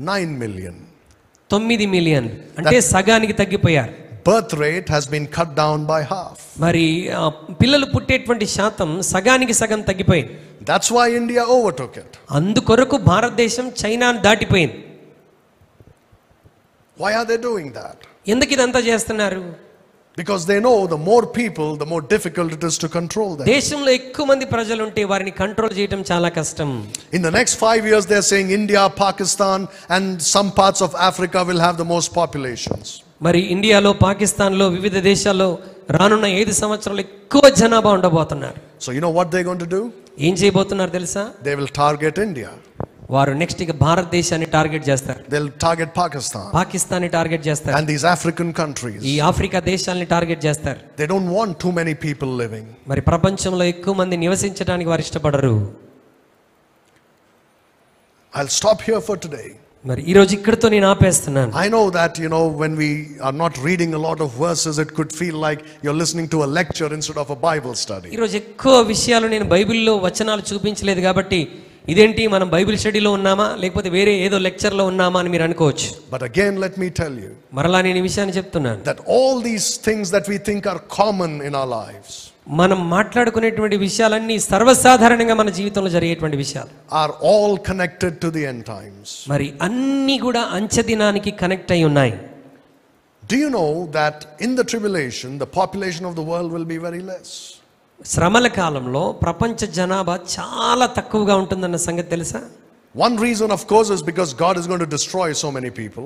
9 million. 9 మిలియన్ అంటే సగానికి తగ్గిపోయారు. Birth rate has been cut down by half. మరి పిల్లలు పుట్టేటువంటి శాతం సగానికి సగం తగ్గిపోయింది. That's why India overtook it. అందుకొరకు భారతదేశం చైనాను దాటిపోయింది. Why are they doing that? ఎందుకు ఇదంతా చేస్తున్నారు? Because they know the more people, the more difficult it is to control them. దేశంలో ఎక్కువ మంది ప్రజలు ఉంటే వారిని కంట్రోల్ చేయడం చాలా కష్టం. In the next 5 years, they're saying India, Pakistan, and some parts of Africa will have the most populations. మరి ఇండియాలో పాకిస్తాన్లో వివిధ దేశాల్లో రానున్న 5 సంవత్సరాలు ఎక్కువ జనాభా ఉండబోతున్నారు. So you know what they're going to do? ఏం చేయబోతున్నారు తెలుసా? They will target India. వారు నెక్స్ట్ ఇక భారతదేశాన్ని టార్గెట్ చేస్తారు. They'll target Pakistan. పాకిస్తాన్ని టార్గెట్ చేస్తారు. And these African countries. ఈ ఆఫ్రికా దేశాలని టార్గెట్ చేస్తారు. They don't want too many people living. మరి ప్రపంచంలో ఎక్కువ మంది నివసించడానికి వారు ఇష్టపడరు. I'll stop here for today. మరి ఈ రోజు ఇక్కడితో నేను ఆపేస్తున్నాను. I know that, when we are not reading a lot of verses, it could feel like you're listening to a lecture instead of a Bible study. ఈ రోజు ఎక్కువ విషయాలు నేను బైబిల్లో వచనాలు చూపించలేదు కాబట్టి ఇదేంటి మనం బైబిల్ స్టడీలో ఉన్నామా లేకపోతే వేరే ఏదో లెక్చర్లో ఉన్నామా అని మీరు అనుకోవచ్చు. But again, let me tell you. మరలా నేను ఈ విషయాన్ని చెప్తున్నాను. That all these things that we think are common in our lives. మనం మాట్లాడుకునేటువంటి విషయాలన్నీ సర్వసాధారణంగా మన జీవితంలో జరిగేటువంటి విషయాలు. Are all connected to the end times. మరి అన్నీ కూడా అంచె దినానికి కనెక్ట్ అయి ఉన్నాయి. Do you know that in the tribulation the population of the world will be very less? శ్రమల కాలంలో ప్రపంచ జనాభా చాలా తక్కువగా ఉంటుందన్న సంగతి తెలుసా? One reason, of course, is because God is going to destroy so many people.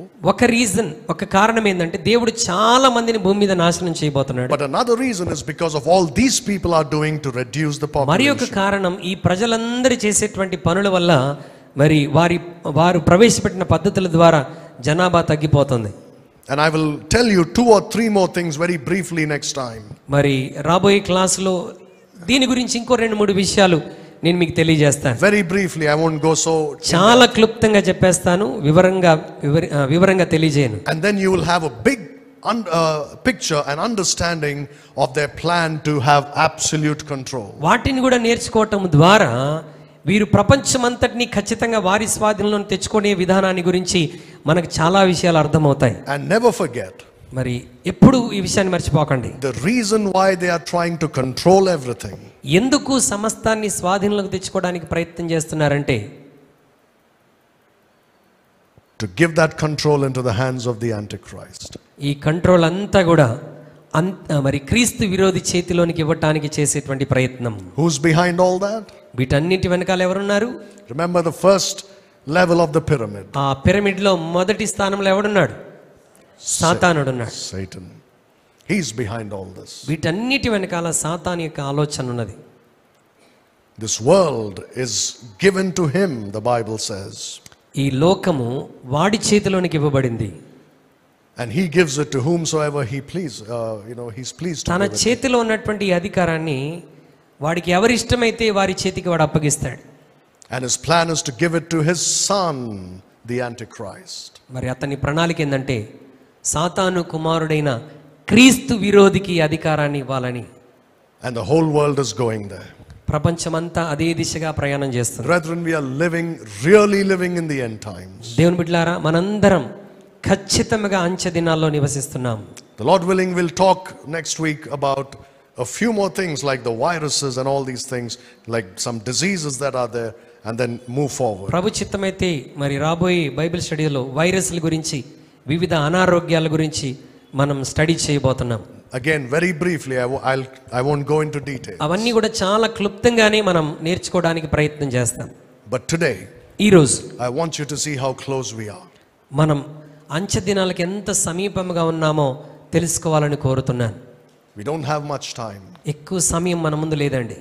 ఒక కారణం ఏంటంటే దేవుడు చాలా మందిని భూమి మీద నాశనం చేయబోతున్నాడు. But another reason is because of all these people are doing to reduce the population. మరి ఒక కారణం ఈ ప్రజలందరూ చేసేటువంటి పనుల వల్ల మరి వారు ప్రవేశపెట్టిన పద్ధతుల ద్వారా జనాభా తగ్గిపోతుంది. And I will tell you 2 or 3 more things very briefly next time. మరి రాబోయే క్లాసులో దీని గురించి ఇంకో 2-3 విషయాలు నేను మీకు తెలియజేస్తాను. Very briefly, I won't go so. చాలా క్లుప్తంగా చెప్పేస్తాను, వివరంగా తెలియజేయను. And then you will have a big picture and understanding of their plan to have absolute control. వాటిని కూడా నేర్చుకోవటం ద్వారా వీరు ప్రపంచమంతటిని ఖచ్చితంగా వారి స్వాధీనంలో తెచ్చుకునే విధానాన్ని గురించి మనకు చాలా విషయాలు అర్థమవుతాయి. And never forget, మరి ఎప్పుడు ఈ విషయాన్ని మర్చిపోకండి, the reason why they are trying to control everything, ఎందుకు సమస్తాన్ని స్వాధీనంలోకి తెచ్చుకోవడానికి ప్రయత్నం చేస్తున్నారంటే to give that control into the hands of the Antichrist. ఈ కంట్రోల్ అంతా కూడా మరి క్రీస్తు విరోధి చేతిలోనికి ఇవ్వటానికి చేసేటువంటి ప్రయత్నం. Who's behind all that? వీటన్నిటి వెనకాల ఎవరున్నారు? Remember the first level of the pyramid. ఆ పిరమిడ్ లో మొదటి స్థానంలో ఎవడున్నాడు? సాతానుడు ఉన్నాడు. Satan. He's behind all this. వీటన్నిటి వెనకాల సాతాను యొక్క ఆలోచన ఉన్నది. This world is given to him, the Bible says. ఈ లోకము వాడి చేతిలోనికి ఇవ్వబడింది. And he gives it to whomsoever he please. He's pleased to. తన చేతిలో ఉన్నటువంటి ఈ అధికారాన్ని వాడికి ఎవరి ఇష్టమైతే వారి చేతికి వాడు అప్పగిస్తాడు. And his plan is to give it to his son, the Antichrist. మరి అతని ప్రణాళిక ఏంటంటే సాతాను కుమారుడైన క్రీస్తు విరోధికి అధికారాన్ని ఇవ్వాలని. And the whole world is going there. ప్రపంచమంతా అదే దిశగా ప్రయాణం చేస్తుంది. Brethren, we are really living in the end times. దేవుని బిడ్డలారా, మనందరం ఖచ్చితంగా అంచె దినాల్లో నివసిస్తున్నాం. The Lord willing, we'll talk next week about a few more things like the viruses and all these things, like some diseases that are there, and then move forward. ప్రభు చిత్తమైతే మరి రాబోయే Bible స్టడీలో వైరస్ల గురించి, వివిధ అనారోగ్యాల గురించి మనం స్టడీ చేయబోతున్నాం. Again, very briefly, I won't go into detail. అవన్నీ కూడా చాలా క్లుప్తంగానే మనం నేర్చుకోవడానికి ప్రయత్నం చేస్తాం. But today, ఈ రోజు I want you to see how close we are. మనం అంచె దినాలకు ఎంత సమీపంగా ఉన్నామో తెలుసుకోవాలని కోరుతున్నాను. We don't have much time. ఎక్కువ సమయం మన ముందు లేదండి.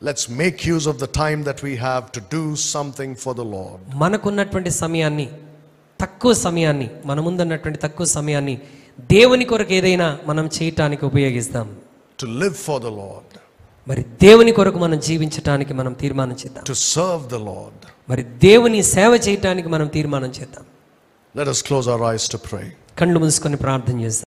Let's make use of the time that we have to do something for the Lord. మనకున్నటువంటి సమయాన్ని, మన ముందున్నటువంటి తక్కువ సమయాన్ని దేవుని కొరకు ఏదైనా మనం చేయటానికి ఉపయోగిస్తాం. To live for the Lord. మరి దేవుని కొరకు మనం జీవించటానికి మనం తీర్మానం చేద్దాం. To serve the Lord. మరి దేవుని సేవ చేయటానికి మనం తీర్మానం చేద్దాం. Let us close our eyes to pray. కళ్ళు మూసుకొని ప్రార్థన చేద్దాం.